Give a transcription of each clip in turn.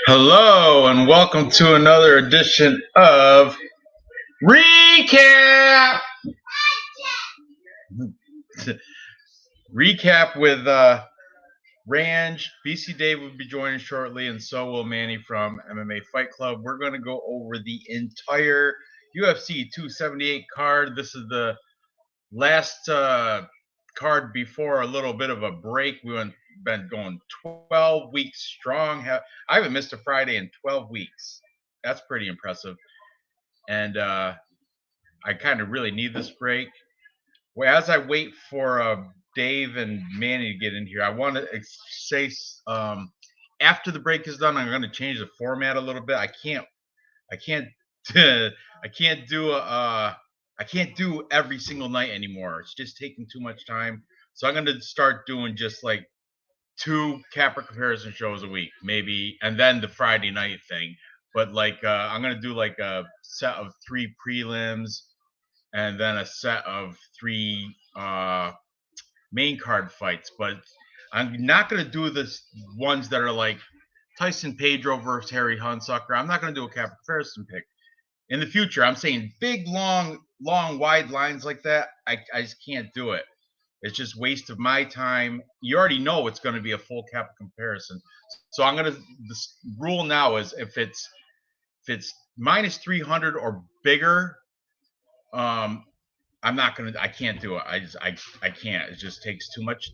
Hello and welcome to another edition of Recap. Recap with Range. BC Dave will be joining shortly, and so will Manny from MMA Fight Club. We're going to go over the entire UFC 278 card. This is the last card before a little bit of a break. We've been going 12 weeks strong. I haven't missed a Friday in 12 weeks. That's pretty impressive. And I kind of really need this break. Well, as I wait for Dave and Manny to get in here, I want to say after the break is done, I'm going to change the format a little bit. I can't do every single night anymore. It's just taking too much time. So I'm going to start doing just like 2 Capra comparison shows a week, maybe, and then the Friday night thing. But like I'm going to do like a set of 3 prelims and then a set of 3 main card fights. But I'm not going to do this ones that are like Tyson Pedro versus Harry Hunsucker. I'm not going to do a Capra comparison pick. In the future, I'm saying big, long, wide lines like that, I just can't do it. It's just waste of my time. You already know it's going to be a full Capra comparison. So I'm going to, the rule now is if it's minus 300 or bigger, I'm not going to, I can't do it. I can't. It just takes too much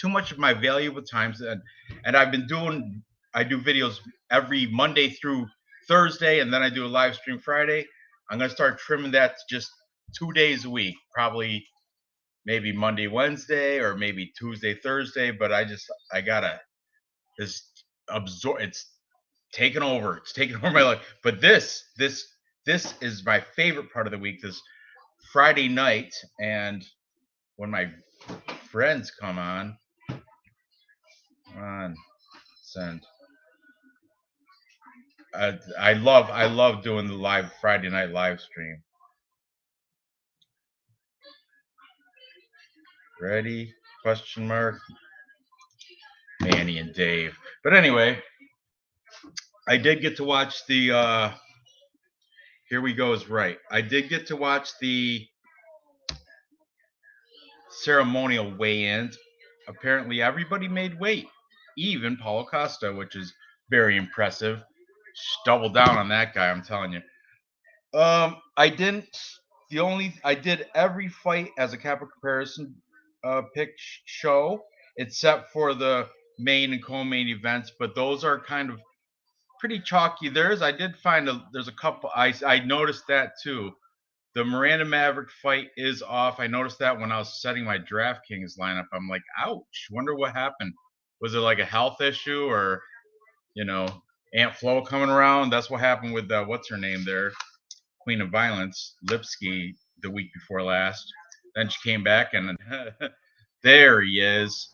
of my valuable time. And I do videos every Monday through Thursday, and then I do a live stream Friday. I'm going to start trimming that to just 2 days a week, probably maybe Monday, Wednesday, or maybe Tuesday, Thursday. But I gotta just absorb. It's taken over. It's taken over my life. But this is my favorite part of the week. This Friday night, and when my friends come on, send. I love doing the live Friday night live stream. Ready? Question mark. Manny and Dave. But anyway, I did get to watch the here we go is right. I did get to watch the ceremonial weigh-ins. Apparently everybody made weight, even Paulo Costa, which is very impressive. Double down on that guy, I'm telling you. I did every fight as a Capra comparison pick show, except for the main and co-main events, but those are kind of pretty chalky. There's a couple. I noticed that too. The Miranda Maverick fight is off. I noticed that when I was setting my DraftKings lineup. I'm like, ouch, wonder what happened. Was it like a health issue, or Aunt Flo coming around? That's what happened with what's her name there, Queen of Violence, Lipsky, the week before last. Then she came back, and there he is.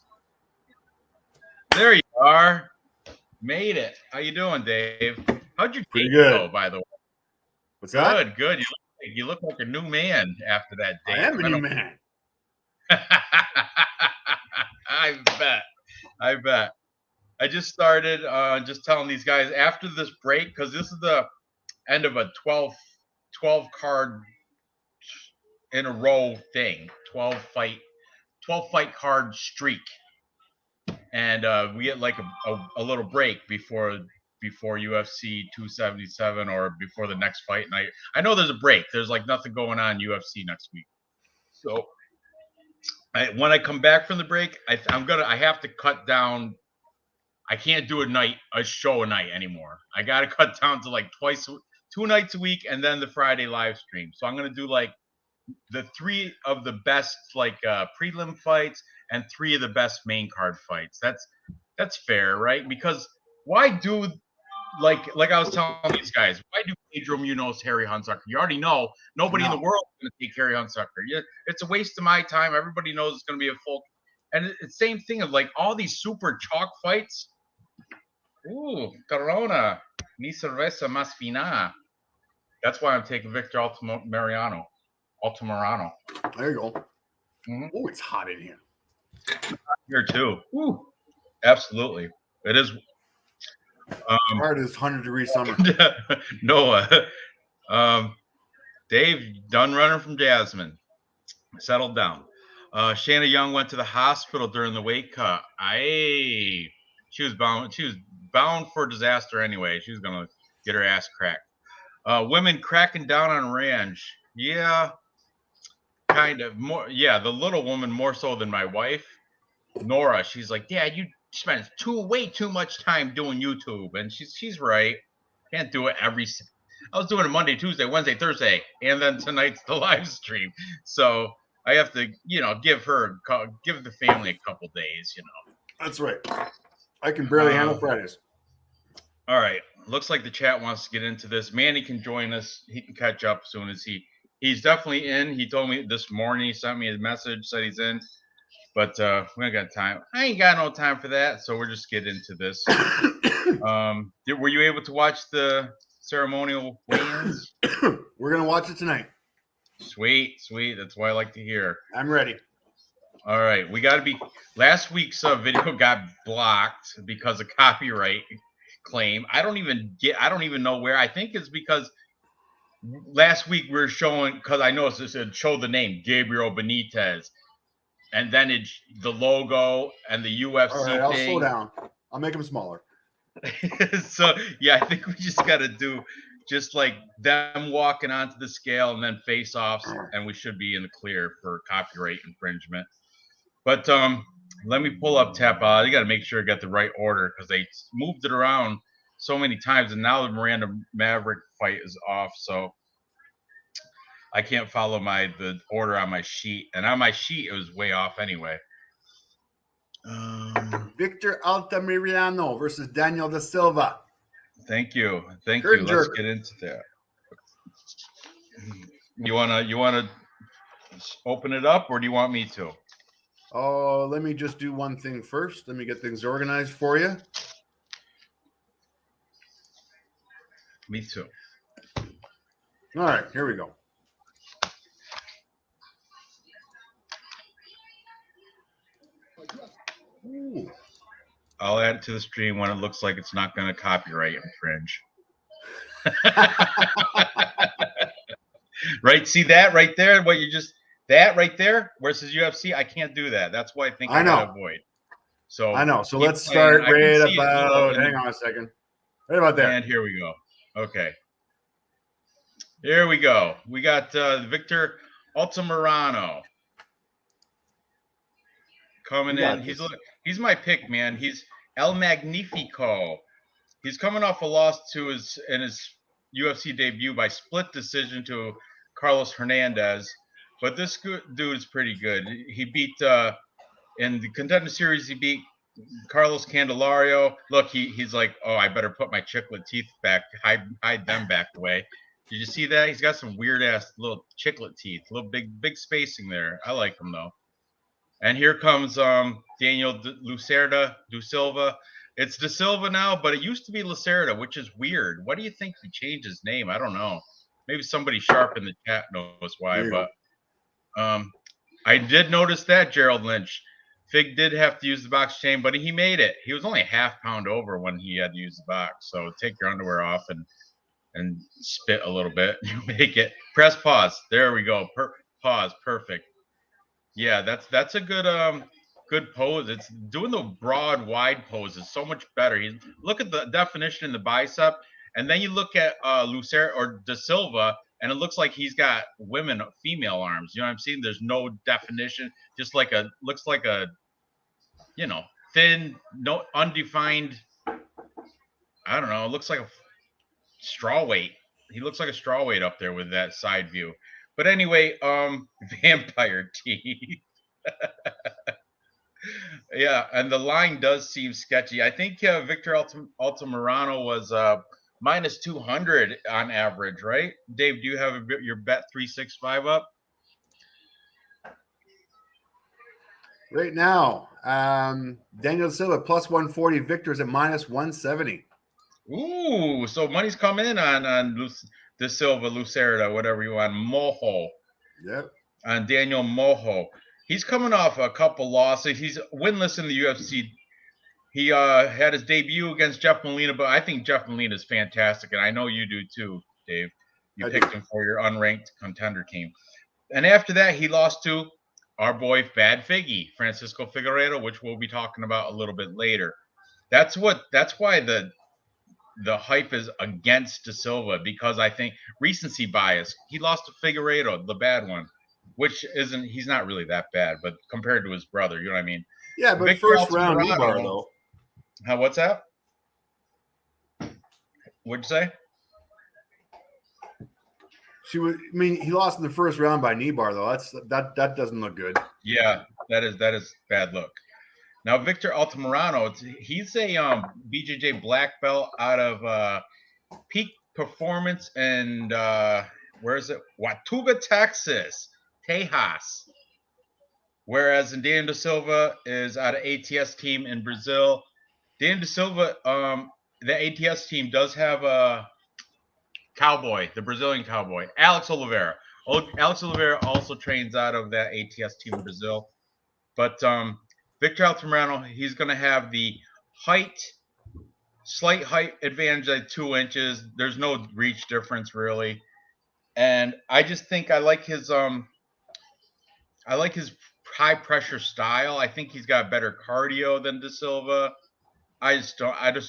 There you are. Made it. How you doing, Dave? How'd your date go, by the way? What's that? Good. You look like a new man after that date. I am a new man. I bet. I just started just telling these guys after this break, because this is the end of a 12 card in a row thing, 12 fight card streak. And we get like a little break before UFC 277 or before the next fight. And I know there's a break. There's like nothing going on UFC next week. So when I come back from the break, I have to cut down. I can't do a show a night anymore. I got to cut down to like 2 nights a week, and then the Friday live stream. So I'm going to do like the 3 of the best like prelim fights and 3 of the best main card fights. That's fair, right? Because why do like I was telling these guys, why do Pedro Munoz, Harry Hunsucker? You already know nobody in the world is going to take Harry Hunsucker. It's a waste of my time. Everybody knows it's going to be a full. And it's the same thing of like all these super chalk fights. Ooh, Corona, ni cerveza más fina. That's why I'm taking Victor Altamirano. There you go. Mm-hmm. Oh, it's hot in here. Here too. Ooh, absolutely. It is. Hard as 100-degree summer. Noah. Dave, done running from Jasmine. Settled down. Shanna Young went to the hospital during the weight cut. She was bound for disaster anyway. She was gonna get her ass cracked. Women cracking down on Lange. Yeah, kind of more. Yeah, the little woman more so than my wife, Nora. She's like, yeah, you spend way too much time doing YouTube, and she's right. Can't do it I was doing it Monday, Tuesday, Wednesday, Thursday, and then tonight's the live stream. So I have to, give the family a couple days, That's right. I can barely handle Fridays. All right. Looks like the chat wants to get into this. Manny can join us. He can catch up as soon as he's definitely in. He told me this morning, he sent me a message, said he's in. But we ain't got time. I ain't got no time for that. So we're just getting into this. Were you able to watch the ceremonial weigh-ins? We're going to watch it tonight. Sweet. That's what I like to hear. I'm ready. All right. We got to be. Last week's video got blocked because of copyright claim. I don't even know where. I think it's because last week we were showing, because I noticed it said show the name Gabriel Benitez, and then the logo and the UFC. All right, I'll slow down. I'll make them smaller. So yeah, I think we just got to do just like them walking onto the scale and then face-offs, and we should be in the clear for copyright infringement. But let me pull up Tapa. You got to make sure I got the right order because they moved it around so many times, and now the Miranda Maverick fight is off, so I can't follow the order on my sheet. And on my sheet, it was way off anyway. Victor Altamirano versus Daniel da Silva. Thank you. Let's get into that. You wanna open it up, or do you want me to? Oh, let me just do one thing first. Let me get things organized for you. Me too. All right, here we go. Ooh. I'll add it to the stream when it looks like it's not going to copyright infringe. Right? See that right there? That right there versus UFC? I can't do that. That's why I think I gotta avoid. So I know. So let's start right about. Hang on a second. Right about there. And here we go. Okay. Here we go. We got Victor Altamirano coming in. He's my pick, man. He's El Magnifico. He's coming off a loss in his UFC debut by split decision to Carlos Hernandez. But this dude is pretty good. He beat in the contender series. He beat Carlos Candelario. Look, he's like, oh, I better put my chiclet teeth back, hide them back away. Did you see that? He's got some weird ass little chiclet teeth, little big spacing there. I like him though. And here comes Daniel Lucerda da Silva. It's da Silva now, but it used to be Lucerda, which is weird. What do you think he changed his name? I don't know. Maybe somebody sharp in the chat knows why, but. I did notice that Gerald Lynch. Fig did have to use the box chain, but he made it. He was only a half pound over when he had to use the box. So take your underwear off and spit a little bit. You make it. Press pause. There we go. Pause. Perfect. Yeah, that's a good pose. It's doing the broad, wide pose is so much better. Look at the definition in the bicep, and then you look at Lucero or da Silva. And it looks like he's got female arms. You know what I'm saying? There's no definition. Just looks like a, thin, no undefined. I don't know. It looks like a straw weight. He looks like a straw weight up there with that side view. But anyway, vampire teeth. Yeah, and the line does seem sketchy. I think Victor Altamirano was minus 200 on average, right? Dave, do you have your bet 365 up? Right now, Daniel Silva plus 140, Victor's at minus 170. Ooh, so money's come in on da Silva, Lucerda, whatever you want, Moho. Yep. On Daniel Moho. He's coming off a couple losses. He's winless in the UFC. He had his debut against Jeff Molina, but I think Jeff Molina is fantastic, and I know you do too, Dave. You picked him for your unranked contender team. And after that, he lost to our boy Bad Figgy, Francisco Figueiredo, which we'll be talking about a little bit later. That's why the hype is against De Silva, because I think recency bias. He lost to Figueiredo, the bad one, which he's not really that bad, but compared to his brother, you know what I mean? Yeah, but Victor first round Altamirano, Nibar though. What's that? What'd you say? He lost in the first round by Nibar though. That doesn't look good. Yeah, that is bad look. Now Victor Altamirano, he's a BJJ black belt out of Peak Performance and where is it? Watuba, Texas, Tejas. Whereas Daniel De Silva is out of ATS team in Brazil. Daniel De Silva, the ATS team does have a cowboy, the Brazilian cowboy, Alex Oliveira. Alex Oliveira also trains out of that ATS team in Brazil. But Victor Altamirano, he's going to have the slight height advantage at 2 inches. There's no reach difference really. And I just think I like his high pressure style. I think he's got better cardio than De Silva. I just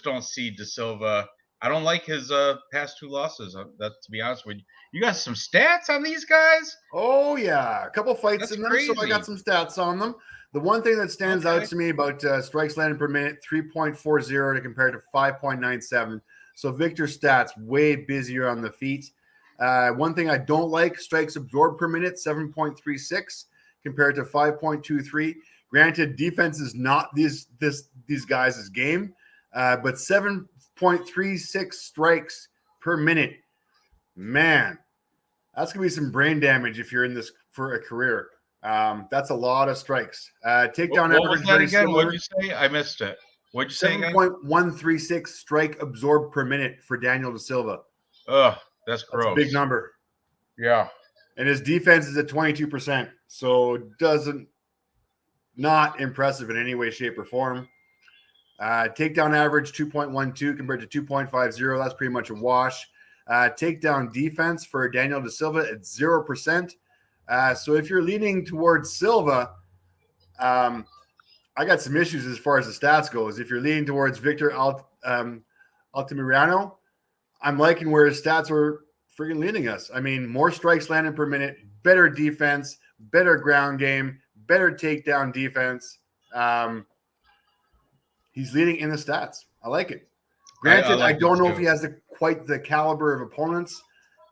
don't see De Silva. I don't like his past 2 losses. That, to be honest with you, you got some stats on these guys. Oh yeah, a couple fights in them, crazy. so I got some stats on them. The one thing that stands out to me about strikes landed per minute, 3.40 to compare to 5.97. So Victor's stats way busier on the feet. One thing I don't like, strikes absorbed per minute, 7.36 compared to 5.23. Granted, defense is not these guys' game, but 7.36 strikes per minute. Man, that's going to be some brain damage if you're in this for a career. That's a lot of strikes. Takedown what average. Was that again? What did you say? I missed it. What'd you say again? 7.136 strike absorbed per minute for Daniel De Silva. Ugh, that's gross. That's a big number. Yeah. And his defense is at 22%. So not impressive in any way, shape, or form. Takedown average 2.12 compared to 2.50. That's pretty much a wash. Takedown defense for Daniel De Silva at 0%. So if you're leaning towards Silva, I got some issues as far as the stats goes. If you're leaning towards Victor Altamirano, I'm liking where his stats are freaking leading us. I mean, more strikes landed per minute, better defense, better ground game, better takedown defense. He's leading in the stats. I like it. Granted, I don't know if he has quite the caliber of opponents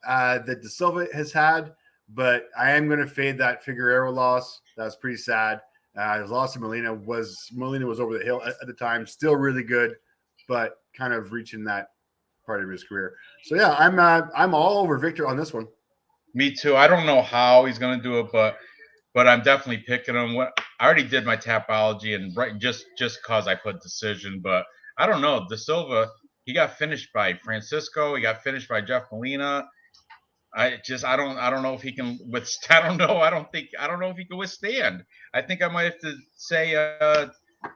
that De Silva has had, but I am going to fade that Figueiredo loss. That's pretty sad. His loss to Molina was over the hill at the time. Still really good, but kind of reaching that part of his career. So yeah, I'm all over Victor on this one. Me too. I don't know how he's going to do it, but I'm definitely picking him. I already did my Tapology, and just cause I put decision, but I don't know. De Silva, he got finished by Francisco. He got finished by Jeff Molina. I don't know if he can withstand. I don't know if he can withstand. I think I might have to say,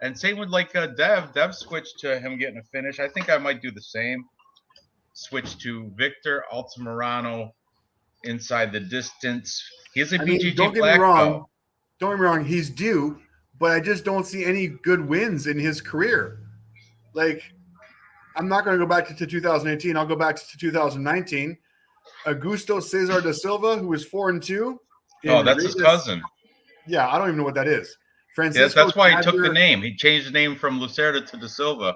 and same with like Dev switched to him getting a finish. I think I might do the same. Switch to Victor Altamirano inside the distance. He's a BJJ black belt. Don't get me wrong. He's due, but I just don't see any good wins in his career. Like, I'm not going to go back to 2018. I'll go back to 2019. Augusto Cesar da Silva, who was 4-2. Oh, that's his cousin. Yeah, I don't even know what that is. Francisco. Yes, that's why he took the name. He changed the name from Lucerda to Da Silva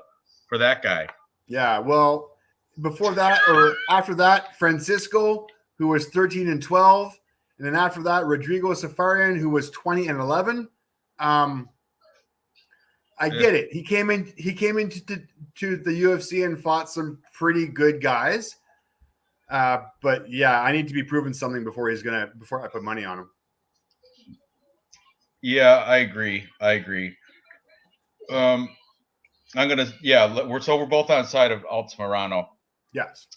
for that guy. Yeah, well, before that or after that, Francisco, who was 13-12, and then after that, Rodrigo Safarian, who was 20-11. I get it. He came into the UFC and fought some pretty good guys. But yeah, I need to be proven something before I put money on him. Yeah, I agree. We're both on side of Altamirano. Yes.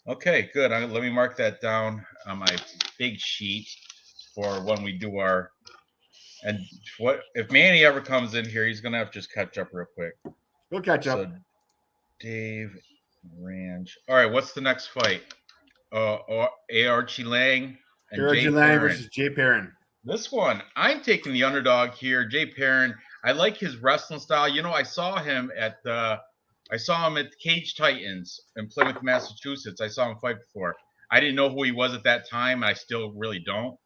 Okay, good. Let me mark that down on my big sheet for when we do our And what if Manny ever comes in here? He's gonna have to just catch up real quick. We'll catch up. So Dave Ranch. All right, what's the next fight? Archie Lang and Archie Jay Lang Perrin. versus Jay Perrin. This one, I'm taking the underdog here. Jay Perrin. I like his wrestling style. You know, I saw him at Cage Titans in Plymouth, Massachusetts. I saw him fight before. I didn't know who he was at that time. I still really don't.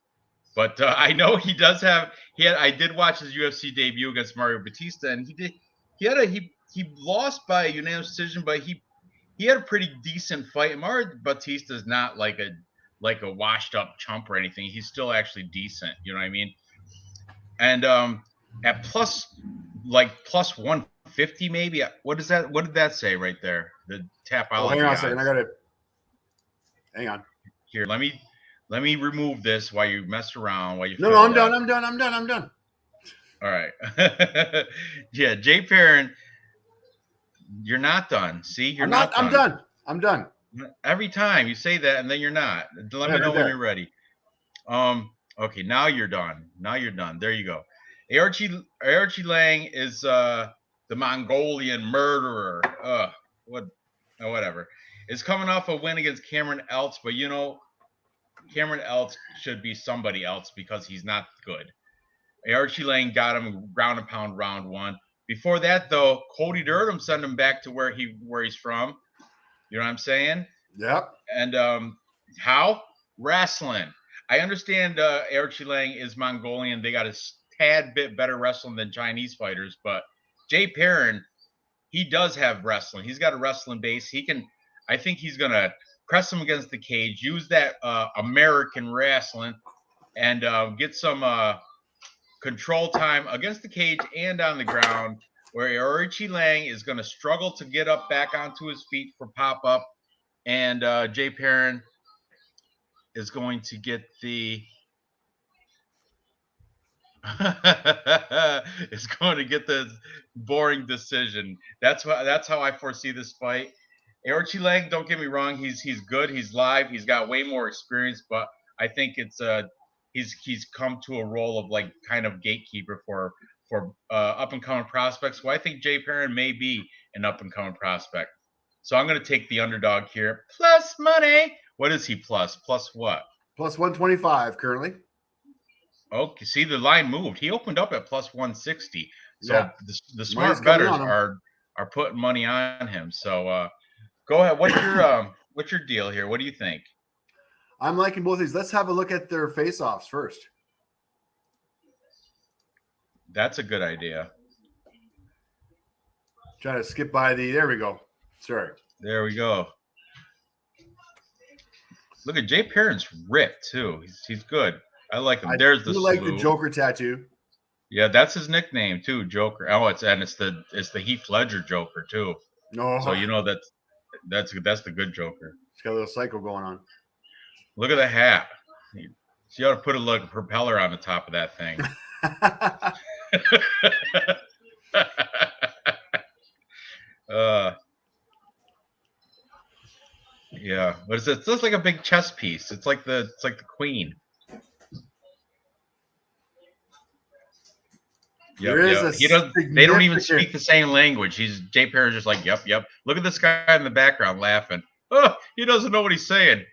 But I know he does have. I did watch his UFC debut against Mario Batista, and he lost by a unanimous decision, but he had a pretty decent fight. And Mario Batista is not like a washed up chump or anything. He's still actually decent. You know what I mean? And at plus 150 maybe. What is that? What did that say right there? The tap out. Oh, hang on a second. I got it. Hang on. Here, let me remove this while you mess around. While you no, I'm done. I'm done. All right. Yeah, Jay Perrin, you're not done. See, you're not done. I'm done. Every time you say that, and then you're not. Let me know when you're ready. Okay, now you're done. There you go. Archie Lang is the Mongolian murderer. Whatever. Is coming off a win against Cameron Eltz, but you know, Cameron Eltz should be somebody else because he's not good. Archie Lang got him ground and pound round 1. Before that, though, Cody Durham sent him back to where he's from. You know what I'm saying? Yep. And how? Wrestling. I understand Archie Lang is Mongolian. They got a tad bit better wrestling than Chinese fighters, but Jay Perrin, he does have wrestling. He's got a wrestling base. I think he's going to press him against the cage, use that American wrestling, and get some control time against the cage and on the ground, where Archie Lang is going to struggle to get up back onto his feet for pop-up, and Jay Perrin is going to get the boring decision. That's how I foresee this fight. Archie Lang, don't get me wrong, he's good, he's live, he's got way more experience, but I think it's he's come to a role of like kind of gatekeeper for up and coming prospects. Well, I think Jay Perrin may be an up and coming prospect. So I'm going to take the underdog here. Plus money. What is he plus? Plus what? Plus 125 currently. Okay, see, the line moved. He opened up at plus 160. So yeah. the smart bettors are putting money on him. So go ahead. What's your deal here? What do you think? I'm liking both of these. Let's have a look at their face-offs first. That's a good idea. Try to skip by there we go. Sorry. There we go. Look at Jay Perrin's ripped too. He's good. I like him. There's the the Joker tattoo. Yeah, that's his nickname too, Joker. Oh, it's the Heath Ledger Joker too. No. So you know that's the good Joker. It's got a little cycle going on. Look at the hat. You ought to put a propeller on the top of that thing. Yeah. What is it? It's just like a big chess piece. It's like the queen. Yep. They don't even speak the same language. Jay Perrin's just like, yep. Look at this guy in the background laughing. Oh, he doesn't know what he's saying.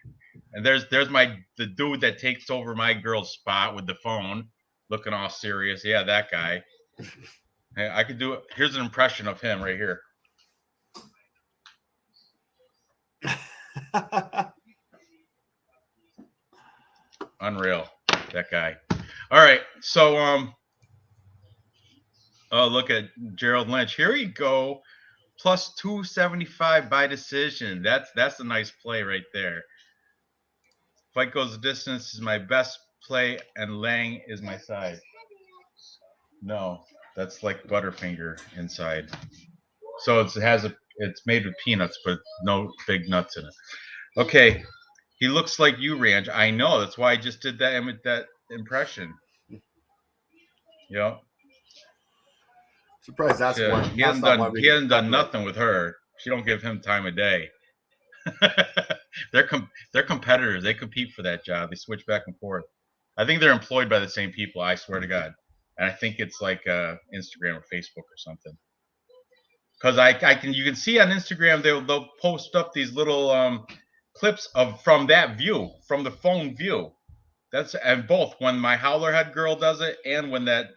And there's the dude that takes over my girl's spot with the phone, looking all serious. Yeah, that guy. Hey, I could do it. Here's an impression of him right here. Unreal, that guy. All right, so oh, look at Gerald Lynch. Here we go, plus 275 by decision. That's a nice play right there. Fight goes the distance is my best play, and Lang is my side. No, that's like Butterfinger inside. So it's made with peanuts, but no big nuts in it. Okay, he looks like you, Ranch. I know. That's why I just did that impression. Yep. Surprised that's one. He hasn't done nothing with her. She don't give him time of day. They're competitors. They compete for that job. They switch back and forth. I think they're employed by the same people. I swear to God. And I think it's like Instagram or Facebook or something. Because you can see on Instagram they'll post up these little clips from that view, from the phone view. And both when my howler head girl does it and when that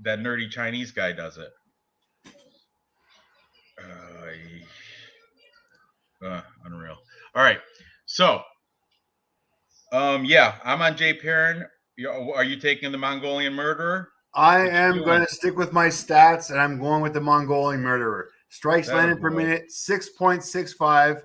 nerdy Chinese guy does it. Unreal. All right, so yeah, I'm on Jay Perrin. Are you taking the Mongolian murderer? I am going to stick with my stats, and I'm going with the Mongolian murderer. Strikes landed per minute, 6.65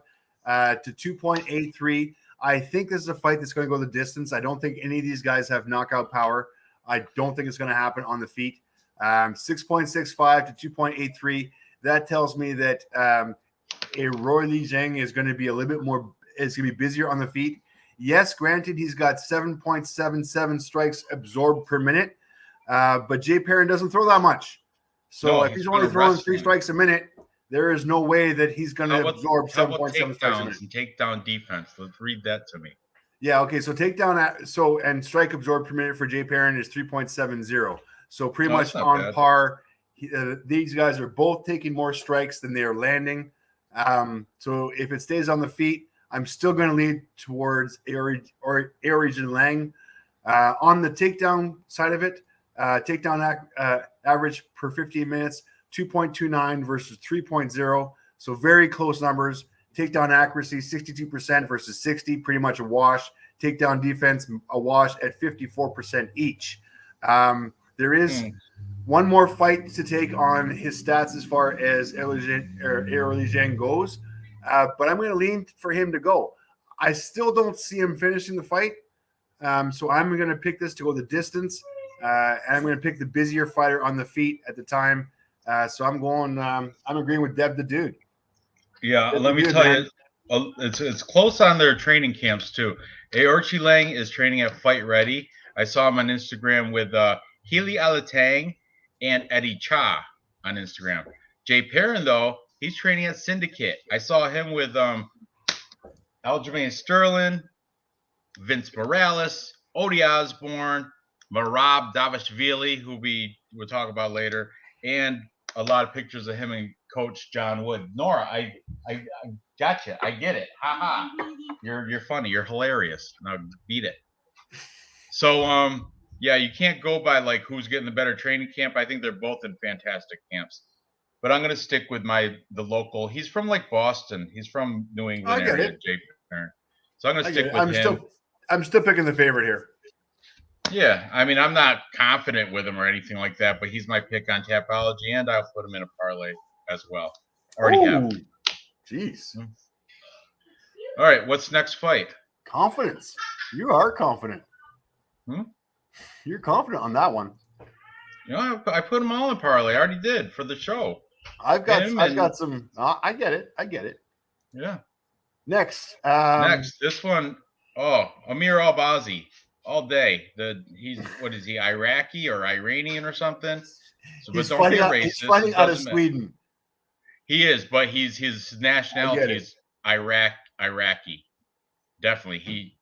to 2.83. I think this is a fight that's going to go the distance. I don't think any of these guys have knockout power. I don't think it's going to happen on the feet. 6.65 to 2.83. That tells me that a Roy Lee Zhang is going to be a little bit more, is going to be busier on the feet. Yes, granted, he's got 7.77 strikes absorbed per minute, but Jay Perrin doesn't throw that much. So if he's only throwing 3 strikes a minute, there is no way that he's going to absorb 7.7 strikes a minute. And takedown defense. Let's read that to me. Yeah, okay. So takedown, and strike absorbed per minute for Jay Perrin is 3.70. So pretty much on par. These guys are both taking more strikes than they are landing. So if it stays on the feet, I'm still going to lead towards Aries and Lange. On the takedown side of it, takedown average per 15 minutes, 2.29 versus 3.0. So very close numbers. Takedown accuracy, 62% versus 60, pretty much a wash. Takedown defense, a wash at 54% each. There is one more fight to take on his stats as far as Aries Zhang goes. But I'm going to lean for him to go. I still don't see him finishing the fight. So I'm going to pick this to go the distance. And I'm going to pick the busier fighter on the feet at the time. So I'm agreeing with Deb the Dude. Yeah, let me tell you, it's close on their training camps too. Aorchi Lang is training at Fight Ready. I saw him on Instagram with Healy Alatang and Eddie Cha on Instagram. Jay Perrin, though, he's training at Syndicate. I saw him with Aljamain Sterling, Vince Morales, Odie Osborne, Marab Dvalishvili, who we will talk about later, and a lot of pictures of him and Coach John Wood. Nora, I gotcha. I get it. Ha ha. You're funny. You're hilarious. Now beat it. So yeah, you can't go by like who's getting the better training camp. I think they're both in fantastic camps. But I'm gonna stick with the local. He's from like Boston. He's from New England area, Jay Perrin. So I'm gonna stick with him. I'm still picking the favorite here. Yeah, I mean, I'm not confident with him or anything like that, but he's my pick on Tapology, and I'll put him in a parlay as well. Already have. Jeez. All right, what's next fight? Confidence. You are confident. You're confident on that one. You know, I put them all in parlay. I already did for the show. I've got some. I get it. Yeah. Next, this one. Oh, Amir Albazi. All day. What is he, Iraqi or Iranian or something? So, he's fighting out of Sweden. He is, but his nationality is Iraqi. Definitely.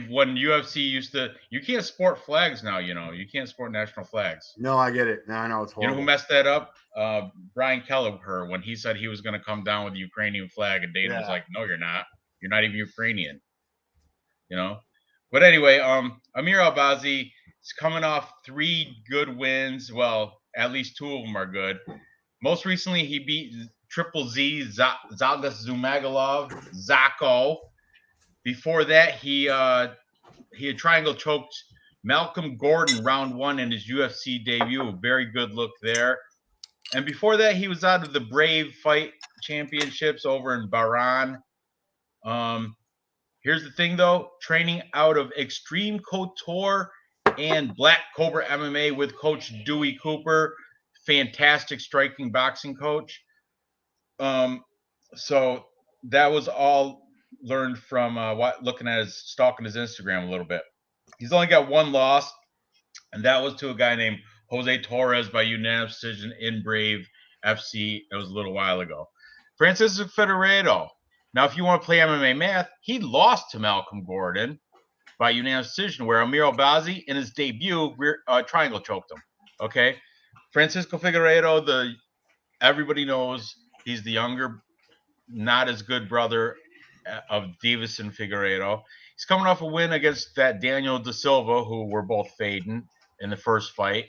When UFC you can't sport flags now, you can't sport national flags. No, I get it. No, I know it's horrible. You know who messed that up? Brian Kelleher, when he said he was going to come down with the Ukrainian flag, and Dana was like, "No, you're not. You're not even Ukrainian." But anyway, Amir Albazi is coming off 3 good wins. Well, at least 2 of them are good. Most recently, he beat Triple Z, Zalgas Zumagulov, Zako. Before that, he had triangle choked Malcolm Gordon round 1 in his UFC debut. Very good look there. And before that, he was out of the Brave Fight Championships over in Bahrain. Here's the thing, though. Training out of Extreme Couture and Black Cobra MMA with Coach Dewey Cooper. Fantastic striking boxing coach. So that was all learned from stalking his Instagram a little bit. He's only got 1 loss, and that was to a guy named Jose Torres by unanimous decision in Brave FC. It was a little while ago. Francisco Figueiredo. Now, if you want to play MMA math, he lost to Malcolm Gordon, by unanimous decision, where Amir Albazi in his debut triangle choked him. Okay, Francisco Figueiredo, everybody knows he's the younger, not as good brother of Davison Figueiredo. He's coming off a win against that Daniel Da Silva, who we're both fading in the first fight.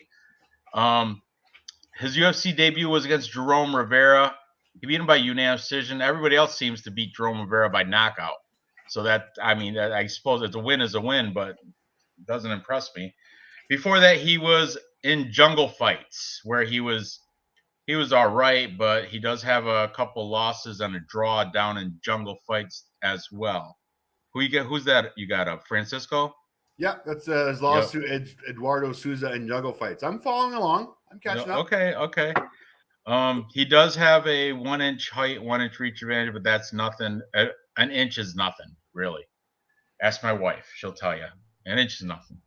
His UFC debut was against Jerome Rivera. He beat him by unanimous decision. Everybody else seems to beat Jerome Rivera by knockout. So I suppose it's a win is a win, but it doesn't impress me. Before that, he was in jungle fights where he was all right, but he does have a couple losses and a draw down in jungle fights as well. Who's that you got up? Francisco? Yeah, that's his loss to Eduardo Souza in jungle fights. I'm following along. I'm catching up. Okay. He does have a 1 inch height, 1 inch reach advantage, but that's nothing. An inch is nothing, really. Ask my wife; she'll tell you. An inch is nothing.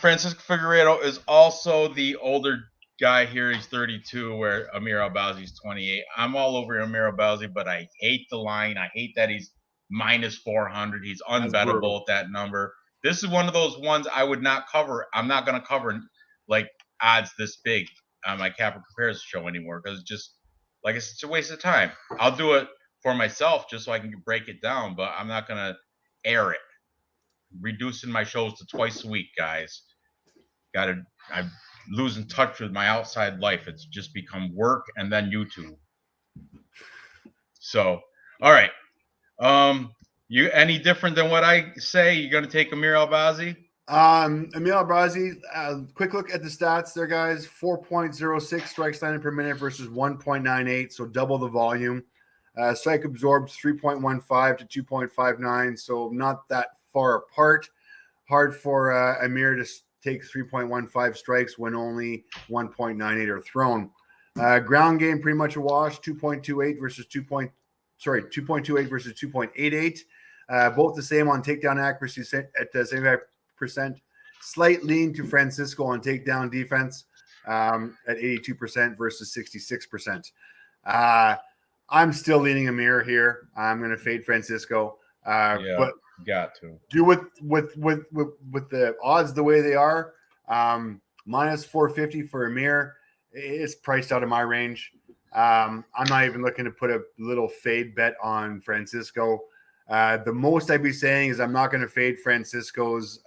Francisco Figueiredo is also the older guy here. He's 32, where Amir Albazi's 28. I'm all over Amir Albazi, but I hate the line. I hate that he's minus 400. He's unbettable at that number. This is one of those ones I would not cover. I'm not going to cover like odds this big on my Capper Comparison show anymore, because it's just like it's a waste of time. I'll do it for myself just so I can break it down, but I'm not going to air it. Reducing my shows to twice a week, guys. I'm losing touch with my outside life. It's just become work and then YouTube. So, all right. You any different than what I say? You're going to take Amir Albazi? Amir Albazi, quick look at the stats there, guys. 4.06 strikes landed per minute versus 1.98, so double the volume. Strike absorbed 3.15 to 2.59, so not that far apart. Hard for Amir to take 3.15 strikes when only 1.98 are thrown. Ground game pretty much a wash. 2.28 versus 2.28 versus 2.88. Both the same on takedown accuracy at 75%. Slight lean to Francisco on takedown defense at 82% versus 66%. I'm still leaning Amir here. I'm going to fade Francisco. But got to do with the odds the way they are. Minus 450 for Amir. It's priced out of my range. I'm not even looking to put a little fade bet on Francisco. The most I'd be saying is I'm not going to fade Francisco's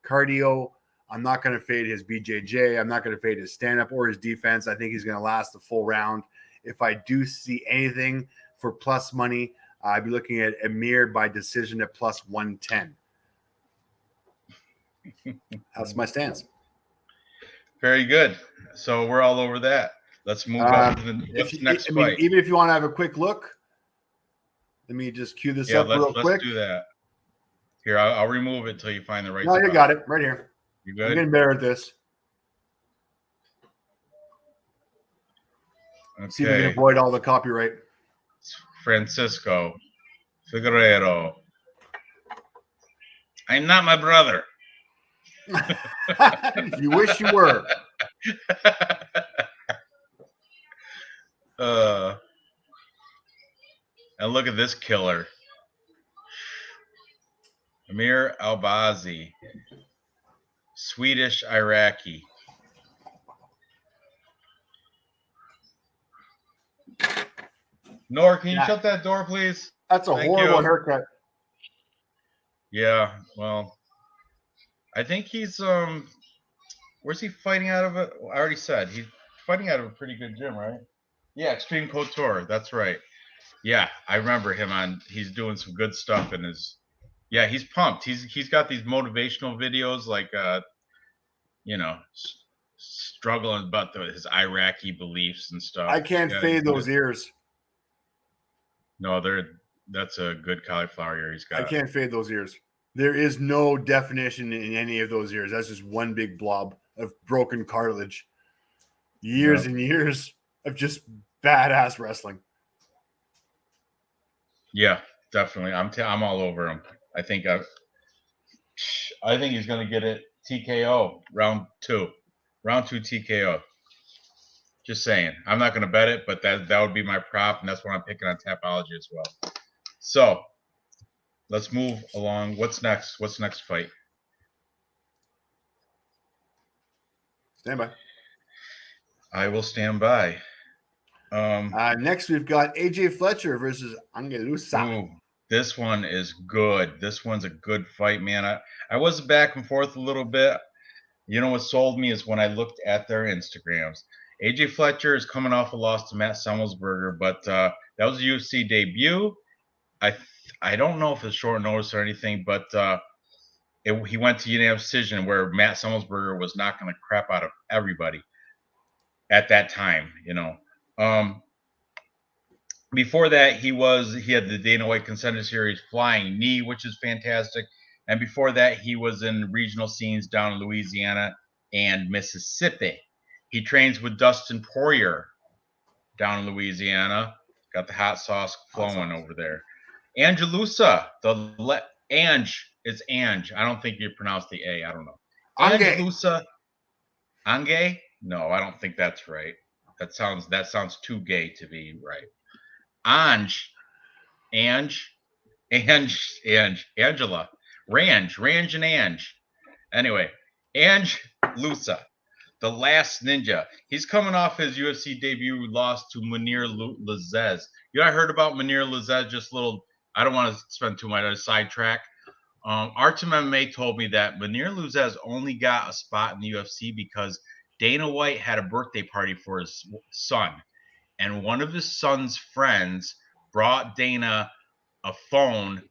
cardio. I'm not going to fade his BJJ. I'm not going to fade his stand-up or his defense. I think he's going to last the full round. If I do see anything for plus money, I'd be looking at Amir by decision at plus 110. That's my stance. Very good. So we're all over that. Let's move on to the next fight. Even if you want to have a quick look, let me just cue this up real quick. Let's do that. Here, I'll remove it until you find the right No, spot. you got it right here. You good? I'm getting better at this. Okay. See if we can avoid all the copyright. Francisco Figueiredo. I'm not my brother. You wish you were. And look at this killer. Amir Albazi. Swedish Iraqi. Nor, can you shut that door, please? That's a horrible haircut. Yeah, well, I think he's where's he fighting out of? I already said he's fighting out of a pretty good gym, right? Yeah, Extreme Couture. That's right. Yeah, I remember him he's doing some good stuff in his. Yeah, he's pumped. He's got these motivational videos like struggling about his Iraqi beliefs and stuff. I can't fade those ears. No, that's a good cauliflower ear he's got. I can't fade those ears. There is no definition in any of those ears. That's just one big blob of broken cartilage. Years and years of just badass wrestling. Yeah, definitely. I'm all over him. I think he's going to get it TKO round 2. Round 2 TKO. Just saying. I'm not going to bet it, but that would be my prop, and that's what I'm picking on Tapology as well. So let's move along. What's next? What's next fight? Stand by. I will stand by. Next, we've got AJ Fletcher versus Lusa. Ooh, this one is good. This one's a good fight, man. I was back and forth a little bit. You know what sold me is when I looked at their Instagrams. AJ Fletcher is coming off a loss to Matt Semmelsberger, but that was a UFC debut. I don't know if it's short notice or anything, but he went to unanimous decision where Matt Semmelsberger was knocking the crap out of everybody at that time. Before that, he had the Dana White Contender Series Flying Knee, which is fantastic. And before that, he was in regional scenes down in Louisiana and Mississippi. He trains with Dustin Poirier down in Louisiana. Got the hot sauce flowing over there. Angelusa, Ange. It's Ange. I don't think you pronounce the A. I don't know. Angelusa. Ange? No, I don't think that's right. That sounds too gay to be right. Ange, Angela, Range and Ange. Anyway, Lusa, the last ninja. He's coming off his UFC debut loss to Munir Lazez. I heard about Munir Lazez, just a little, I don't want to spend too much on a sidetrack. Artem MMA told me that Munir Lazez only got a spot in the UFC because Dana White had a birthday party for his son. And one of his son's friends brought Dana a phone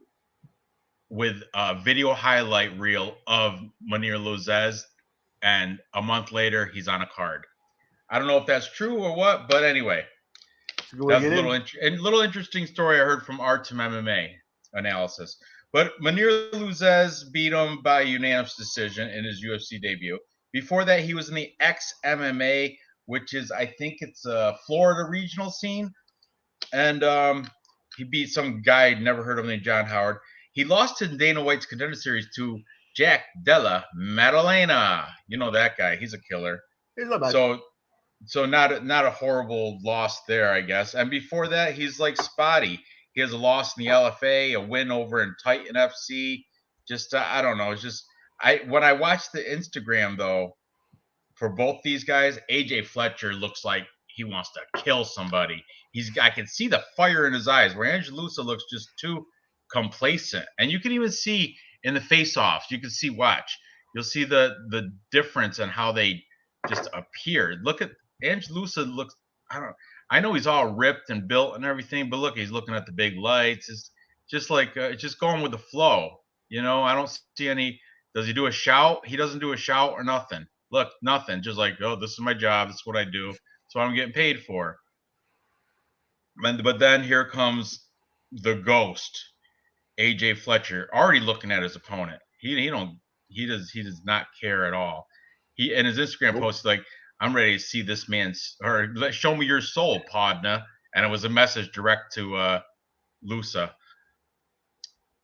with a video highlight reel of Munir Lazez, and a month later, he's on a card. I don't know if that's true or what, but anyway, that's a little interesting story I heard from Artem MMA analysis. But Munir Lazez beat him by unanimous decision in his UFC debut. Before that, he was in the XMMA, which is, I think it's a Florida regional scene. And he beat some guy, never heard of him, named John Howard. He lost to Dana White's Contender Series to Jack Della Maddalena. You know that guy. He's a killer. He's not bad. So not a horrible loss there, I guess. And before that, he's like spotty. He has a loss in the LFA, a win over in Titan FC. Just, I don't know. It's just, when I watched the Instagram, though, for both these guys, AJ Fletcher looks like he wants to kill somebody. I can see the fire in his eyes, where Angelusa looks just too complacent. And you can even see in the face-offs, you can see, you'll see the difference in how they just appear. Look at Angelusa looks, I know he's all ripped and built and everything, but look, he's looking at the big lights. It's just like, just going with the flow. I don't see any, does he do a shout? He doesn't do a shout or nothing. Look, nothing. Just like, oh, this is my job. This is what I do. That's what I'm getting paid for. But then here comes the ghost, AJ Fletcher, already looking at his opponent. He does not care at all. He in his Instagram post like, I'm ready to see this man's, or show me your soul, Podna. And it was a message direct to Lusa.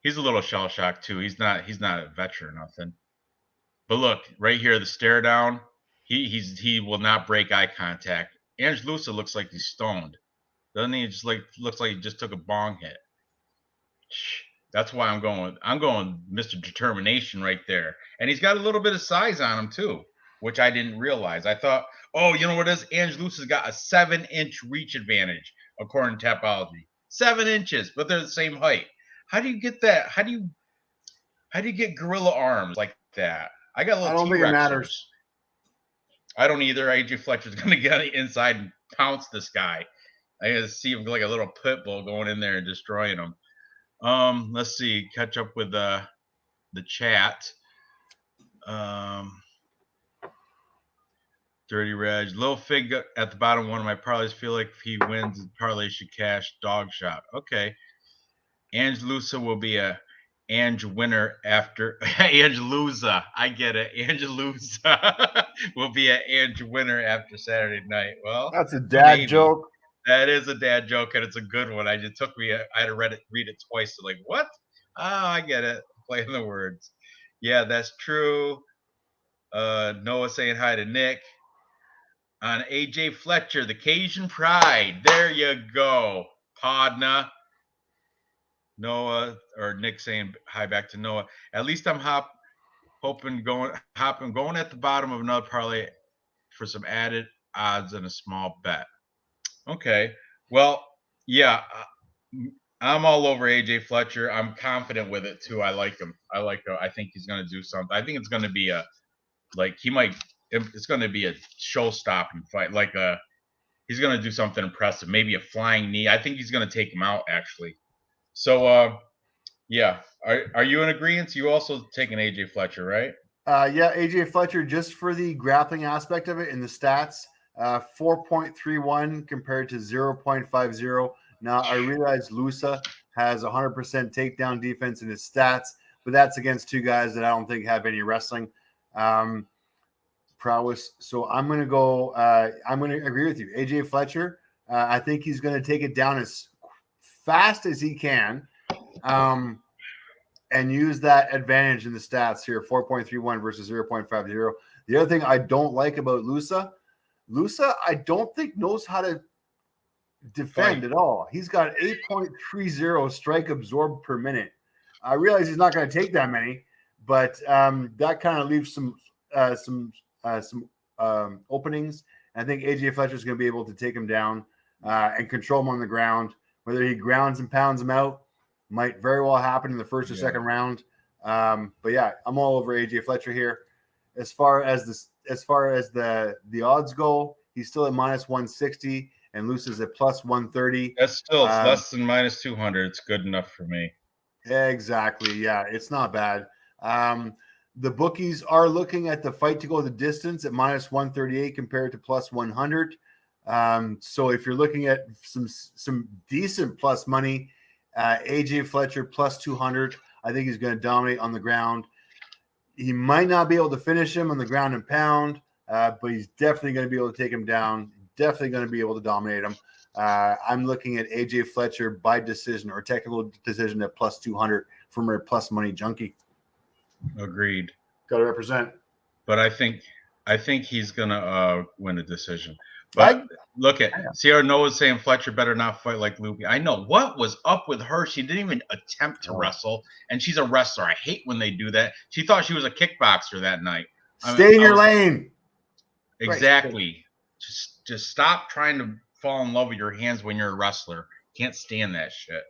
He's a little shell shocked too. He's not a veteran or nothing. But look, right here, the stare down, he will not break eye contact. Angelusa looks like he's stoned. Doesn't he? Just looks like he just took a bong hit. That's why I'm going Mr. Determination right there. And he's got a little bit of size on him too, which I didn't realize. I thought, oh, you know what it is? Angelusa's got a 7-inch reach advantage, according to Tapology. 7 inches, but they're the same height. How do you get that? How do you get gorilla arms like that? I got a little. I don't think it matters. I don't either. AJ Fletcher's going to get on the inside and pounce this guy. I got to see him like a little pit bull going in there and destroying him. Let's see. Catch up with the chat. Dirty Reg. Lil Fig at the bottom one of my parlays. Feel like if he wins, the parlay should cash dog shot. Okay. Angelusa will be a Ange winner after Angelusa. I get it. Angelusa will be an Ange winner after Saturday night. Well, that's a dad joke. That is a dad joke, and it's a good one. I just took me. I had to read it twice. So like, what? Oh, I get it. Playing the words. Yeah, that's true. Noah saying hi to Nick. on AJ Fletcher, the Cajun Pride. There you go, Podna. Noah or Nick saying hi back to Noah. At least I'm hopping going at the bottom of another parlay for some added odds and a small bet. Okay. Well, yeah, I'm all over AJ Fletcher. I'm confident with it too. I like him. I think he's going to do something. I think it's going to be it's going to be a show-stopping fight. He's going to do something impressive. Maybe a flying knee. I think he's going to take him out actually. So, yeah. Are you in agreement? You also taking AJ Fletcher, right? Yeah, AJ Fletcher, just for the grappling aspect of it in the stats, 4.31 compared to 0.50. Now, I realize Lusa has 100% takedown defense in his stats, but that's against two guys that I don't think have any wrestling prowess. So I'm going to go, I'm going to agree with you. AJ Fletcher, I think he's going to take it down as fast as he can. And use that advantage in the stats here, 4.31 versus 0.50. The other thing I don't like about Lusa, I don't think knows how to defend at all. He's got 8.30 strike absorbed per minute. I realize he's not going to take that many, but that kind of leaves some openings. And I think AJ Fletcher is going to be able to take him down and control him on the ground. Whether he grounds and pounds him out, might very well happen in the first or second round. But yeah, I'm all over AJ Fletcher here. As far as the odds go, he's still at minus 160 and Lusa's at plus 130. That's still less than minus 200. It's good enough for me. Exactly. Yeah, it's not bad. The bookies are looking at the fight to go the distance at minus 138 compared to plus 100. So if you're looking at some decent plus money, AJ Fletcher plus 200. I think he's going to dominate on the ground. He might not be able to finish him on the ground and pound, but he's definitely going to be able to take him down. Definitely going to be able to dominate him. I'm looking at AJ Fletcher by decision or technical decision at plus 200 from a plus money junkie. Agreed. Got to represent. But I think he's going to win a decision. But Sierra Noah's saying Fletcher better not fight like Loopy. I know. What was up with her? She didn't even attempt to wrestle, and she's a wrestler. I hate when they do that. She thought she was a kickboxer that night. Stay in your lane. Exactly. Right. Just stop trying to fall in love with your hands when you're a wrestler. Can't stand that shit.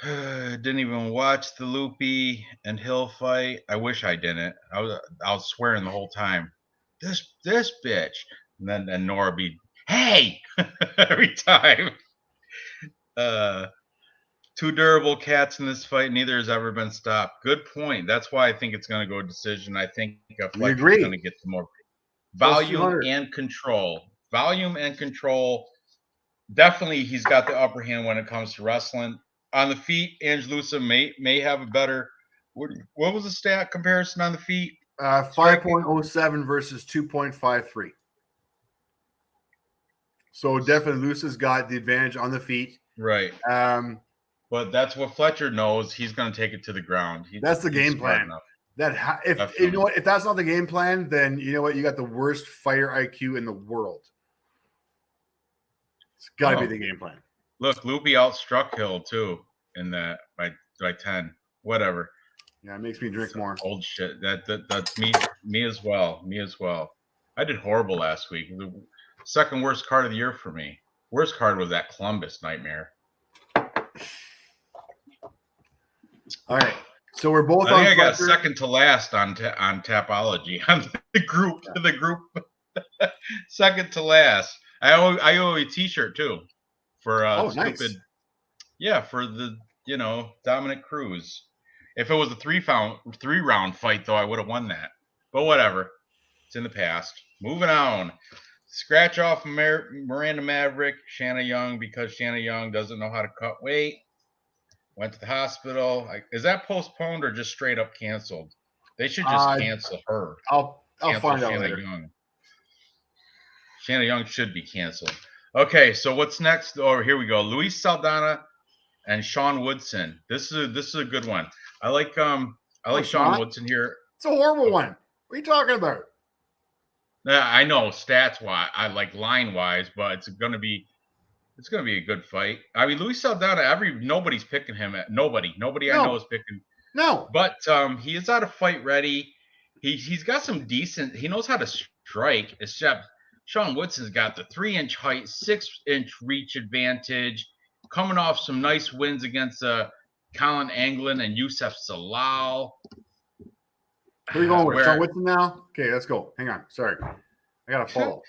Didn't even watch the Loopy and Hill fight. I wish I didn't. I was swearing the whole time. This bitch. And then Nora be, hey, every time. Two durable cats in this fight. Neither has ever been stopped. Good point. That's why I think it's going to go decision. I think Fletcher's going to get the more volume and control. Volume and control. Definitely, he's got the upper hand when it comes to wrestling. On the feet, Ange Lusa may have a better. What was the stat comparison on the feet? 5.07 versus 2.53. So definitely Lusa's got the advantage on the feet. Right. But that's what Fletcher knows. He's going to take it to the ground. That's the game plan. If that's not the game plan, then you know what? You got the worst fighter IQ in the world. It's got to be the game plan. Look, Loopy outstruck Hill too in that by 10. Whatever. Yeah, it makes me drink more. Old shit. That's me as well. Me as well. I did horrible last week. The second worst card of the year for me. Worst card was that Columbus nightmare. All right. So we're both I got second to last on Tapology. On the group second to last. I owe a t-shirt too for stupid. Nice. Yeah, for the Dominic Cruz. If it was a three round fight though, I would have won that. But whatever. It's in the past. Moving on. Scratch off Miranda Maverick, Shanna Young, because Shanna Young doesn't know how to cut weight. Went to the hospital. Is that postponed or just straight up canceled? They should just cancel her. I'll find out later. Shanna Young should be canceled. Okay, so what's next? Oh, here we go. Luis Saldana and Sean Woodson. This is a good one. I like Sean Woodson here. It's a horrible one. What are you talking about? Yeah, I know stats wise, I like line wise, but it's gonna be a good fight. I mean, Luis Saldana, nobody's picking him at nobody I know is picking. No. But he is out of fight ready. He's got some decent. He knows how to strike. Except Sean Woodson's got the 3-inch height, 6-inch reach advantage, coming off some nice wins against Colin Anglin and Youssef Salal. Who are you going with? Sean Woodson now? Okay, let's go. Hang on. Sorry. I got to follow.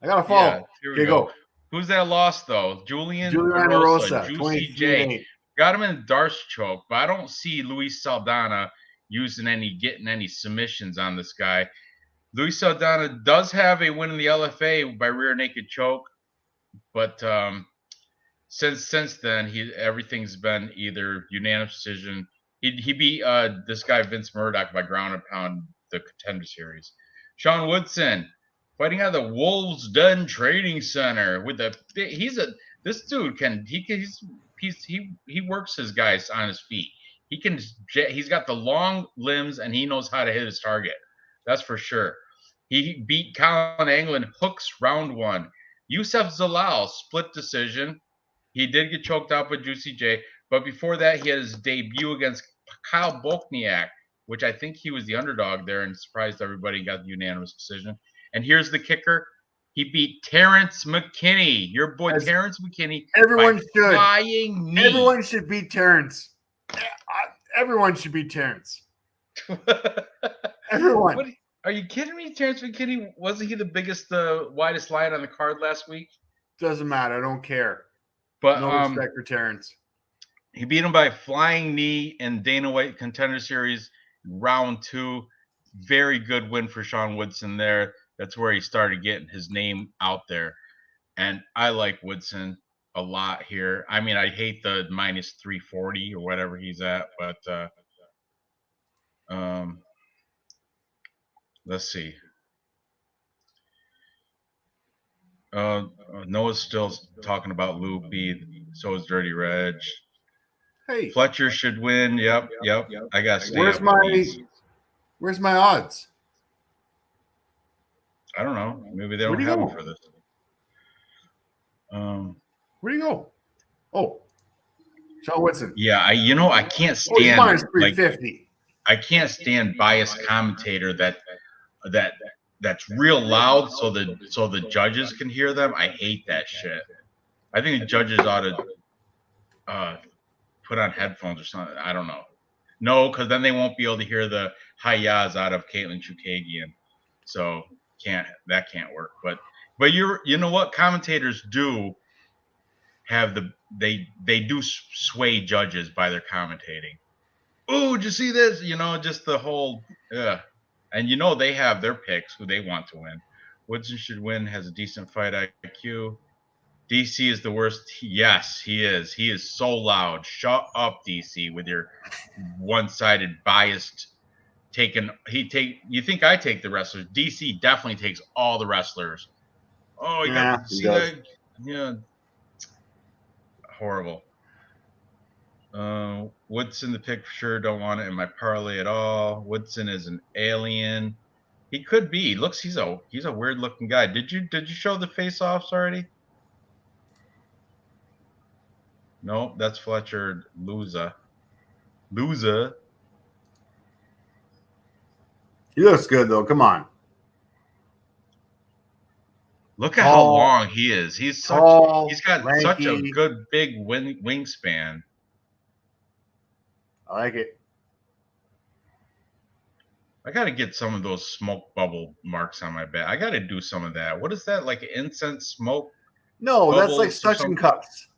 Yeah, here we go. Who's that lost, though? Julian Rosa, Juicy J. Got him in the Darce choke, but I don't see Luis Saldana getting any submissions on this guy. Luis Saldana does have a win in the LFA by rear naked choke, but since then everything's been either unanimous decision. He beat this guy Vince Murdoch by ground and pound, the Contender Series. Sean Woodson fighting out of the Wolves Den Training Center with this dude he works his guys on his feet. He's got the long limbs and he knows how to hit his target. That's for sure. He beat Colin Anglin hooks round 1. Youssef Zalal split decision. He did get choked out by Juicy J, but before that he had his debut against Kyle Bochniak, which I think he was the underdog there and surprised everybody, got the unanimous decision. And here's the kicker. He beat Terrence McKinney, your boy Terrence McKinney. Everyone should. Flying knee. Everyone should beat Terrence. Everyone should beat Terrence. Everyone. What, are you kidding me? Terrence McKinney, wasn't he the biggest, widest line on the card last week? Doesn't matter. I don't care. But no respect for Terrence. He beat him by flying knee in Dana White Contender Series round 2. Very good win for Sean Woodson there. That's where he started getting his name out there. And I like Woodson a lot here. I mean, I hate the minus 340 or whatever he's at, but let's see. Noah's still talking about Loopy. So is Dirty Reg. Hey, Fletcher should win. Yep. I got to stay where's up where's my odds? I don't know. Maybe they don't have them for this. Where do you go? Oh, Sean Woodson. Yeah, I can't stand minus 350. I can't stand biased commentator that's real loud so the judges can hear them. I hate that shit. I think the judges ought to put on headphones or something. I don't know. No, because then they won't be able to hear the hi-yas out of Caitlin Chukagian. So that can't work. But you know what commentators do have they do sway judges by their commentating. Oh, did you see this? Just the whole and they have their picks who they want to win. Woodson should win, has a decent fight IQ. DC is the worst. Yes, he is. He is so loud. Shut up, DC, with your one-sided biased you think I take the wrestlers? DC definitely takes all the wrestlers. Oh, you got to see that? Yeah. Horrible. Woodson, the pick for sure. Don't want it in my parlay at all. Woodson is an alien. He could be. Looks, he's a weird looking guy. Did you show the face-offs already? No, that's Fletcher. Lusa. He looks good though. Come on. Look at how long he is. He's got lanky, such a good big wingspan. I like it. I got to get some of those smoke bubble marks on my back. I got to do some of that. What is that? Like incense smoke? No, that's like suction cups.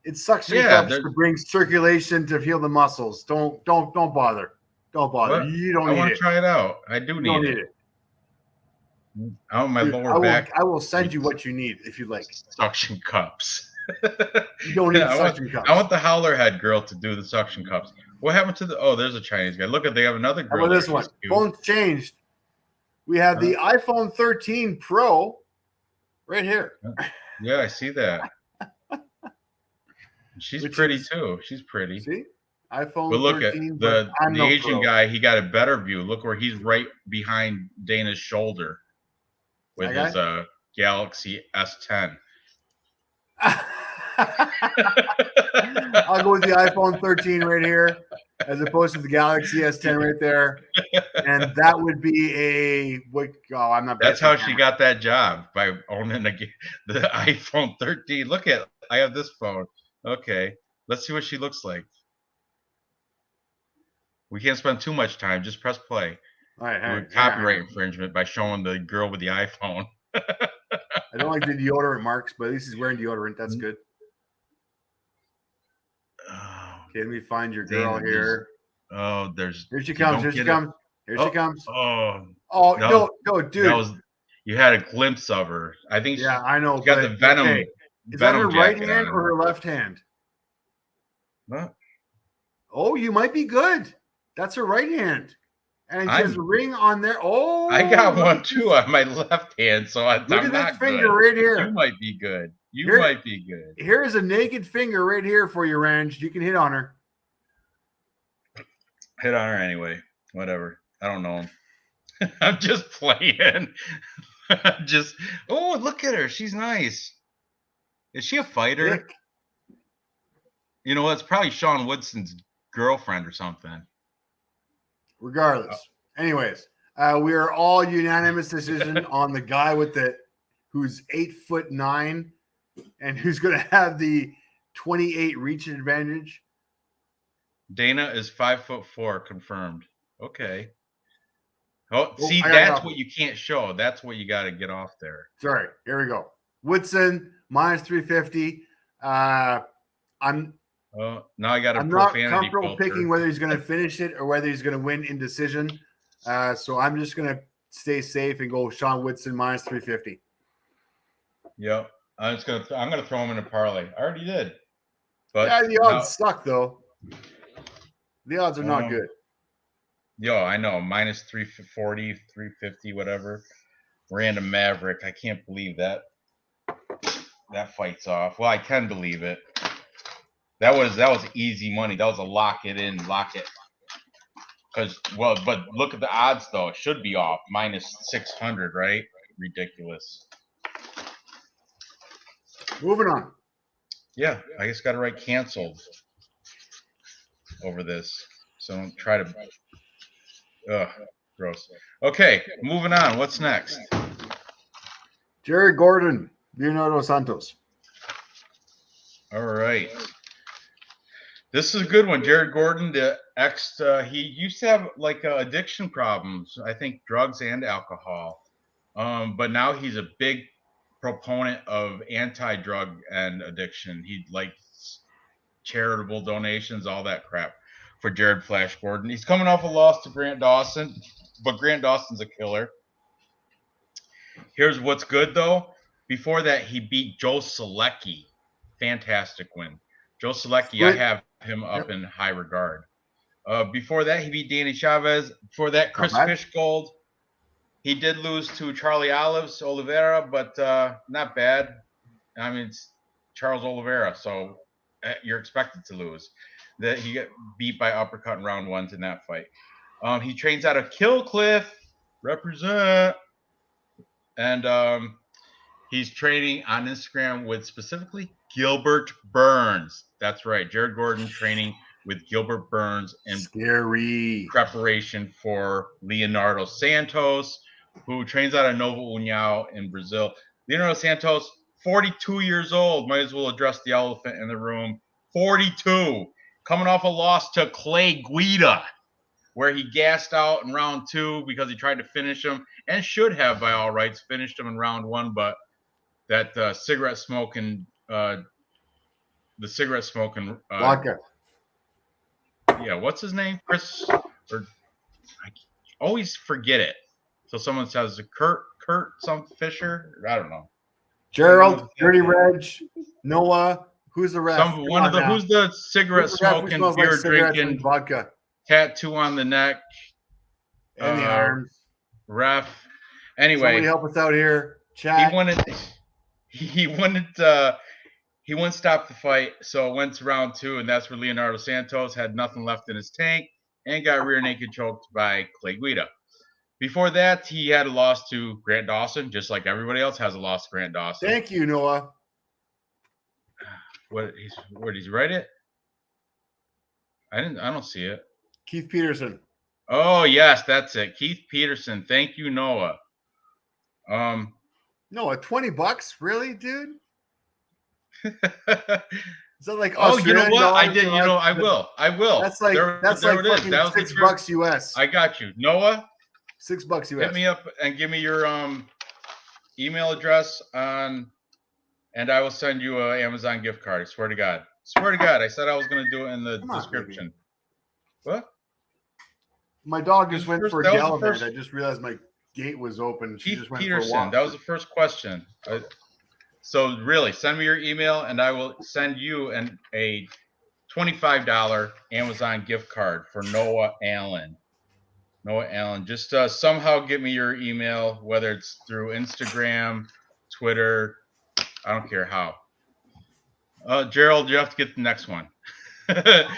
It's suction cups to bring circulation to heal the muscles. Don't bother. Don't bother. What? You don't need it. I want to try it out. I do need it. I want my lower back. I will send you what you need if you like. Suction cups. You don't need suction cups. I want the howler head girl to do the suction cups. What happened to there's a Chinese guy. Look, they have another girl. How about this one? Phone's changed. We have the iPhone 13 Pro right here. Yeah, I see that. She's pretty too. She's pretty. See? iPhone But look at 13, but I'm the no Asian pro. guy. He got a better view. Look where he's right behind Dana's shoulder with his Galaxy S10. I'll go with the iPhone 13 right here, as opposed to the Galaxy S10 right there, and that would be a what? Oh, I'm not. That's how she got that job, by owning the iPhone 13. Look at, I have this phone. Okay, let's see what she looks like. We can't spend too much time. Just press play. All right, copyright infringement by showing the girl with the iPhone. I don't like the deodorant marks, but at least he's wearing deodorant. That's good. Okay, let me find your girl here. Here she comes. Here she comes. Here she comes. Oh, no, dude. You had a glimpse of her. I think I know. She got the Venom. Okay. Is that her right hand or her left hand? What? Oh, you might be good. That's her right hand. And she has a ring on there. Oh, I got one too on my left hand. So look at that finger right here. You might be good. You might be good. Here's a naked finger right here for you, Range. You can hit on her. Hit on her anyway. Whatever. I don't know him. I'm just playing. Look at her. She's nice. Is she a fighter? Dick. You know, it's probably Sean Woodson's girlfriend or something. Regardless. Anyways, we are all unanimous decision on the guy who's 8'9" and who's going to have the 28 reach advantage. Dana is 5'4", confirmed. Okay. See, that's what you can't show. That's what you got to get off there. Sorry. Here we go. Woodson minus 350. Now I got I'm not comfortable picking whether he's going to finish it or whether he's going to win in decision. So I'm just going to stay safe and go Sean Woodson minus 350. Yep. I'm going to throw him in a parlay. I already did. But yeah, the odds suck though. The odds are not good. I know. Minus 340, 350, whatever. Random Maverick. I can't believe that fight's off. Well, I can believe it. That was easy money. That was a lock it. But look at the odds though. It should be off. Minus 600, right? Ridiculous. Moving on. Yeah, I just got to write canceled over this. So don't try to. Ugh, gross. Okay, moving on. What's next? Jared Gordon, Leonardo Santos. All right. This is a good one. Jared Gordon, he used to have like addiction problems. I think drugs and alcohol. But now he's a big proponent of anti-drug and addiction. He likes charitable donations, all that crap for Jared Flash Gordon. He's coming off a loss to Grant Dawson, but Grant Dawson's a killer. Here's what's good though. Before that, he beat Joe Selecki. Fantastic win. Joe Selecki, I have him up in high regard. Before that, he beat Danny Chavez. Before that, Chris Fishgold. He did lose to Charlie Oliveira, but not bad. I mean, it's Charles Oliveira, so you're expected to lose. That he got beat by uppercut in round 1 in that fight. He trains out of Killcliff, represent, and he's training on Instagram with specifically Gilbert Burns. That's right, Jared Gordon training with Gilbert Burns in preparation for Leonardo Santos, who trains out of Nova União in Brazil. Leonardo Santos, 42 years old. Might as well address the elephant in the room. 42. Coming off a loss to Clay Guida, where he gassed out in round 2 because he tried to finish him and should have, by all rights, finished him in round 1. But that cigarette smoking vodka. Yeah, what's his name? Chris, or I always forget it. So someone says Kurt something Fisher. I don't know. Gerald, Dirty Reg, Noah. Who's the ref? Who's the cigarette smoking, beer drinking, vodka, tattoo on the neck, and the arms. Ref. Anyway, somebody help us out here. Chat. He he wouldn't stop the fight, so it went to round 2, and that's where Leonardo Santos had nothing left in his tank and got rear naked choked by Clay Guida. Before that, he had a loss to Grant Dawson, just like everybody else has a loss to Grant Dawson. Thank you, Noah. Where did he write it? I don't see it. Keith Peterson. Oh yes, that's it. Keith Peterson. Thank you, Noah. Noah, $20, really, dude? Is that like you know what? I did. Like I will. That's like fucking $6 US. I got you, Noah. $6 US. Hit me up and give me your email address and I will send you an Amazon gift card. I swear to God. I said I was going to do it in the description. What? My dog just went for a gallivant. I just realized my gate was open. She just went for a walk. That was the first question. So really, send me your email, and I will send you a $25 Amazon gift card for Noah Allen. Just somehow get me your email, whether it's through Instagram, Twitter. I don't care how. Gerald, you have to get the next one. But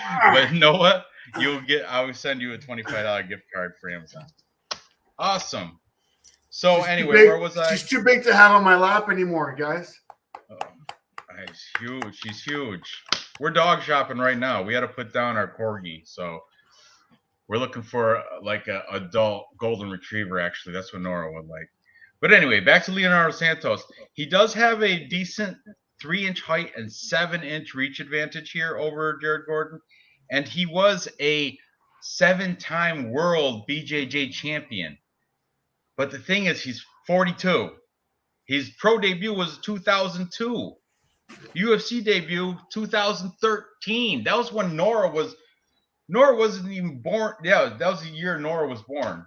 Noah, I will send you a $25 gift card for Amazon. Awesome. So anyway, where was I? She's too big to have on my lap anymore, guys. She's huge. She's huge. We're dog shopping right now. We had to put down our corgi, so we're looking for like an adult golden retriever. Actually, that's what Nora would like. But anyway, back to Leonardo Santos. He does have a decent 3-inch height and 7-inch reach advantage here over Jared Gordon, and he was a 7-time world BJJ champion. But the thing is, he's 42. His pro debut was 2002. UFC debut 2013. That was when Nora wasn't even born. Yeah, that was the year Nora was born.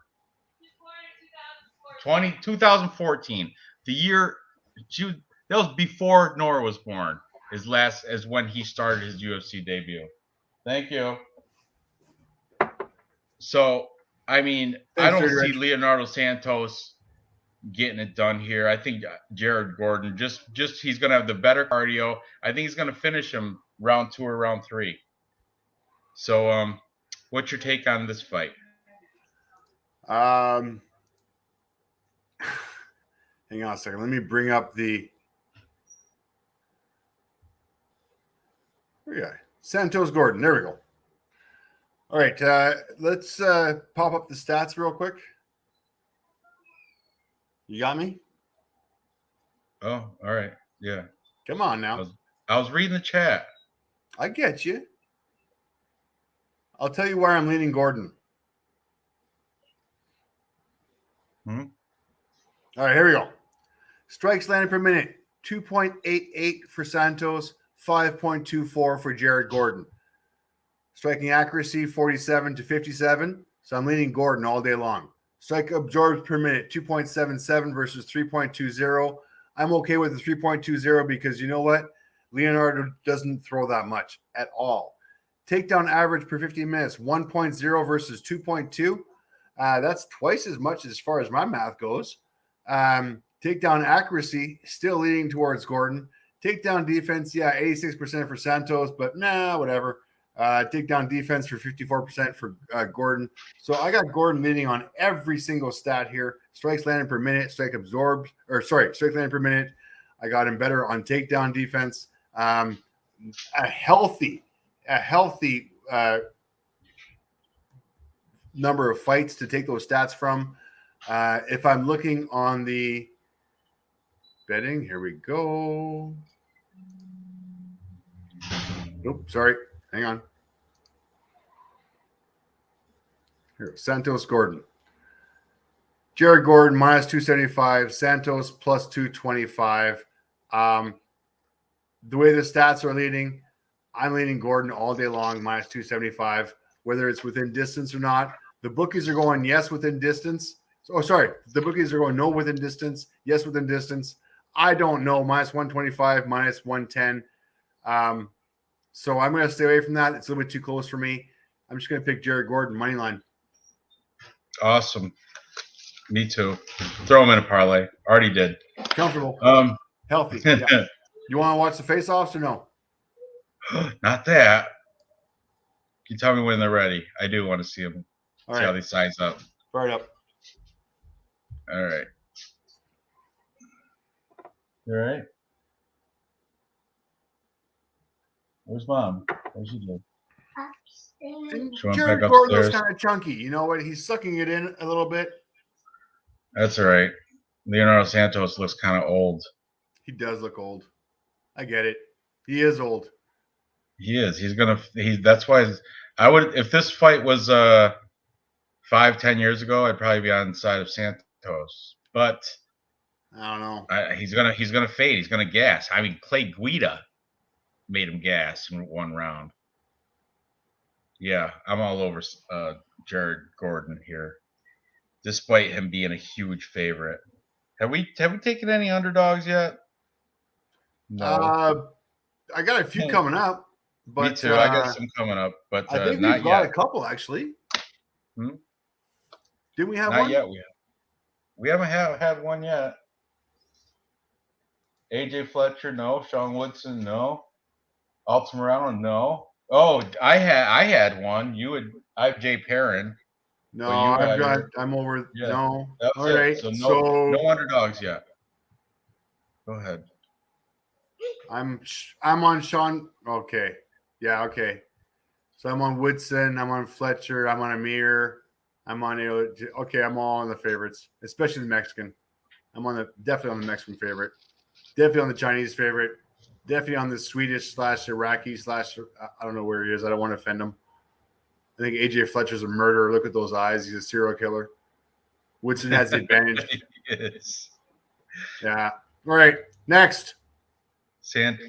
2014. The year that was before Nora was born. As when he started his UFC debut. Thank you. So, I mean, I don't see Leonardo Santos getting it done here. I think Jared Gordon just he's going to have the better cardio. I think he's going to finish him round 2 or round 3. So, what's your take on this fight? Hang on a second. Let me bring up the Santos Gordon. There we go. All right, let's pop up the stats real quick. You got me? Oh, all right. Yeah. Come on now. I was reading the chat. I get you. I'll tell you why I'm leaning Gordon. All right, here we go. Strikes landed per minute, 2.88 for Santos, 5.24 for Jared Gordon. Striking accuracy, 47 to 57. So I'm leaning Gordon all day long. Strike absorbed per minute, 2.77 versus 3.20. I'm okay with the 3.20 because you know what? Leonardo doesn't throw that much at all. Takedown average per 15 minutes, 1.0 versus 2.2. That's twice as much as far as my math goes. Takedown accuracy, still leaning towards Gordon. Takedown defense, 86% for Santos, but whatever. Takedown defense for 54% for Gordon. So I got Gordon leading on every single stat here. Strikes landed per minute, strike landed per minute. I got him better on takedown defense. A healthy number of fights to take those stats from. If I'm looking on the betting, here we go. Nope, sorry. Hang on. Here, Santos Gordon. Jared Gordon minus 275. Santos plus 225. The way the stats are leading, I'm leaning Gordon all day long, minus 275, whether it's within distance or not. The bookies are going yes within distance. The bookies are going no within distance, yes within distance. I don't know, minus 125, minus 110. So I'm going to stay away from that. It's a little bit too close for me. I'm just going to pick Jared Gordon, money line. Awesome. Me too. Throw him in a parlay. Already did. Comfortable. Healthy. Yeah. You want to watch the face-offs or no? Not that. Can you tell me when they're ready? I do want to see them. All See right. how they size up. Fire it up. All right. You all right? Where's Mom? Where's she doing? Jared Gordon looks kind of chunky. You know what? He's sucking it in a little bit. That's all right. Leonardo Santos looks kind of old. He does look old. I get it. He is old. He is. That's why I would, if this fight was 5-10 years ago, I'd probably be on the side of Santos. But I don't know. He's gonna fade. He's gonna gas. I mean, Clay Guida made him gas in one round. Yeah, I'm all over Jared Gordon here, despite him being a huge favorite. Have we taken any underdogs yet? No. I got a few coming up. But, me too. I got some coming up, but I think not we've got yet. a couple actually. Hmm? Didn't we have not one? Yet. We haven't had one yet. AJ Fletcher, no. Sean Woodson, no. Altamirano, no. Oh, I had one. I have Jay Perrin. No, I'm over. Yeah. No. All right. So no underdogs yet. Go ahead. I'm on Sean. Okay. Yeah. Okay. So I'm on Woodson. I'm on Fletcher. I'm on Amir. I'm on. Okay. I'm all on the favorites, especially the Mexican. Definitely on the Mexican favorite. Definitely on the Chinese favorite. Definitely on the Swedish / Iraqi / I don't know where he is. I don't want to offend him. I think AJ Fletcher's a murderer. Look at those eyes. He's a serial killer. Woodson has the advantage. Yes. Yeah. All right. Next.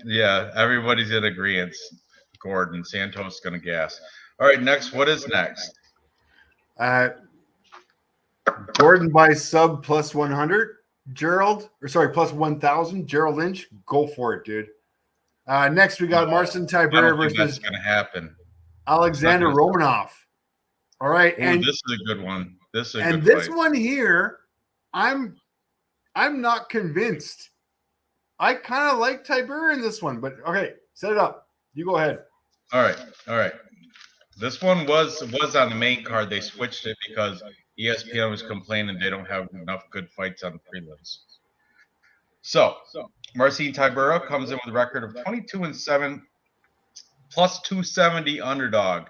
Yeah, everybody's in agreement. Gordon, Santos is going to gas. All right, next. What is next? Gordon by sub plus 100. Plus 1,000. Gerald Lynch. Go for it, dude. Next, we got Marcin Tybura versus that's going to happen. Alexander Romanov. All right. And this is a good one. This one here, I'm not convinced. I kind of like Tybura in this one, but okay, set it up. You go ahead. All right. This one was on the main card. They switched it because ESPN was complaining they don't have enough good fights on the prelims. So Marcin Tybura comes in with a record of 22-7, plus 270 underdog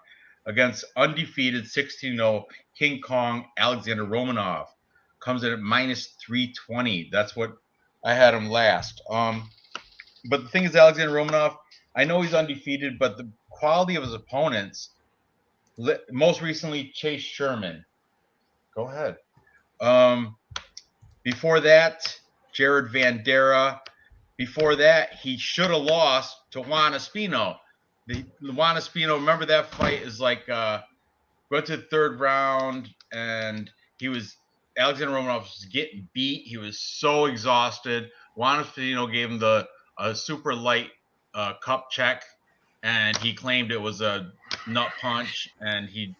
against undefeated 16-0 King Kong Alexander Romanov. Comes in at minus 320. That's what I had him last. But the thing is, Alexander Romanov, I know he's undefeated, but the quality of his opponents, most recently Chase Sherman. Go ahead. Before that, Jared Vandera. Before that, he should have lost to Juan Espino. The Juan Espino, remember that fight is like went to the third round and Alexander Romanov was getting beat. He was so exhausted. Juan Espino gave him the super light cup check, and he claimed it was a nut punch. And he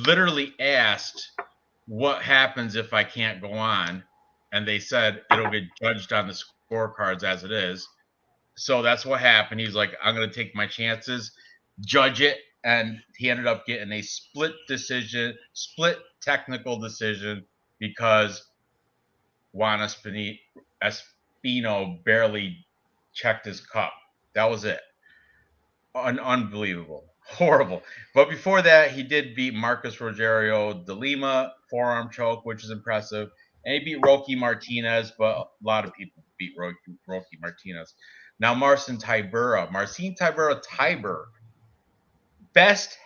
literally asked, "What happens if I can't go on?" And they said it'll get judged on the scorecards as it is. So that's what happened. He's like, "I'm going to take my chances, judge it." And he ended up getting a split technical decision because Juan Espino barely checked his cup. That was it. Unbelievable. Horrible. But before that, he did beat Marcus Rogerio de Lima, forearm choke, which is impressive. And he beat Rocky Martinez, but a lot of people beat Rocky Martinez. Now, Marcin Tybura, best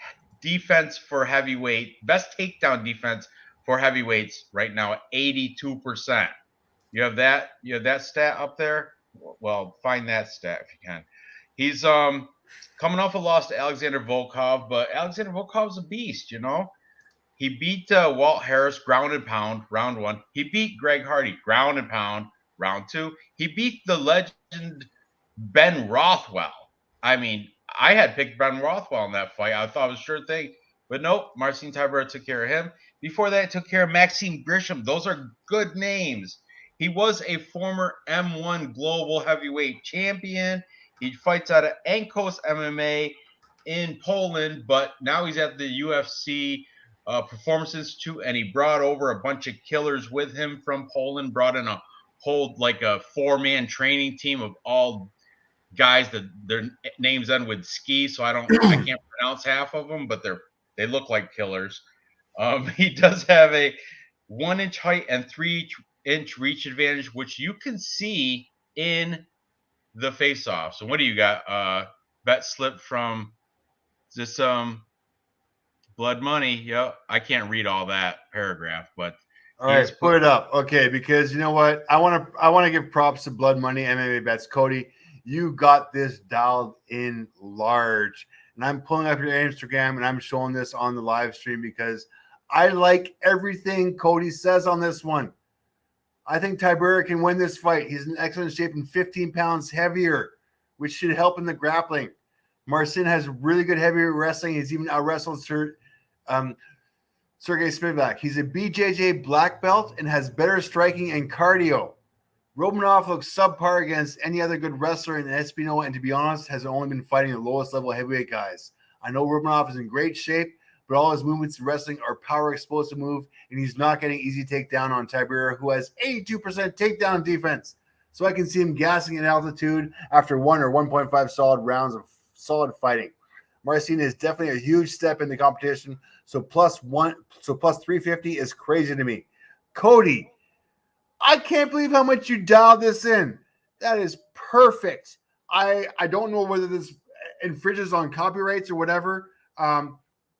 defense for heavyweight, best takedown defense for heavyweights right now at 82%. You have that stat up there? Well, find that stat if you can. He's coming off a loss to Alexander Volkov, but Alexander Volkov's a beast, you know? He beat Walt Harris, ground and pound, round 1. He beat Greg Hardy, ground and pound, round 2. He beat the legend Ben Rothwell. I mean, I had picked Ben Rothwell in that fight. I thought it was a sure thing. But nope, Marcin Tybura took care of him. Before that, took care of Maxime Grisham. Those are good names. He was a former M1 global heavyweight champion. He fights out of Ankos MMA in Poland, but now he's at the UFC Performance Institute, and he brought over a bunch of killers with him from Poland, brought in a whole like a 4-man training team of all guys that their names end with ski, so I can't pronounce half of them, but they look like killers. He does have a 1-inch height and 3-inch reach advantage, which you can see in the face-off. So what do you got? Bet slip from this Blood Money. Yep, I can't read all that paragraph, but all right, put it up, okay? Because you know what, I want to give props to Blood Money MMA Bets. Cody, you got this dialed in large, and I'm pulling up your Instagram and I'm showing this on the live stream because I like everything Cody says on this one. I think Tybura can win this fight. He's in excellent shape and 15 pounds heavier, which should help in the grappling. Marcin has really good heavyweight wrestling. He's even out-wrestled Sergey Spivak. He's a BJJ black belt and has better striking and cardio. Romanov looks subpar against any other good wrestler in Espino, and to be honest, has only been fighting the lowest level heavyweight guys. I know Romanov is in great shape, but all his movements in wrestling are power explosive move, and he's not getting easy takedown on Tybura, who has 82% takedown defense. So I can see him gassing in altitude after 1 or 1.5 solid rounds of solid fighting. Marcin is definitely a huge step in the competition, so plus 350 is crazy to me. Cody, I can't believe how much you dialed this in. That is perfect. I don't know whether this infringes on copyrights or whatever.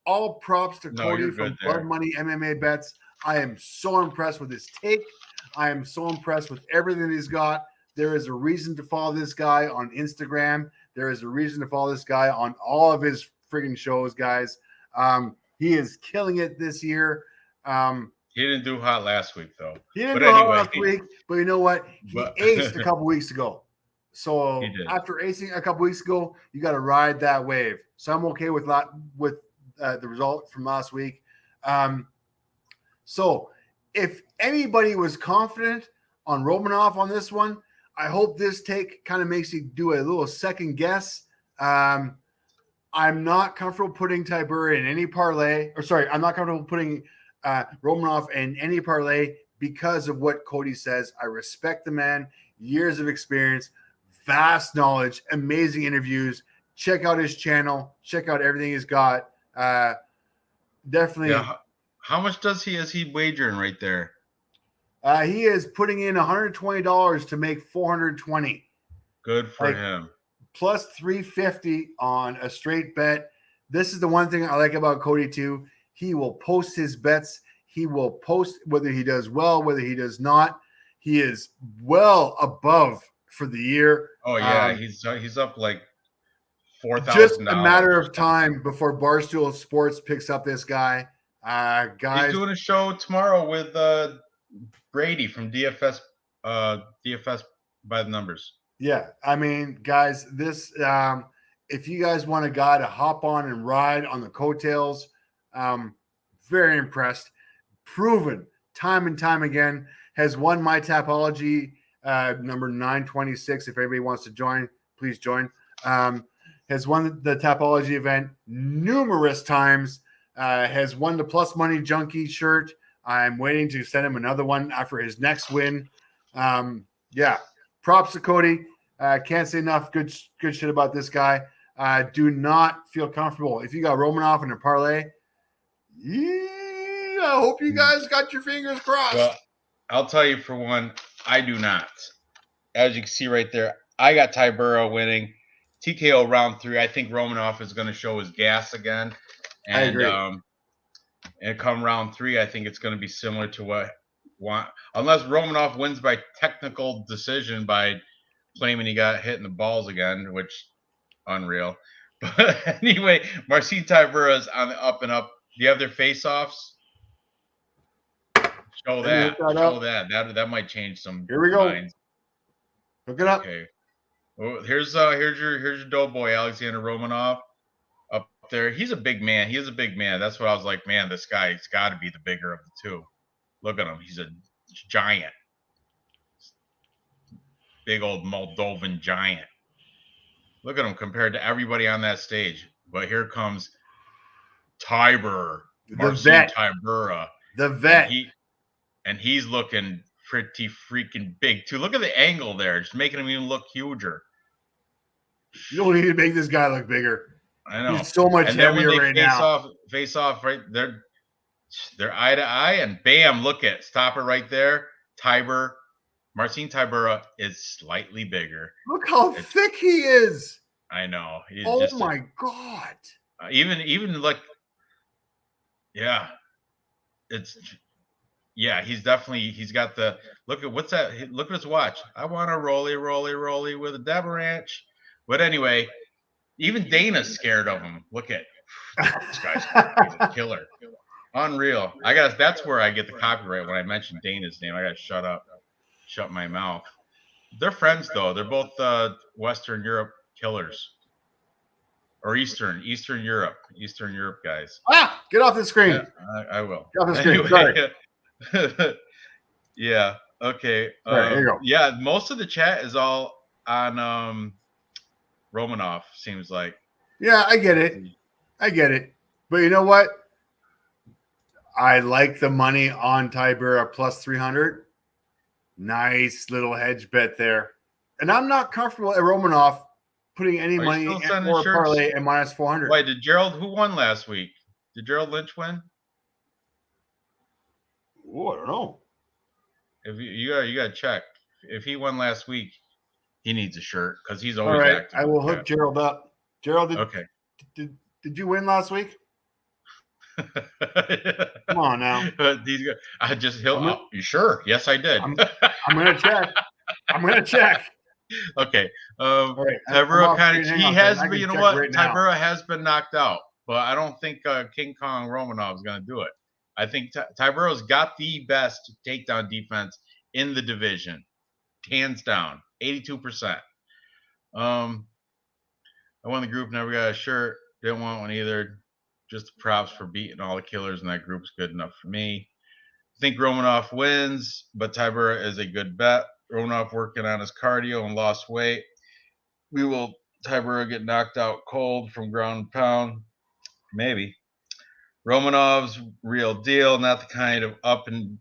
All props to Cody from Blood Money MMA Bets. I am so impressed with his take. I am so impressed with everything he's got. There is a reason to follow this guy on Instagram. There is a reason to follow this guy on all of his friggin' shows, guys. He is killing it this year. He didn't do hot last week, though. He didn't do hot last week, but you know what? He aced a couple weeks ago. So after acing a couple weeks ago, you got to ride that wave. So I'm okay with that, with the result from last week. So if anybody was confident on Romanov on this one, I hope this take kind of makes you do a little second guess. I'm not comfortable putting Tybura in any parlay. I'm not comfortable putting Romanov in any parlay because of what Cody says. I respect the man, years of experience, vast knowledge, amazing interviews. Check out his channel. Check out everything he's got. Definitely. Yeah. How much is he wagering right there? He is putting in $120 to make $420. Good for him. Plus 350 on a straight bet. This is the one thing I like about Cody too. He will post his bets. He will post whether he does well, whether he does not. He is well above for the year. Oh yeah, he's up like $4,000. Just a matter of time before Barstool Sports picks up this guy. Guys, he's doing a show tomorrow with Brady from DFS by the numbers. Yeah, I mean, guys, this if you guys want a guy to hop on and ride on the coattails, very impressed. Proven time and time again, has won my Tapology number 926. If anybody wants to join, please join. Has won the Tapology event numerous times. Has won the Plus Money Junkie shirt. I'm waiting to send him another one after his next win. Yeah, props to Cody. Can't say enough good shit about this guy. Do not feel comfortable. If you got Romanov in a parlay, I hope you guys got your fingers crossed. Well, I'll tell you for one, I do not. As you can see right there, I got Tybura winning. TKO round 3. I think Romanov is going to show his gas again. And, I agree. And come round 3, I think it's going to be similar to unless Romanov wins by technical decision by claiming he got hit in the balls again, which unreal. But anyway, Marcin Tybura is on the up and up. Do you have their face-offs? Show that. That might change some. Here we go. Minds. Look it up. Okay. Well, here's your doughboy Alexander Romanov up there. He's a big man. He is a big man. That's what I was like, man, this guy's got to be the bigger of the two. Look at him. He's a giant. big old Moldovan giant. Look at him compared to everybody on that stage. But here comes Tybura, Marcin Tybura. The vet. And he's looking pretty freaking big too. Look at the angle there, just making him even look huger. You don't need to make this guy look bigger. I know. He's so much and then heavier when they right now. Face off right there, they're eye to eye, and bam! Look at stop it right there. Marcin Tybura is slightly bigger. Look how thick he is. I know. He's my God. Even like, yeah, he's got the look at what's that? Look at his watch. I want a rolly with a Deb Ranch. But anyway, even Dana's scared of him. Look at this guy's he's a killer. Unreal. That's where I get the copyright when I mention Dana's name. I gotta shut my mouth. They're friends though. They're both Western Europe killers. Or Eastern Europe guys. Get off the screen. Yeah, I will. Get off the screen. Sorry. Yeah. Okay. Right, here you go. Yeah, most of the chat is all on Romanov, seems like. Yeah, I get it. But you know what? I like the money on Tybura plus 300. Nice little hedge bet there. And I'm not comfortable at Romanov putting any money in or a parlay at minus 400. Wait, who won last week? Did Gerald Lynch win? Oh, I don't know. If you got to check. If he won last week, he needs a shirt because he's always all right. active. I will hook Gerald up. Gerald, okay. Did you win last week? Come on now. You sure? Yes, I did. I'm gonna check. Okay. All right. Tybura you know what? Tybura has been knocked out, but I don't think King Kong Romanov is going to do it. I think Tybura's got the best takedown defense in the division, hands down, 82%. I won the group, never got a shirt. Didn't want one either. Just the props for beating all the killers in that group's good enough for me. I think Romanov wins, but Tybura is a good bet. Romanov working on his cardio and lost weight. Tybura get knocked out cold from ground and pound? Maybe. Romanov's real deal, not the kind of up and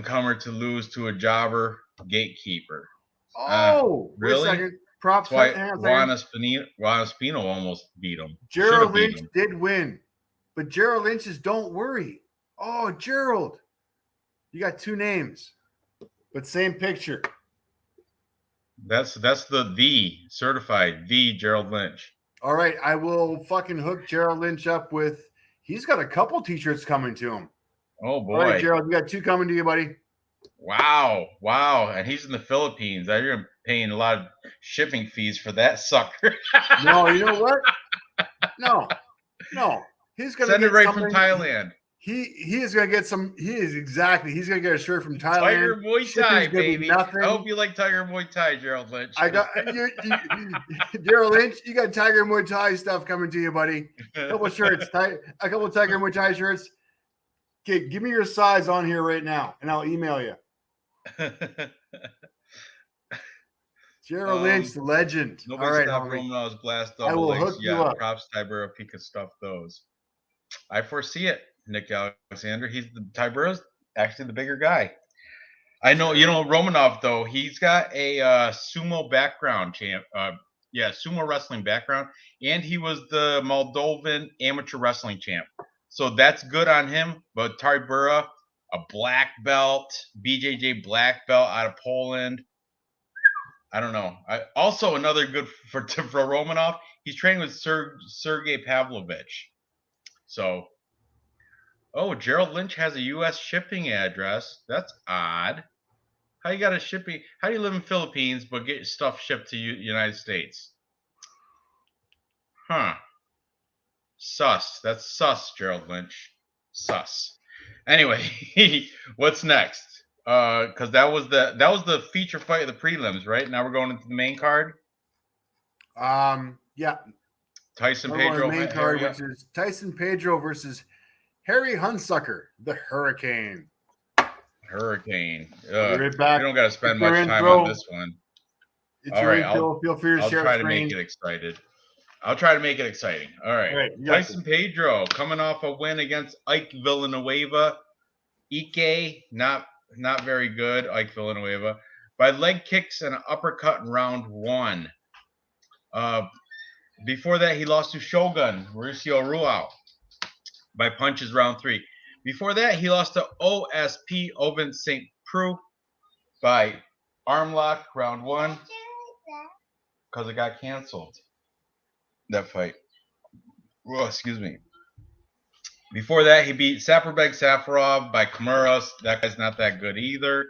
comer to lose to a jobber gatekeeper. Oh, really? Wait a second. Props. Juan Espino almost beat him. Gerald Lynch did win, but Gerald Lynch's don't worry. Oh, Gerald, you got two names, but same picture. That's the certified Gerald Lynch. All right, I will fucking hook Gerald Lynch up with. He's got a couple t-shirts coming to him. Oh boy, all right, Gerald, you got two coming to you, buddy. Wow, and he's in the Philippines. You're paying a lot of shipping fees for that sucker. No, you know what? No. He's gonna send it right from Thailand. He is gonna get some. He's gonna get a shirt from Thailand. Tiger Muay Thai, baby. I hope you like Tiger Muay Thai, Gerald Lynch. I got Gerald Lynch. You got Tiger Muay Thai stuff coming to you, buddy. A couple shirts, a couple Tiger Muay Thai shirts. Okay, give me your size on here right now, and I'll email you. Gerald Lynch, the legend. All right, Romanov's blast double. I will hook you up. Props, Tybura. He can stuff those. I foresee it, Nick Alexander. Tybura's actually the bigger guy. I know. Romanov though. He's got a sumo background, sumo wrestling background, and he was the Moldovan amateur wrestling champ. So that's good on him. But Tybura, a black belt, BJJ black belt out of Poland. I don't know. Also, another good for Romanov, he's training with Sergey Pavlovich. So, Gerald Lynch has a U.S. shipping address. That's odd. How do you live in Philippines but get stuff shipped to United States? Huh. Sus. That's sus, Gerald Lynch. Sus. Anyway, what's next? Because that was the feature fight of the prelims, right? Now we're going into the main card. Yeah. Tyson Pedro. Main card, which is Tyson Pedro versus Harry Hunsucker, the Hurricane. Hurricane. Be right We back. don't got to spend It's your much time intro. on this one. It's All your right, intro. Feel free to I'll share try to screen. make it excited. I'll try to make it exciting. All right. All right, you got Tyson Pedro coming off a win against Ike Villanueva. Ike, not very good, Ike Villanueva, by leg kicks and an uppercut in round 1. Before that, he lost to Shogun, Mauricio Ruao, by punches round 3. Before that, he lost to OSP, Oven St. Preux, by arm lock round 1, because it got canceled, that fight. Oh, excuse me. Before that, he beat Saperbeg Safarov by Kimura. That guy's not that good either.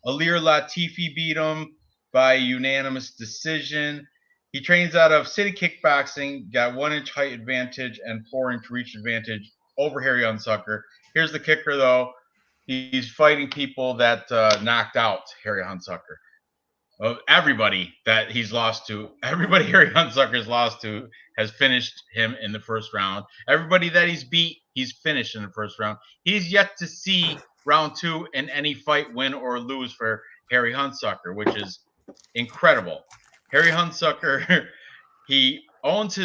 Alir Latifi beat him by unanimous decision. He trains out of City Kickboxing, got 1-inch height advantage and 4-inch reach advantage over Harry Hunsucker. Here's the kicker, though. He's fighting people that knocked out Harry Hunsucker. Everybody that he's lost to, everybody Harry Hunsucker's lost to has finished him in the first round. Everybody that he's beat, he's finished in the first round. He's yet to see round 2 in any fight, win or lose for Harry Hunsucker, which is incredible. Harry Hunsucker, he owns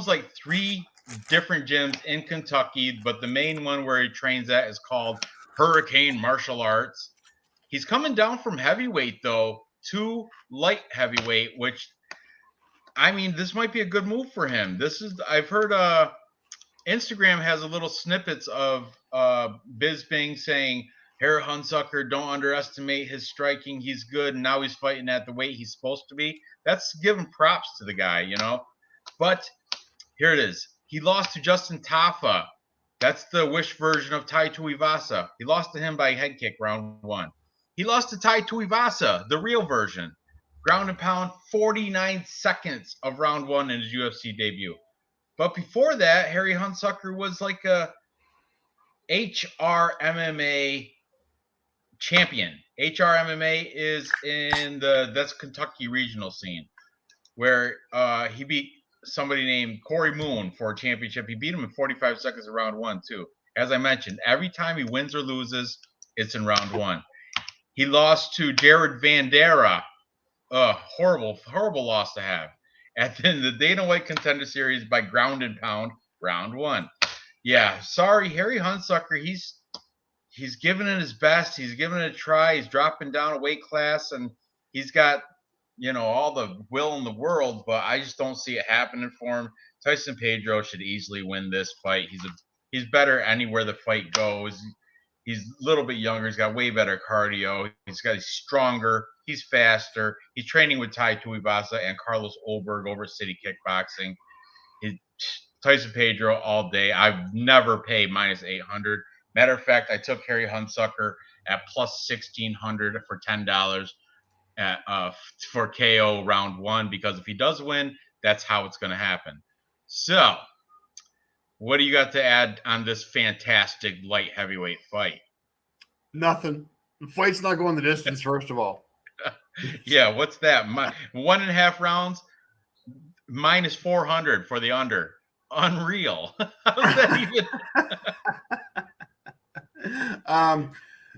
like 3 different gyms in Kentucky, but the main one where he trains at is called Hurricane Martial Arts. He's coming down from heavyweight, though, to light heavyweight, which, I mean, this might be a good move for him. I've heard Instagram has a little snippets of Bisping saying, Harry Hunsucker, don't underestimate his striking. He's good, and now he's fighting at the weight he's supposed to be. That's giving props to the guy, you know. But here it is. He lost to Justin Tafa. That's the Wish version of Tai Tuivasa. He lost to him by head kick round 1. He lost to Tai Tuivasa, the real version. Ground and pound, 49 seconds of round 1 in his UFC debut. But before that, Harry Hunsucker was like a HRMMA champion. HRMMA is that's Kentucky regional scene, where he beat somebody named Corey Moon for a championship. He beat him in 45 seconds of round 1, too. As I mentioned, every time he wins or loses, it's in round 1. He lost to Jared Vandera. Horrible loss to have. And then the Dana White Contender Series by ground and pound, round 1. Yeah, sorry, Harry Hunsucker. He's giving it his best. He's giving it a try. He's dropping down a weight class, and he's got, you know, all the will in the world, but I just don't see it happening for him. Tyson Pedro should easily win this fight. He's better anywhere the fight goes. He's a little bit younger. He's got way better cardio. He's stronger. He's faster. He's training with Tai Tuivasa and Carlos Olberg over City Kickboxing. Tyson Pedro all day. I've never paid minus 800. Matter of fact, I took Harry Hunsucker at plus 1,600 for $10 for KO round 1, because if he does win, that's how it's going to happen. So, what do you got to add on this fantastic light heavyweight fight? Nothing. The fight's not going the distance, first of all. Yeah, what's that? 1.5 rounds, minus 400 for the under. Unreal. How's that even?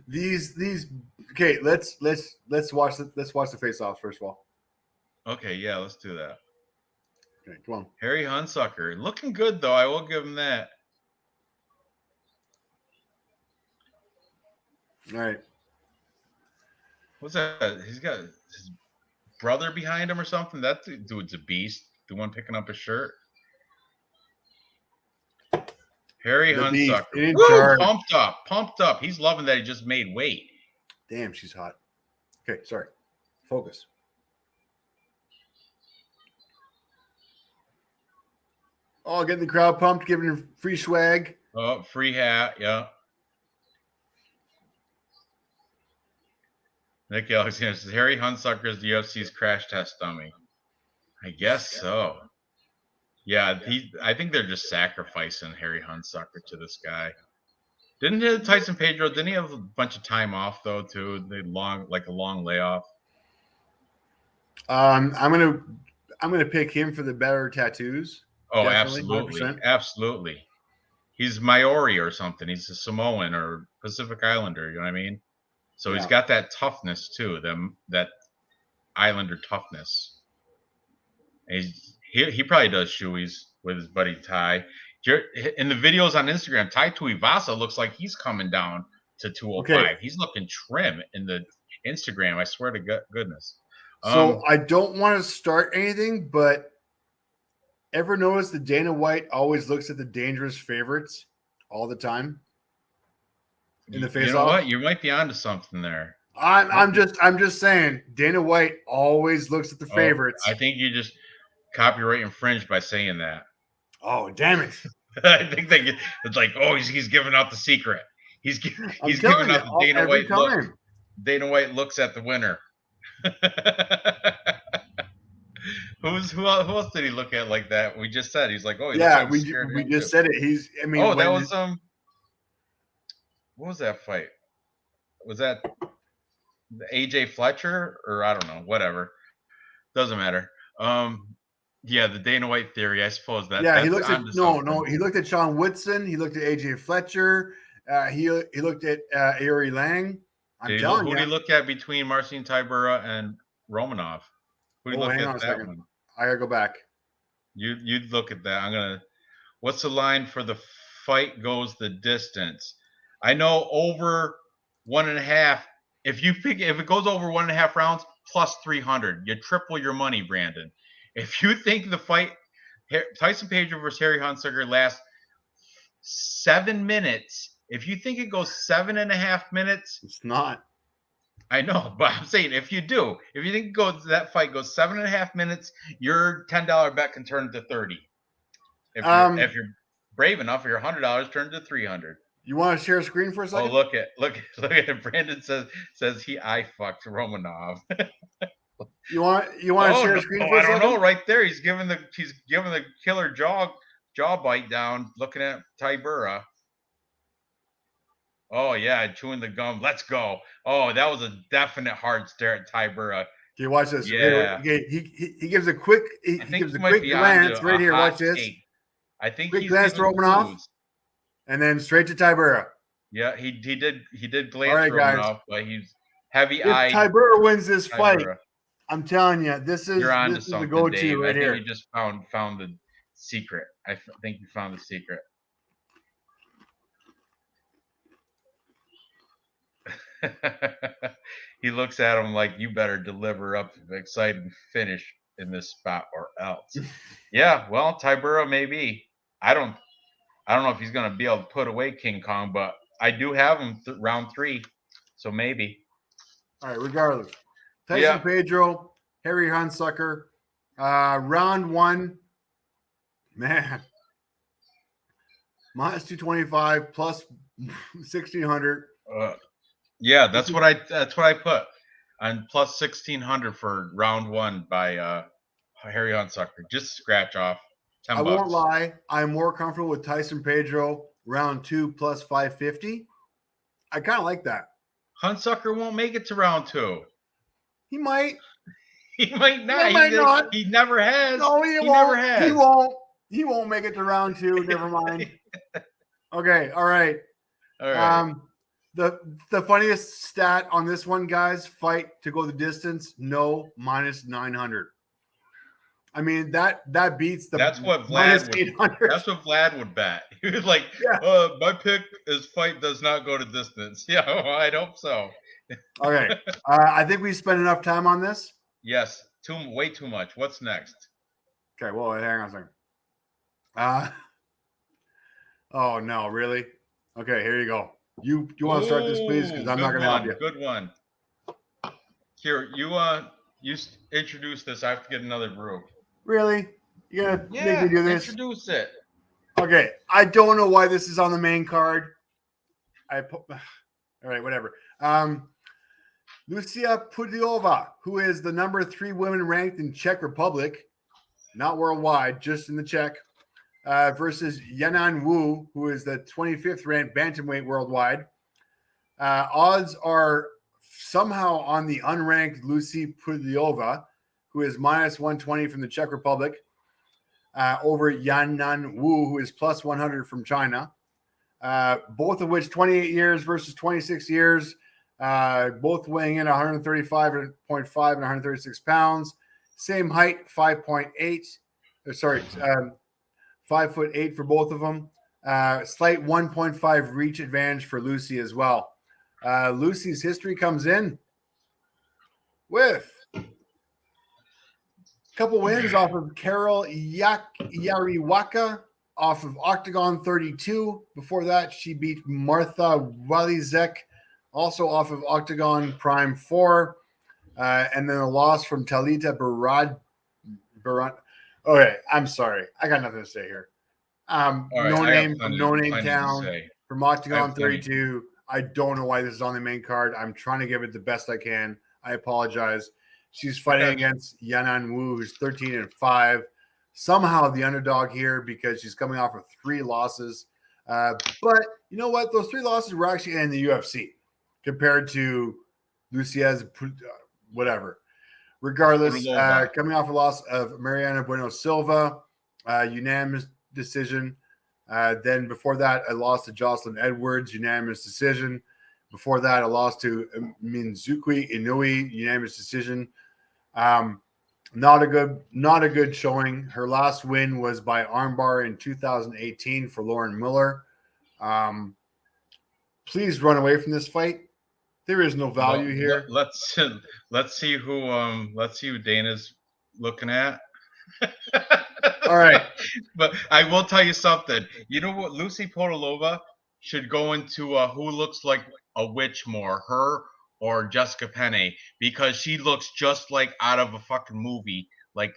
These. Okay, let's watch the face-offs first of all. Okay, yeah, let's do that. Okay, come on. Harry Hunsucker. Looking good, though. I will give him that. All right. What's that? He's got his brother behind him or something? That dude's a beast. The one picking up his shirt. Harry Hunsucker. Woo! Pumped up. He's loving that he just made weight. Damn, she's hot. Okay, sorry. Focus. Oh, getting the crowd pumped, giving her free swag. Oh, free hat, yeah. Nick Alexander says, Harry Hunsucker is the UFC's crash test dummy. I guess so. Yeah, I think they're just sacrificing Harry Hunsucker to this guy. Didn't Tyson Pedro, didn't he have a bunch of time off, though, too? A long layoff? I'm gonna pick him for the better tattoos. Oh, definitely, absolutely. 100%. Absolutely. He's Maori or something. He's a Samoan or Pacific Islander, you know what I mean? So he's got that toughness too, that Islander toughness. And he probably does shoeies with his buddy Ty. In the videos on Instagram, Ty Tuivasa looks like he's coming down to 205. Okay. He's looking trim in the Instagram. I swear to goodness. So I don't want to start anything, but ever notice that Dana White always looks at the dangerous favorites all the time in the face-off? You know what? You might be onto something there. I'm just saying Dana White always looks at the favorites. I think you just copyright infringed by saying that. Oh, damn it. I think it's like, he's giving out the secret. He's giving out the Dana White look. Dana White looks at the winner. Who else did he look at like that? We just said he's like, we just said it. That was what was that fight? Was that the AJ Fletcher or I don't know, whatever. Doesn't matter. The Dana White theory, I suppose that. Yeah, he looked at he looked at Sean Woodson. He looked at AJ Fletcher. He looked at Lange. Who did he look at between Marcin Tybura and Romanov? Who did he look at that one? I gotta go back. You'd look at that. What's the line for the fight goes the distance? I know over 1.5. If it goes over 1.5 rounds plus 300, you triple your money, Brandon. If you think the fight Tyson Pedro versus Harry Hunsucker lasts 7 minutes, if you think it goes 7.5 minutes, it's not. I know, but I'm saying if you think that fight goes 7.5 minutes, your $10 bet can turn to 30. If you're brave enough, your $100 turn to 300. You want to share a screen for a second? Oh, look at it. Brandon says I fucked Romanov. You want to share a screen for a second? I don't know. Right there, he's giving the killer jaw bite down, looking at Tybura. Oh yeah, chewing the gum. Let's go. Oh, that was a definite hard stare at Tybura. Okay, watch this. Yeah, he gives a quick glance right here. Watch this. I think quick glance to Romanov, and then straight to Tybura. Yeah, he did glance to Romanov, but he's heavy eye. If Tybura wins this fight, I'm telling you, this is the go-to Dave. right here. I think you just found the secret. I think you found the secret. He looks at him like, you better deliver up an exciting finish in this spot or else. Yeah, well, Tybura maybe. I don't know if he's going to be able to put away King Kong, but I do have him round 3, so maybe. All right, regardless. Tyson Pedro, Harry Hunsucker, round 1. Man, minus 225 plus 1,600. Yeah, that's what I put on plus 1,600 for round 1 by Harry Hunsucker. Just scratch off $10. I won't lie, I'm more comfortable with Tyson Pedro round 2 plus 550. I kind of like that. Hunsucker won't make it to round 2. He might. He might not. He might not. He never has. No, he won't. Never has. He won't. He won't make it to round 2. Never mind. Okay. All right. All right. The funniest stat on this one, guys, fight to go the distance, no, minus 900. I mean, that beats the that's what Vlad would bet. He was like, my pick is fight does not go to distance. Yeah, I'd hope so. Okay. I think we spent enough time on this. Yes. Way too much. What's next? Okay, well, hang on a second. Oh no, really? Okay, here you go. You want to start this, please? Because I'm not going to help you. Good one. Here, you introduce this. I have to get another brew. Really? You gonna make me do this? Introduce it. Okay. I don't know why this is on the main card. All right, whatever. Lucia Pudilova, who is the number 3 woman ranked in Czech Republic, not worldwide, just in the Czech, versus Yanan Wu, who is the 25th ranked bantamweight worldwide. Odds are somehow on the unranked Lucy Pudilova, who is minus 120 from the Czech Republic, over Yanan Wu, who is plus 100 from China. Both of which 28 years versus 26 years. Both weighing in 135.5 and 136 pounds. Same height, 5.8. Sorry, 5'8" for both of them. Slight 1.5 reach advantage for Lucy as well. Lucy's history comes in with a couple wins off of Carol Yariwaka off of Octagon 32. Before that, she beat Martha Walizek, also off of Octagon Prime 4. And then a loss from Talita Barad. Okay, I'm sorry. I got nothing to say here. No name town from Octagon 32. I don't know why this is on the main card. I'm trying to give it the best I can. I apologize. She's fighting against Yanan Wu, who's 13-5. Somehow the underdog here because she's coming off of 3 losses. But you know what? Those 3 losses were actually in the UFC compared to Lucia's whatever. Regardless, coming off a loss of Mariana Bueno Silva, unanimous decision. Then before that, I lost to Jocelyn Edwards, unanimous decision. Before that, I lost to Minzuki Inui, unanimous decision. Not a good showing. Her last win was by armbar in 2018 for Lauren Miller. Please run away from this fight. There is no value here. Let's see who Dana's looking at. All right. But I will tell you something. You know what? Lucy Pudilova should go into who looks like a witch more, her or Jessica Penne, because she looks just like out of a fucking movie. Like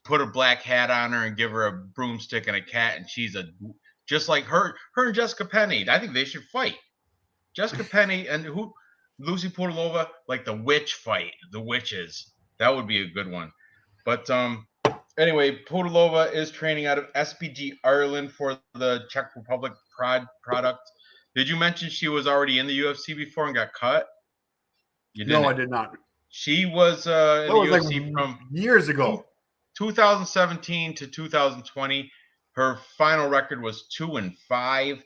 put a black hat on her and give her a broomstick and a cat, and she's just like her and Jessica Penne. I think they should fight. Jessica Penne and Lucy Pudilova, like the witch fight, the witches. That would be a good one. But anyway, Pudilova is training out of SPG Ireland for the Czech Republic product. Did you mention she was already in the UFC before and got cut? No, I did not. She was in the UFC from years ago, 2017 to 2020. Her final record was 2-5,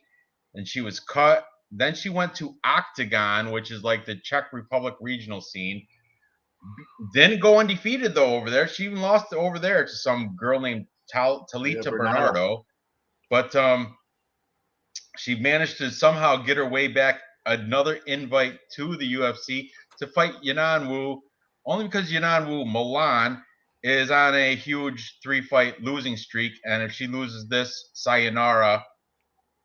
and she was cut. Then she went to Octagon, which is like the Czech Republic regional scene. Didn't go undefeated though over there. She even lost over there to some girl named Talita Bernardo. But she managed to somehow get her way back, another invite to the UFC to fight Yanan Wu, only because Yanan Wu Milan is on a huge 3-fight losing streak, and if she loses this, sayonara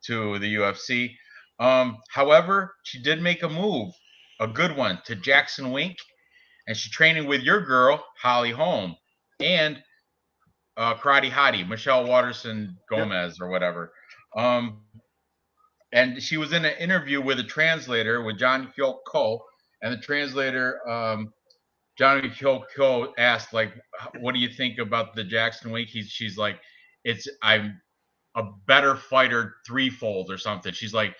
to the UFC. However, she did make a move, a good one, to Jackson Wink, and she's training with your girl, Holly Holm, and Karate Hottie, Michelle Watterson Gomez, or whatever. And she was in an interview with a translator with John Hyuk Ko, and the translator, John Hyuk Ko, asked, like, what do you think about the Jackson Wink? She's like, I'm a better fighter threefold or something. She's like,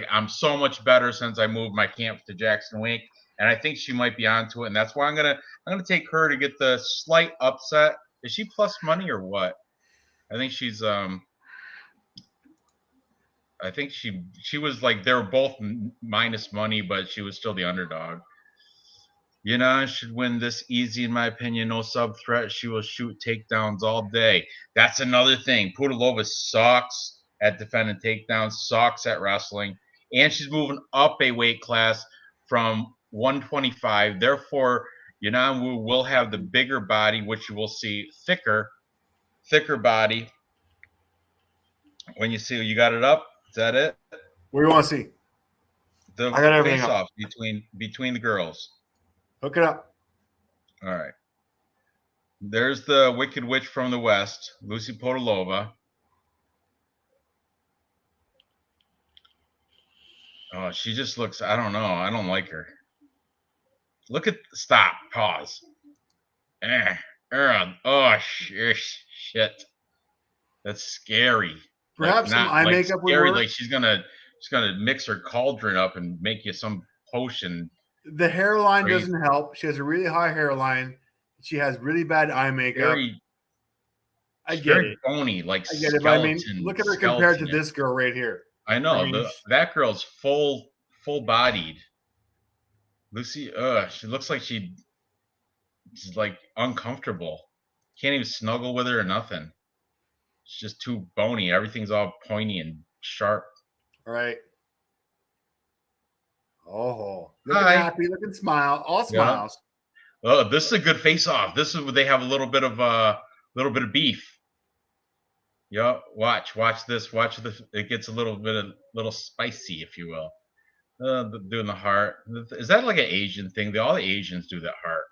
I'm so much better since I moved my camp to Jackson Wink, and I think she might be onto it, and that's why I'm gonna take her to get the slight upset. Is she plus money or what? I think she's I think she was like, they were both minus money, but she was still the underdog. Yana should win this easy, in my opinion. No sub threat. She will shoot takedowns all day. That's another thing. Pudilova sucks at defending takedowns, sucks at wrestling, and she's moving up a weight class from 125. Therefore, Yanan Wu will have the bigger body, which you will see thicker body. When you see, you got it up. Is that it? What do you want to see? The face-off between the girls. Hook it up. All right. There's the Wicked Witch from the West, Lucy Pudilova. Oh, she just looks, I don't know. I don't like her. Look at, stop, pause. Oh, shit. That's scary. Perhaps some eye makeup would work. Like she's gonna mix her cauldron up and make you some potion. The hairline doesn't help. She has a really high hairline. She has really bad eye makeup. I get it. Bony, like I get it. But I mean, look at her compared to this girl right here. I know. That girl's full bodied. Lucy, she looks like she's like uncomfortable. Can't even snuggle with her or nothing. She's just too bony. Everything's all pointy and sharp. All right. Oh, looking Hi. happy, looking smile, all Yeah. smiles. Oh, this is a good face-off. This is where they have a little bit of beef. Yeah. Watch this. Watch this. It gets a little spicy, if you will. Doing the heart. Is that like an Asian thing? All the Asians do that heart.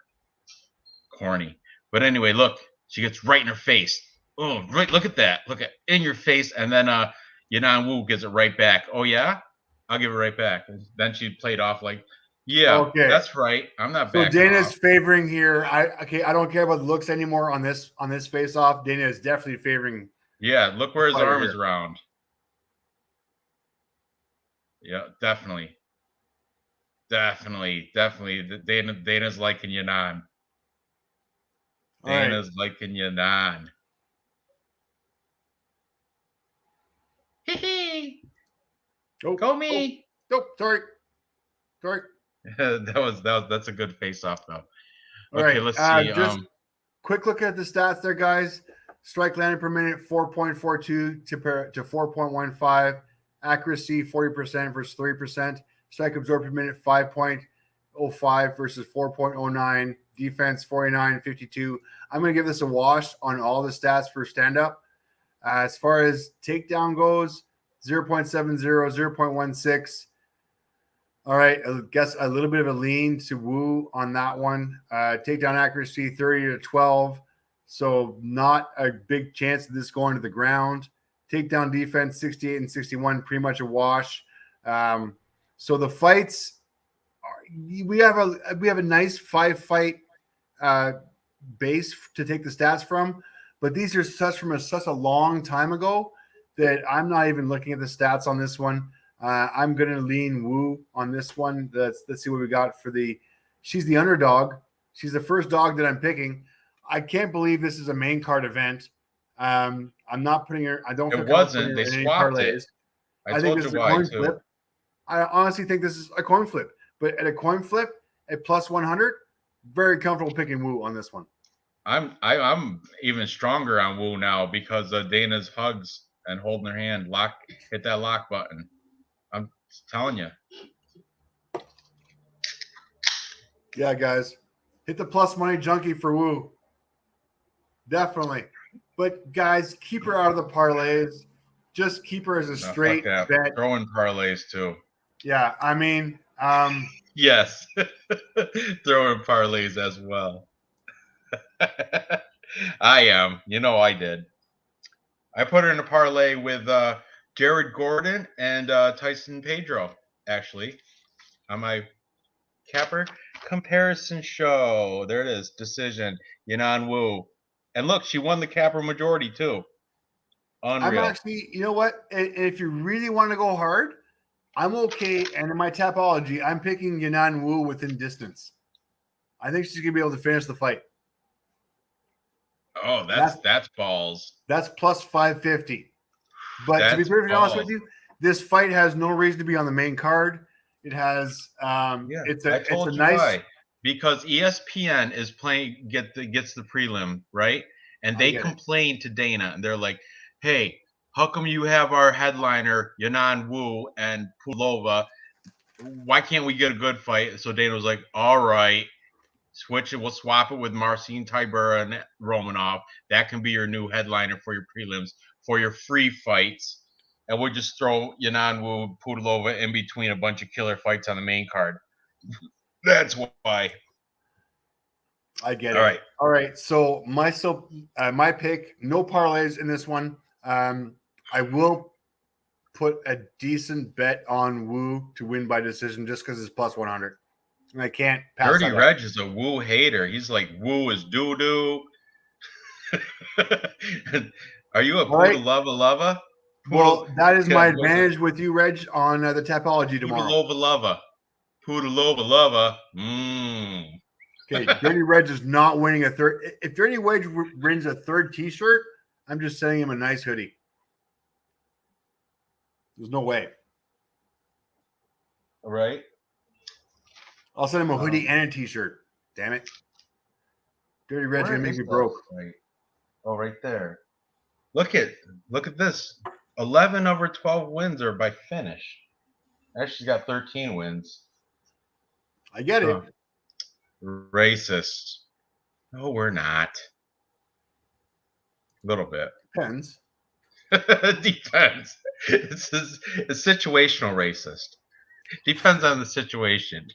Corny. But anyway, look, she gets right in her face. Oh, right, look at that. Look at in your face. And then Yanan Wu gives it right back. Oh yeah? I'll give it right back. And then she played off like, yeah, Okay. that's right. I'm not So backing Dana's off. favoring here. I don't care about the looks anymore on this face off. Dana is definitely favoring. Yeah, look where his fighter arm is here. round. Yeah, definitely. Definitely. Dana's liking Yanan. All right. Dana's liking Yanan. Hee Oh, Go me. oh, sorry. That's a good face off though. All Okay, right. let's see. Just quick look at the stats there, guys. Strike landed per minute 4.42 to 4.15. Accuracy 40% versus 3%. Strike absorbed per minute 5.05 versus 4.09. Defense 49.52. I'm going to give this a wash on all the stats for stand up. As far as takedown goes, 0.70, 0.16. All right, I guess a little bit of a lean to Wu on that one. Takedown accuracy 30 to 12, so not a big chance of this going to the ground. Takedown defense 68 and 61, pretty much a wash. So the fights, we have a nice 5-fight base to take the stats from, but these are such a long time ago that I'm not even looking at the stats on this one. I'm going to lean Wu on this one. Let's see what we got for the. She's the underdog. She's the first dog that I'm picking. I can't believe this is a main card event. I'm not putting her. I don't feel it comfortable putting wasn't. her They in any swapped it. parlays. I think told this you is a why coin too. flip. I honestly think this is a coin flip. But at a coin flip at plus 100, very comfortable picking Wu on this one. I'm even stronger on Wu now because of Dana's hugs and holding her hand. Hit that lock button. I'm telling you. Yeah, guys, hit the plus money junkie for Wu. Definitely. But guys, keep her out of the parlays. Just keep her as a straight bet. Throw in parlays too. Yeah, I mean, yes, throw in parlays as well. I am. You know, I did. I put her in a parlay with Jared Gordon and Tyson Pedro, actually, on my capper comparison show. There it is. Decision. Yanan Wu. And look, she won the capper majority too. Unreal. I'm actually, you know what? If you really want to go hard, I'm okay. And in my Tapology, I'm picking Yanan Wu within distance. I think she's going to be able to finish the fight. Oh, that's balls. That's plus 550. But to be perfectly honest with you, this fight has no reason to be on the main card. It has it's a nice why. Because ESPN is gets the prelim, right? And they complain to Dana and they're like, "Hey, how come you have our headliner Yanan Wu and Pudilova? Why can't we get a good fight?" So Dana was like, "All right, switch it. We'll swap it with Marcin Tybura and Romanov. That can be your new headliner for your prelims, for your free fights. And we'll just throw Yanan Wu, Pudilova in between a bunch of killer fights on the main card." That's why. I get it. All right. So my pick, no parlays in this one. I will put a decent bet on Wu to win by decision just because it's plus 100. And I can't pass Dirty Reg is a Wu hater. He's like, Wu is doo-doo. Are you a Pudilova lover? Well, that is my advantage with you, Reg, on the Tapology tomorrow. Pudilova lover. Okay, Dirty Reg is not winning a third. If Dirty Reg wins a third T-shirt, I'm just sending him a nice hoodie. There's no way. All right. I'll send him a hoodie and a t-shirt. Damn it. Dirty Red's gonna make me broke. Oh, right there. Look at this. 11 of her 12 wins are by finish. Actually, she's got 13 wins. I get it. Racist. No, we're not. A little bit. Depends. Depends. It's situational racist. Depends on the situation.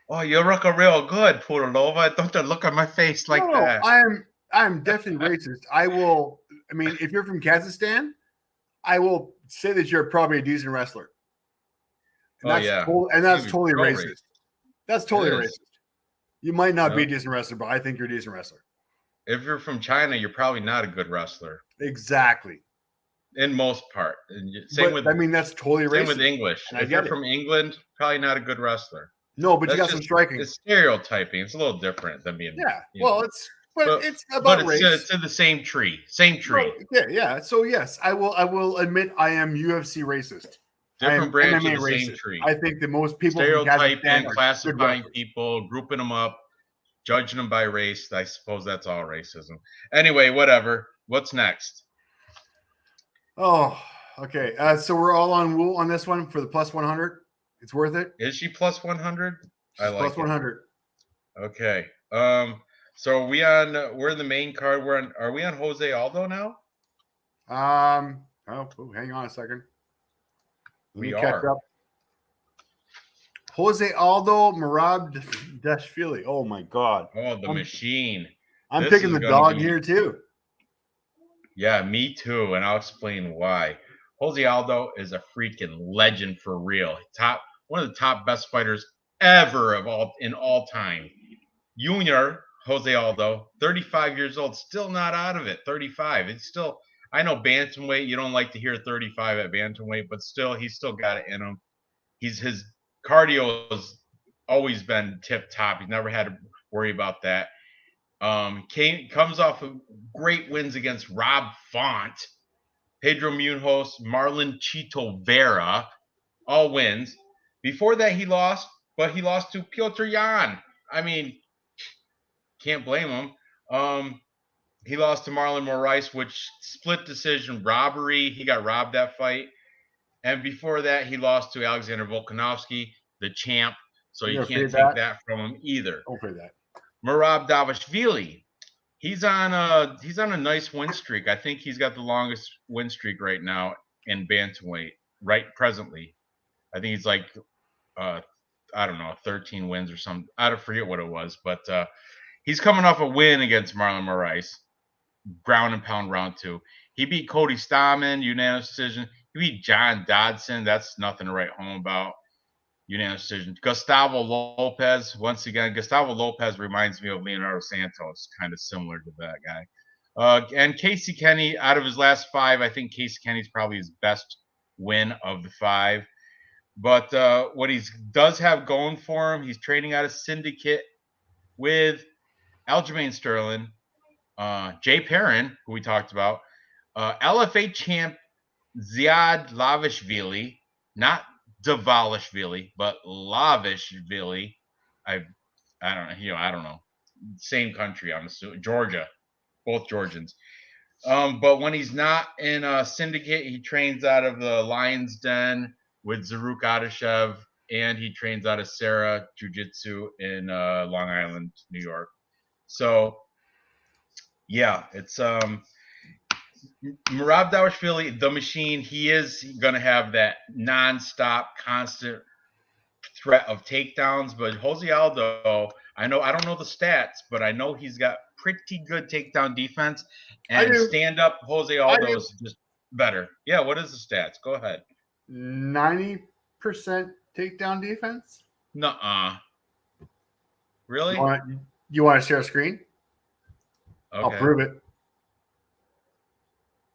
Oh, you look real good, Pudilova. Don't look at my face like that. I'm definitely racist. I mean, if you're from Kazakhstan, I will say that you're probably a decent wrestler. And that's totally racist. That's totally racist. You might not be a decent wrestler, but I think you're a decent wrestler. If you're from China, you're probably not a good wrestler. Exactly. In most part. That's totally racist. Same with English. If you're from England, probably not a good wrestler. No, but you got some striking. It's stereotyping. It's a little different than being. Yeah. Well, it's about race. It's in the same tree. Same tree. Well, yeah. So yes, I will admit I am UFC racist. Different branch of the same tree. I think that most people stereotyping, classifying people, grouping them up, judging them by race. I suppose that's all racism. Anyway, whatever. What's next? Oh, okay. So we're all on Wool on this one for the plus 100. It's worth it. Is she plus 100? I like plus 100. Okay. So we're in the main card. Are we on Jose Aldo now? Hang on a second. We are. Up. Jose Aldo, Dvalishvili. Oh my God. Oh, the machine. I'm picking the dog here too. Yeah, me too, and I'll explain why. Jose Aldo is a freaking legend for real. One of the top best fighters ever in all time. Junior Jose Aldo, 35 years old, still not out of it. 35. It's still. I know bantamweight. You don't like to hear 35 at bantamweight, but still, he's still got it in him. His cardio has always been tip top. He's never had to worry about that. Comes off of great wins against Rob Font, Pedro Munoz, Marlon Chito Vera, all wins. Before that, he lost, but he lost to Piotr Jan. I mean, can't blame him. He lost to Marlon Moraes, which split decision robbery. He got robbed that fight. And before that, he lost to Alexander Volkanovski, the champ. So you can't take that from him either. Don't play that. Merab Dvalishvili, he's on a nice win streak. I think he's got the longest win streak right now in bantamweight, right presently. I think he's like, I don't know, 13 wins or something. I forget what it was, but he's coming off a win against Marlon Moraes, ground and pound round 2. He beat Cody Stamann, unanimous decision. He beat John Dodson. That's nothing to write home about. Unanimous decision. Gustavo Lopez, once again, Gustavo Lopez reminds me of Leonardo Santos, kind of similar to that guy. And Casey Kenny, out of his last 5, I think Casey Kenny's probably his best win of the 5. But what he does have going for him, he's training out of Syndicate with Aljamain Sterling, Jay Perrin, who we talked about, LFA champ Ziad Lavishvili, not Dvalishvili, but Lavishvili. I don't know. Same country, I'm assuming. Georgia, both Georgians. But when he's not in a Syndicate, he trains out of the Lion's Den with Zaruk Adashev, and he trains out of Sarah Jiu-Jitsu in Long Island, New York. So, yeah, it's Merab Dvalishvili, the machine. He is going to have that nonstop, constant threat of takedowns. But Jose Aldo, I don't know the stats, but I know he's got pretty good takedown defense. And stand-up Jose Aldo is just better. Yeah, what is the stats? Go ahead. 90% takedown defense? Nuh-uh. Really? You want to share a screen? Okay. I'll prove it.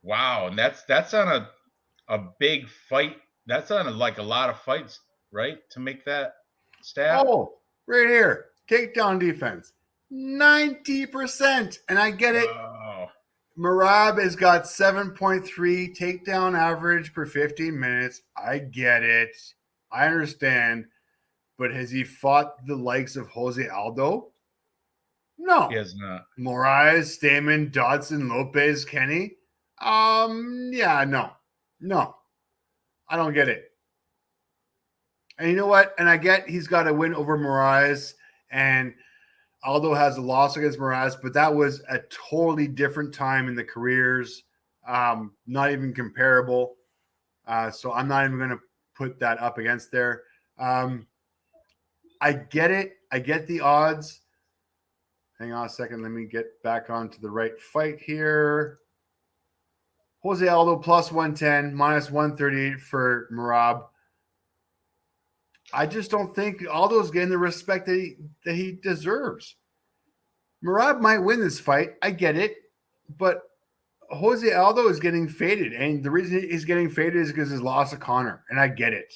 Wow, and that's on a big fight. That's on a lot of fights, right? To make that stat. Oh, right here. Takedown defense. 90%. And I get it. Wow. Merab has got 7.3 takedown average per 15 minutes. I get it. I understand. But has he fought the likes of Jose Aldo? No. He has not. Moraes, Stamen, Dodson, Lopez, Kenny? Yeah, no. I don't get it. And you know what? And I get he's got a win over Moraes, and Aldo has a loss against Moraes, but that was a totally different time in the careers. Not even comparable. So I'm not even going to put that up against there. I get it. I get the odds. Hang on a second. Let me get back onto the right fight here. Jose Aldo plus 110, minus 138 for Merab. I just don't think Aldo's getting the respect that he deserves. Merab might win this fight. I get it. But Jose Aldo is getting faded. And the reason he's getting faded is because his loss of Connor. And I get it.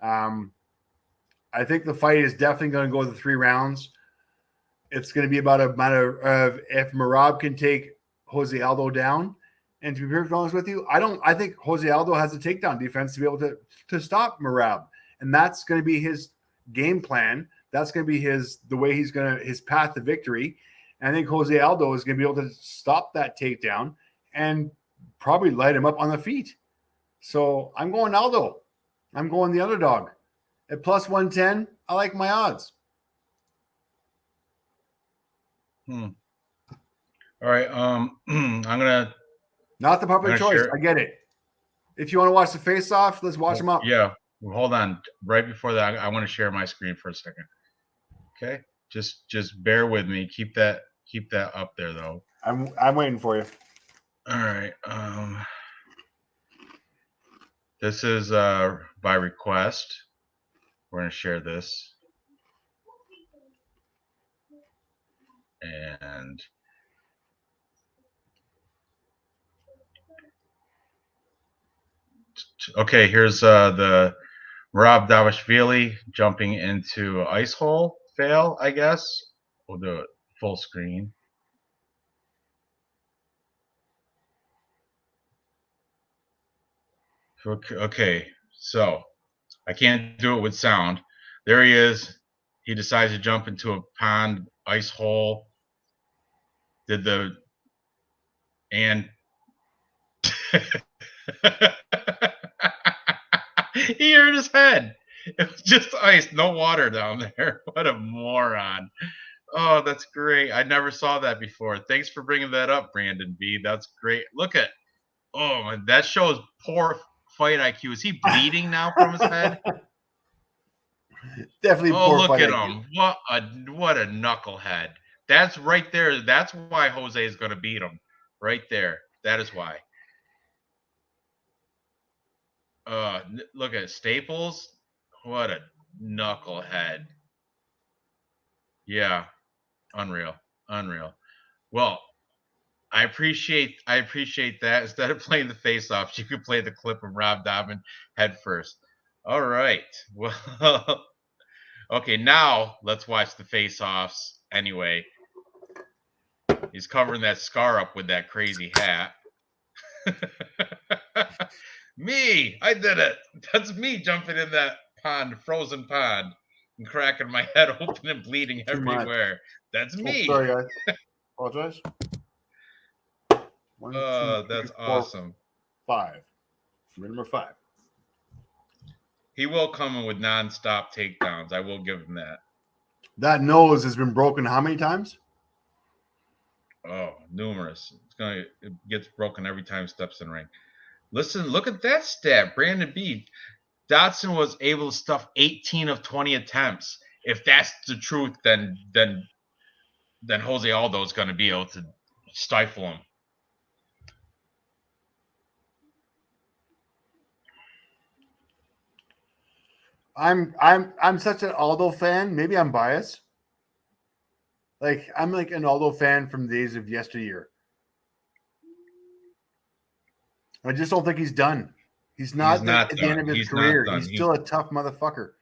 I think the fight is definitely going to go the 3 rounds. It's going to be about a matter of if Merab can take Jose Aldo down. And to be perfectly honest with you, I think Jose Aldo has a takedown defense to be able to stop Merab. And that's going to be his game plan. That's going to be his path to victory. And I think Jose Aldo is going to be able to stop that takedown and probably light him up on the feet. So I'm going Aldo. I'm going the underdog. At plus 110, I like my odds. All right. I'm gonna not the popular choice. I get it. If you want to watch the face-off, let's watch them up. Yeah. Well, hold on. Right before that, I want to share my screen for a second. Okay. Just bear with me. Keep that up there though. I'm waiting for you. All right. This is by request. We're going to share this. And okay, here's the Rob Dvalishvili jumping into ice hole fail, I guess. We'll do it full screen. Okay, so I can't do it with sound. There he is. He decides to jump into a pond, ice hole. And he hurt his head. It was just ice, no water down there. What a moron. Oh, that's great. I never saw that before. Thanks for bringing that up, Brandon B. That's great. Look at, oh, that shows poor fight IQ. Is he bleeding now from his head? Definitely poor fight IQ. Oh, look at him. What a knucklehead. That's right there. That's why Jose is going to beat him. Right there. That is why. Look at Staples. What a knucklehead. Yeah. Unreal. Well, I appreciate that. Instead of playing the face-offs, you could play the clip of Rob Dobbin head first. All right. Well, okay, now let's watch the face-offs anyway. He's covering that scar up with that crazy hat. Me, I did it. That's me jumping in that pond, frozen pond, and cracking my head open and bleeding everywhere. That's me. Sorry, guys. Apologize. 1, 2, 3, that's 4, awesome. 5. Number 5. He will come in with non-stop takedowns. I will give him that. That nose has been broken how many times? Oh, numerous. It gets broken every time he steps in the ring. Listen, look at that stat. Brandon B. Dodson was able to stuff 18 of 20 attempts. If that's the truth, then Jose Aldo is going to be able to stifle him. I'm such an Aldo fan. Maybe I'm biased. Like I'm like an Aldo fan from the days of yesteryear. I just don't think he's done. He's not at the end of his career. He's still a tough motherfucker.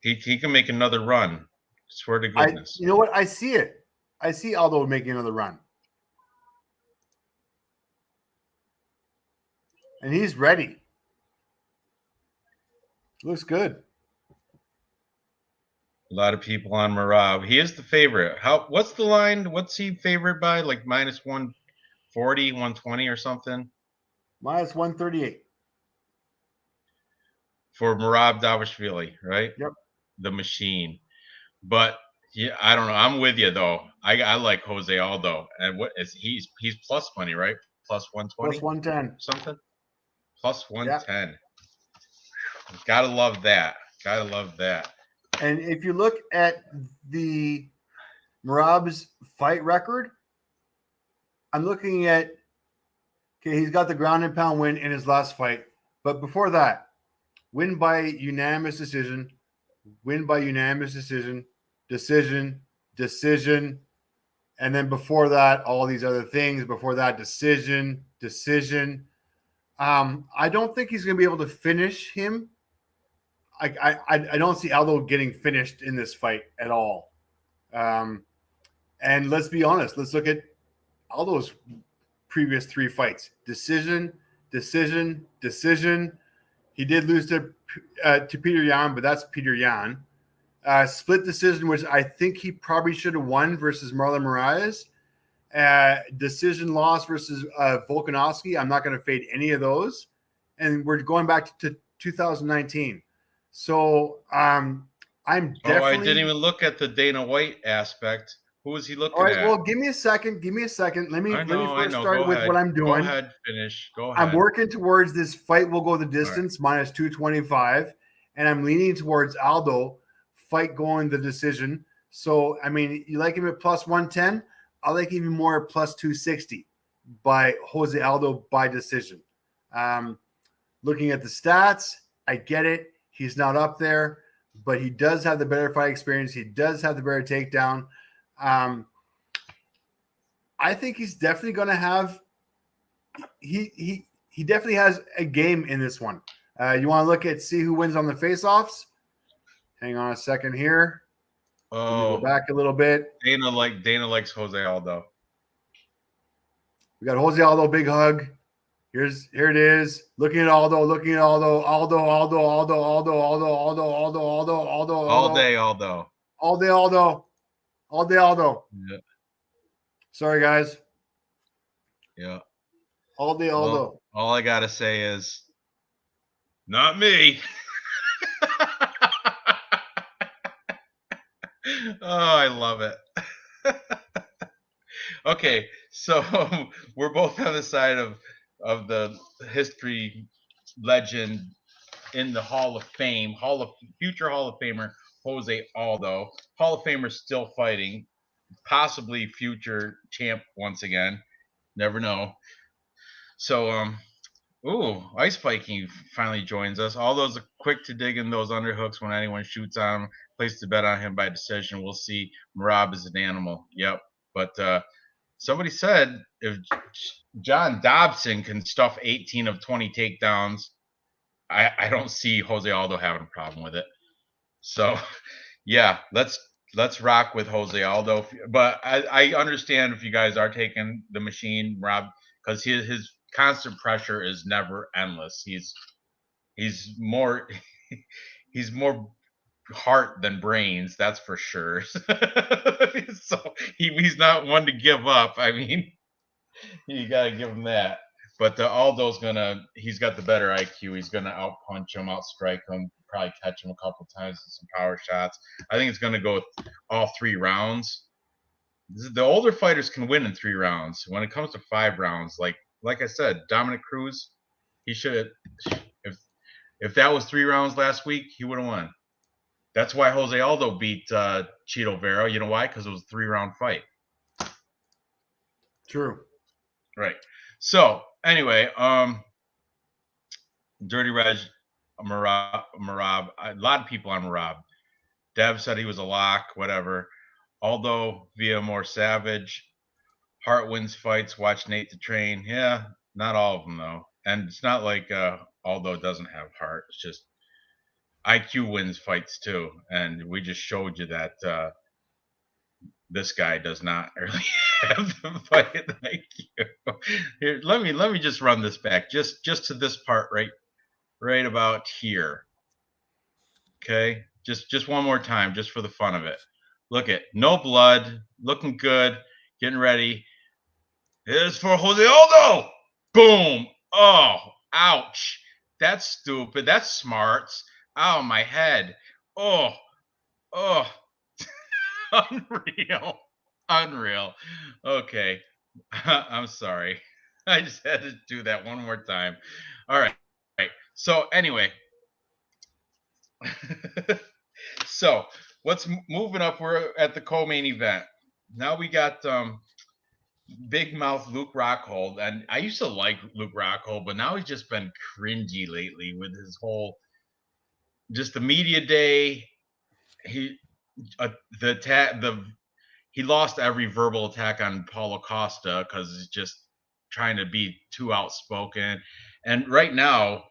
He can make another run. Swear to goodness. You know what? I see it. I see Aldo making another run. and he's ready. Looks good. A lot of people on Merab. He is the favorite. What's the line? What's he favored by? Like minus 140, 120 or something? Minus 138. For Merab Dvalishvili, right? Yep. The machine. But yeah, I don't know. I'm with you though. I like Jose Aldo. And what is he's plus money, right? Plus 120? Plus 110. Something? Plus 110. Yep. Gotta love that. Gotta love that. And if you look at the Merab's fight record, I'm looking at, okay, he's got the ground and pound win in his last fight. But before that, win by unanimous decision, win by unanimous decision, decision. And then before that, all these other things. Before that, decision. I don't think he's going to be able to finish him. I don't see Aldo getting finished in this fight at all. And let's be honest. Let's look at Aldo's previous 3 fights. Decision. He did lose to Peter Yan, but that's Peter Yan. Split decision, which I think he probably should have won versus Marlon Moraes. Decision loss versus Volkanovski. I'm not going to fade any of those. And we're going back to 2019. So I'm definitely. Oh, I didn't even look at the Dana White aspect. Who was he looking at? All right, well, give me a second. Let me first start with what I'm doing. Go ahead, finish. Go ahead. I'm working towards this fight will go the distance, minus 225, and I'm leaning towards Aldo fight going the decision. So, I mean, you like him at plus 110? I like even more at plus 260 by Jose Aldo by decision. Looking at the stats, I get it. He's not up there, but he does have the better fight experience. He does have the better takedown. I think he's definitely going to have he definitely has a game in this one. You want to look at see who wins on the face-offs? Hang on a second here. Oh, go back a little bit. Dana likes Jose Aldo. We got Jose Aldo, big hug. Here it is. Looking at Aldo. All day Aldo. Yeah. Sorry, guys. Yeah. All day Aldo. Well, all I gotta say is, not me. Oh, I love it. Okay, so we're both on the side of the history legend in the Hall of Fame, future Hall of Famer Jose Aldo. Hall of Famer still fighting, possibly future champ once again. Never know. So, Ice Viking finally joins us. Aldo's quick to dig in those underhooks when anyone shoots on him. Place to bet on him by decision. We'll see. Merab is an animal. Yep. But somebody said if John Dobson can stuff 18 of 20 takedowns, I don't see Jose Aldo having a problem with it. So, yeah, let's rock with Jose Aldo. But I understand if you guys are taking the machine, Rob, because his constant pressure is never endless. He's more heart than brains, that's for sure. So he's not one to give up. I mean, you gotta give him that. But Aldo's he's got the better IQ. He's gonna outpunch him, outstrike him, probably catch him a couple times with some power shots. I think it's gonna go all 3 rounds. The older fighters can win in 3 rounds. When it comes to 5 rounds, like I said, Dominic Cruz, he should if that was 3 rounds last week, he would have won. That's why Jose Aldo beat Chito Vera. You know why? Because it was a 3-round fight. True. Right. So anyway, Dirty Reg, Merab, a lot of people on Merab. Dev said he was a lock, whatever. Aldo via more savage. Hart wins fights. Watch Nate to train. Yeah, not all of them though. And it's not like Aldo doesn't have heart. It's just IQ wins fights too. And we just showed you that this guy does not really have the fight IQ. Here, let me just run this back just to this part right about here. Okay, just one more time, just for the fun of it. Look at no blood, looking good, getting ready. Here's for Jose Aldo. Boom. Oh, ouch. That's stupid. That's smarts. Ow, my head. Oh, oh. Unreal. Unreal. Okay. I'm sorry. I just had to do that one more time. All right. So anyway. So what's moving up? We're at the co-main event. Now we got big mouth Luke Rockhold, and I used to like Luke Rockhold, but now he's just been cringy lately with his whole just the media day. He he lost every verbal attack on Paulo Costa because he's just trying to be too outspoken. And right now,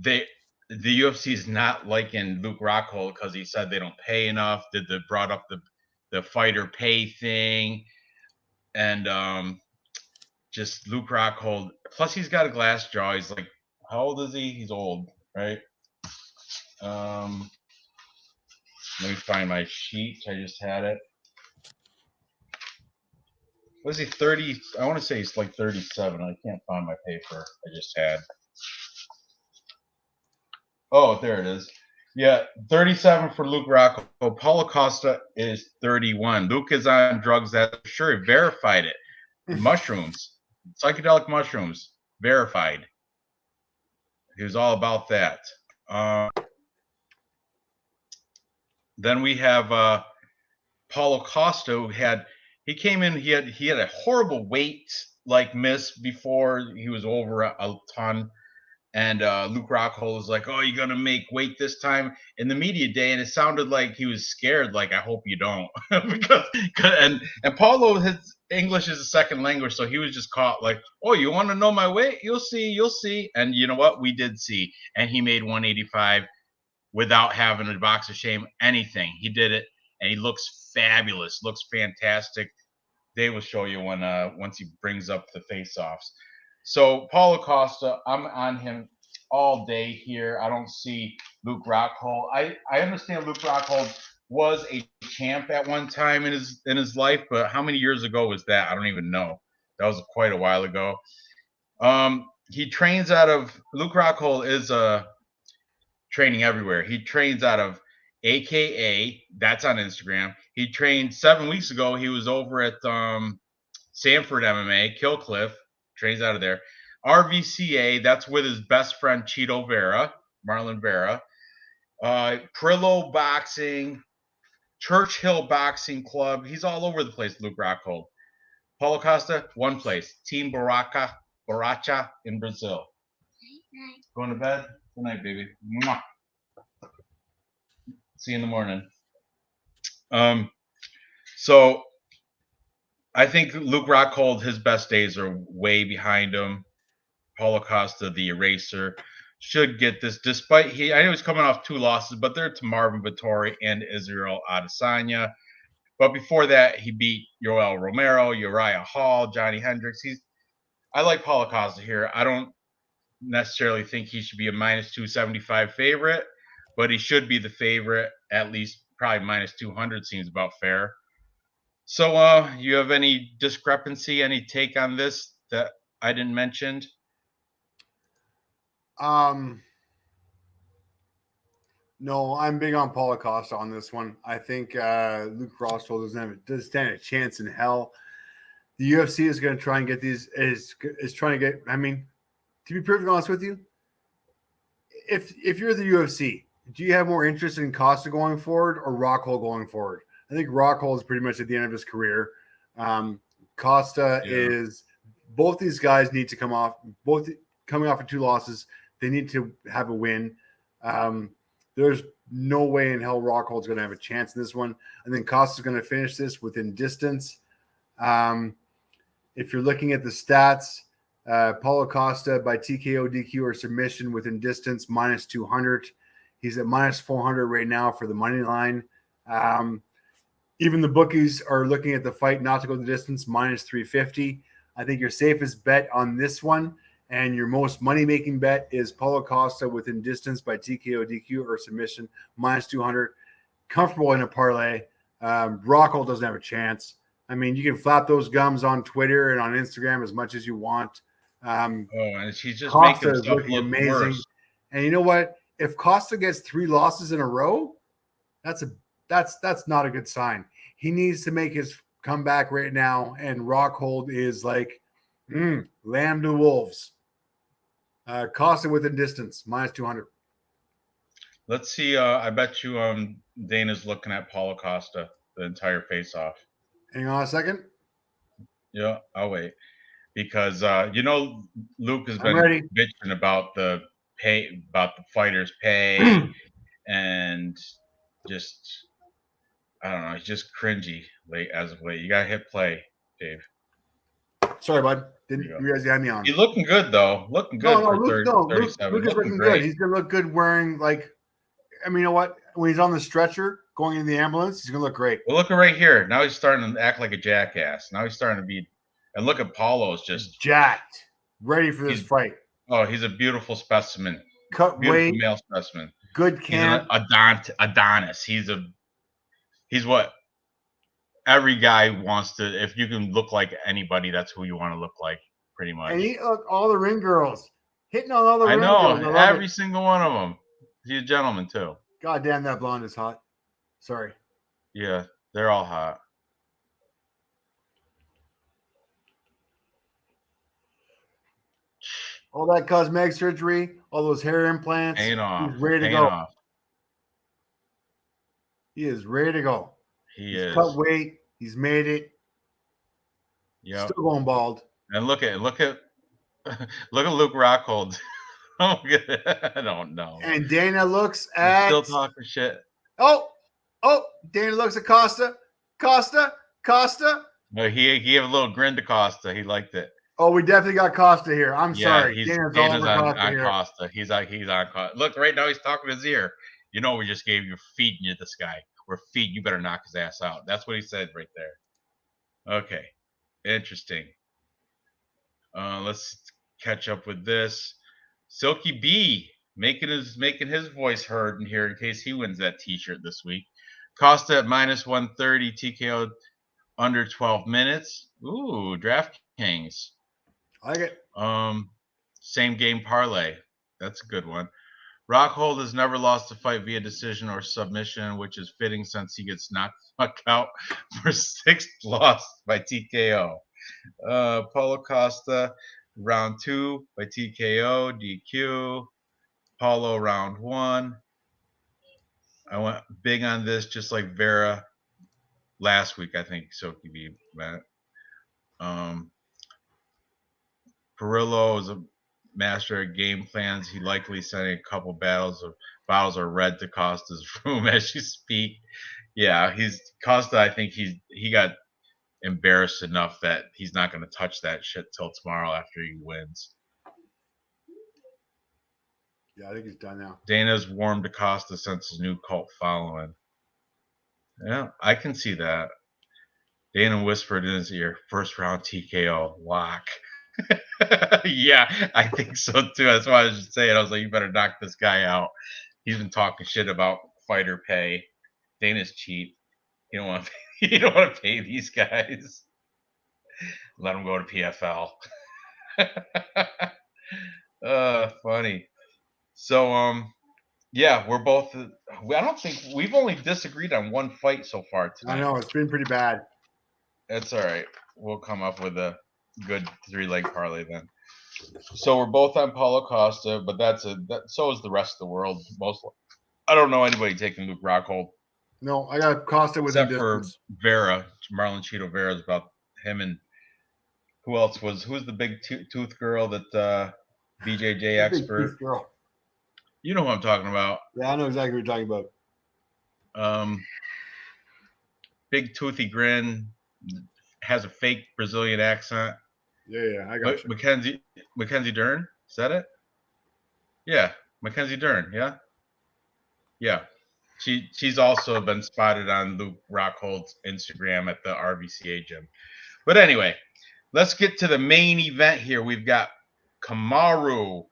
the UFC is not liking Luke Rockhold because he said they don't pay enough. Brought up the fighter pay thing, and just Luke Rockhold. Plus, he's got a glass jaw. He's like, how old is he? He's old, right? Let me find my sheet. I just had it. Was he 30? I want to say he's like 37. I can't find my paper I just had. Oh, there it is. Yeah, 37 for Luke Rockhold. Paulo Costa is 31. Luke is on drugs that sure verified it. Mushrooms, psychedelic mushrooms, verified. He was all about that. Then we have Paulo Costa, who he came in. He had a horrible weight miss before. He was over a ton. And Luke Rockhold was like, "Oh, you're gonna make weight this time?" In the media day, and it sounded like he was scared. Like, I hope you don't, because and Paulo, his English is a second language, so he was just caught like, "Oh, you want to know my weight? You'll see." And you know what? We did see, and he made 185 without having a box of shame, anything. He did it, and he looks fabulous, looks fantastic. They will show you when once he brings up the face-offs. So Paulo Costa, I'm on him all day here. I don't see Luke Rockhold. I understand Luke Rockhold was a champ at one time in his life, but how many years ago was that? I don't even know. That was quite a while ago. He trains out of Luke Rockhold is training everywhere. He trains out of AKA. That's on Instagram. He trained 7 weeks ago. He was over at Sanford MMA, Killcliff. Trains out of there. RVCA, that's with his best friend Cheeto Vera, Marlon Vera. Prillo Boxing, Churchill Boxing Club. He's all over the place, Luke Rockhold. Paulo Costa, one place. Team Baracha in Brazil. Night. Going to bed? Good night, baby. Mwah. See you in the morning. So I think Luke Rockhold, his best days are way behind him. Paulo Costa, the eraser, should get this. Despite I know he's coming off 2 losses, but they're to Marvin Vettori and Israel Adesanya. But before that, he beat Yoel Romero, Uriah Hall, Johnny Hendricks. I like Paulo Costa here. I don't necessarily think he should be a minus 275 favorite, but he should be the favorite, at least probably minus 200 seems about fair. So, you have any discrepancy, any take on this that I didn't mention? No, I'm big on Paulo Costa on this one. I think Luke Rockhold doesn't stand a chance in hell. The UFC is going to try and get these. Is trying to get. I mean, to be perfectly honest with you, if you're the UFC, do you have more interest in Costa going forward or Rockhold going forward? I think Rockhold is pretty much at the end of his career. Costa is. Both these guys need to come off. Both coming off of 2 losses, they need to have a win. There's no way in hell Rockhold's going to have a chance in this one. I think Costa's going to finish this within distance. If you're looking at the stats, Paulo Costa by TKO, DQ, or submission within distance, minus 200. He's at minus 400 right now for the money line. Even the bookies are looking at the fight not to go the distance, minus 350. I think your safest bet on this one and your most money-making bet is Paulo Costa within distance by TKO, DQ, or submission, minus 200. Comfortable in a parlay. Rockhold doesn't have a chance. I mean, you can flap those gums on Twitter and on Instagram as much as you want. And she's just Costa making is himself looking look amazing. worse. And you know what? If Costa gets 3 losses in a row, that's not a good sign. He needs to make his comeback right now, and Rockhold is like lamb to wolves. Costa within distance, minus 200. Let's see. I bet you Dana's looking at Paulo Costa the entire face-off. Hang on a second. Yeah, I'll wait. Because Luke has been bitching about the fighters' pay and just I don't know, he's just cringy as of late. You gotta hit play, Dave. Sorry, bud. Didn't you guys got me on? He's looking good though. Looking good for Luke, 37. Luke is looking good. He's gonna look good wearing you know what? When he's on the stretcher going in the ambulance, he's gonna look great. Well, look right here. Now he's starting to act like a jackass. Now he's starting to be, and look at Paulo's just jacked, ready for this fight. Oh, he's a beautiful specimen. Cut weight, male specimen. Good camp. He's an Adonis. He's what every guy wants to. If you can look like anybody, that's who you want to look like, pretty much. And all the ring girls hitting on all the ring girls. I know every single one of them. He's a gentleman too. God damn, that blonde is hot. Sorry. Yeah, they're all hot. All that cosmetic surgery, all those hair implants. He's ready to go. He is ready to go. He's cut weight. He's made it. Yeah. Still going bald. And look at Luke Rockhold. I don't know. And Dana looks at still talking shit. Oh, Dana looks at Costa. No, he gave a little grin to Costa. He liked it. Oh, we definitely got Costa here. I'm sorry. Dana's on Costa. He's on Costa. Look, right now he's talking his ear. You know, we just gave you feeding you this guy. We're feeding. You better knock his ass out. That's what he said right there. Okay, interesting. Let's catch up with this. Silky B making his voice heard in here in case he wins that T-shirt this week. Costa at minus 130, TKO under 12 minutes. Ooh, DraftKings. I like it. Same game parlay. That's a good one. Rockhold has never lost a fight via decision or submission, which is fitting since he gets knocked out for 6th loss by TKO. Paulo Costa, round 2 by TKO, DQ. Paulo, round 1. I went big on this, just like Vera last week, I think Silky B met. Perillo is a master at game plans. He likely sending a couple bottles of red to Costa's room as you speak. Yeah, Costa. I think he got embarrassed enough that he's not going to touch that shit till tomorrow after he wins. Yeah, I think he's done now. Dana's warmed to Costa since his new cult following. Yeah, I can see that. Dana whispered in his ear, "First round TKO lock." Yeah, I think so too. That's why I was just saying. I was like, you better knock this guy out. He's been talking shit about fighter pay. Dana's cheap. You don't want to pay these guys. Let them go to PFL. Funny. So yeah, we're both. I don't think we've only disagreed on one fight so far tonight. I know it's been pretty bad. That's all right. We'll come up with a good 3-leg parlay then. So we're both on Paulo Costa, but so is the rest of the world. I don't know anybody taking Luke Rockhold. No, I got Costa with except for Vera. Marlon Cheeto Vera is about him, and who's the big tooth girl that BJJ expert? Tooth girl. You know who I'm talking about. Yeah, I know exactly what you're talking about. Big toothy grin, has a fake Brazilian accent. Yeah, I got you. Mackenzie Dern, is that it? Yeah, Mackenzie Dern, yeah. She's also been spotted on Luke Rockhold's Instagram at the RVCA gym. But anyway, let's get to the main event here. We've got Kamaru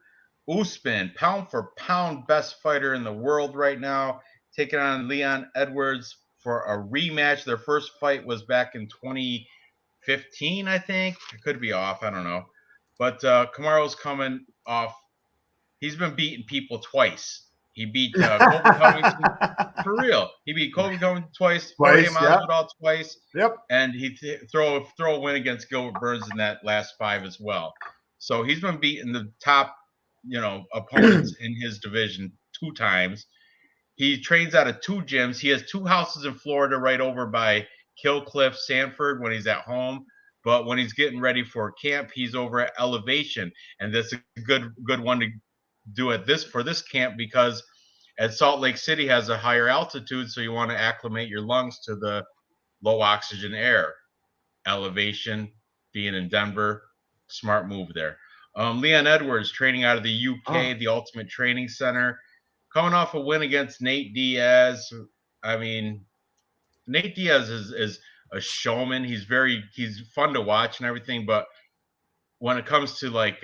Usman, pound for pound best fighter in the world right now, taking on Leon Edwards for a rematch. Their first fight was back in 2015, I think. It could be off. I don't know. But Kamaru's coming off. He's been beating people twice. He beat Colby Covington for real. He beat Colby Covington twice. Jorge Masvidal twice. Yep. And he throw a win against Gilbert Burns in that last 5 as well. So he's been beating the top, opponents in his division 2 times. He trains out of 2 gyms. He has 2 houses in Florida right over by Killcliff, Sanford when he's at home. But when he's getting ready for camp, he's over at Elevation. And that's a good one to do for this camp, because at Salt Lake City has a higher altitude, so you want to acclimate your lungs to the low oxygen air. Elevation, being in Denver, smart move there. Leon Edwards training out of the UK, the Ultimate Training Center, coming off a win against Nate Diaz. I mean, Nate Diaz is a showman. He's fun to watch and everything, but when it comes to like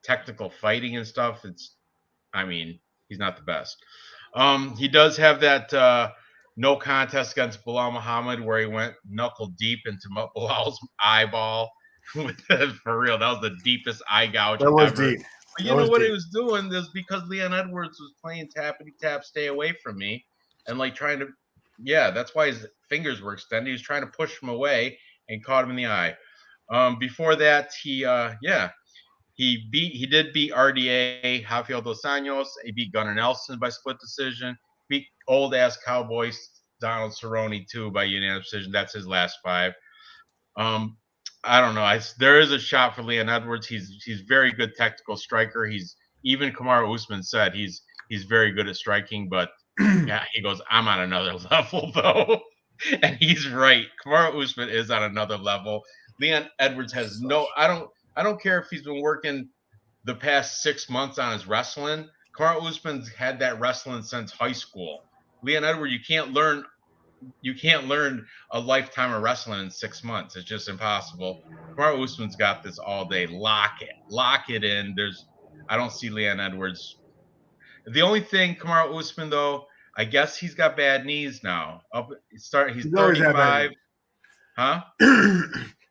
technical fighting and stuff, he's not the best. He does have that no contest against Bilal Muhammad where he went knuckle deep into Bilal's eyeball. For real, that was the deepest eye gouge ever. Deep. But you know what he was doing is because Leon Edwards was playing tappity tap, stay away from me, and like trying to, that's why his fingers were extended. He was trying to push him away and caught him in the eye. Before that, he did beat RDA, Rafael Dos Anjos. He beat Gunnar Nelson by split decision. Beat old ass Cowboy Donald Cerrone too by unanimous decision. That's his last 5. I don't know. There is a shot for Leon Edwards. He's very good technical striker. Even Kamaru Usman said he's very good at striking, but yeah, he goes, I'm on another level though. And he's right. Kamaru Usman is on another level. Leon Edwards has I don't care if he's been working the past 6 months on his wrestling. Kamaru Usman's had that wrestling since high school. Leon Edwards, you can't learn a lifetime of wrestling in 6 months. It's just impossible. Kamaru Usman's got this all day. Lock it in. I don't see Leon Edwards. The only thing, Kamaru Usman though, I guess he's got bad knees now. He's 35. Huh?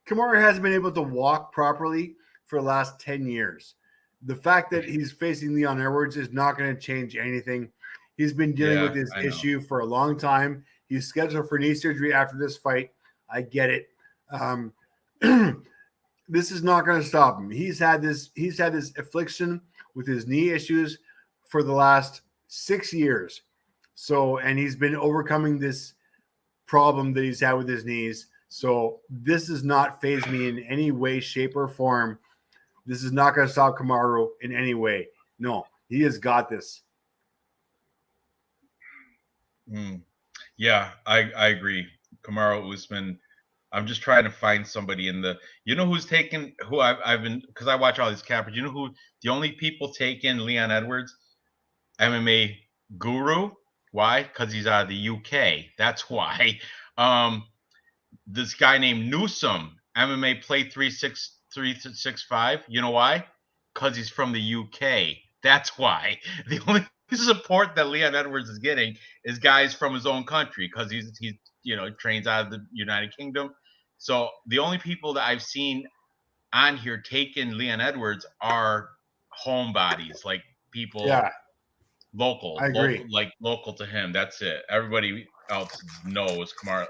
Kamaru hasn't been able to walk properly for the last 10 years. The fact that he's facing Leon Edwards is not going to change anything. He's been dealing with this issue for a long time. He's scheduled for knee surgery after this fight. I get it. This is not going to stop him. He's had this affliction with his knee issues for the last 6 years. So, and he's been overcoming this problem that he's had with his knees. So this does not faze me in any way, shape, or form. This is not going to stop Kamaru in any way. No, he has got this. Yeah, I agree. Kamaru Usman. I'm just trying to find somebody who I've been, because I watch all these cappers. You know who the only people taking Leon Edwards? MMA Guru. Why? Because he's out of the UK. That's why. This guy named Newsom, MMA Play 365. You know why? Because he's from the UK. That's why. The only support that Leon Edwards is getting is guys from his own country, because he trains out of the United Kingdom. So the only people that I've seen on here taking Leon Edwards are homebodies, like people local. I agree. Local to him. That's it. Everybody else knows Kamaru.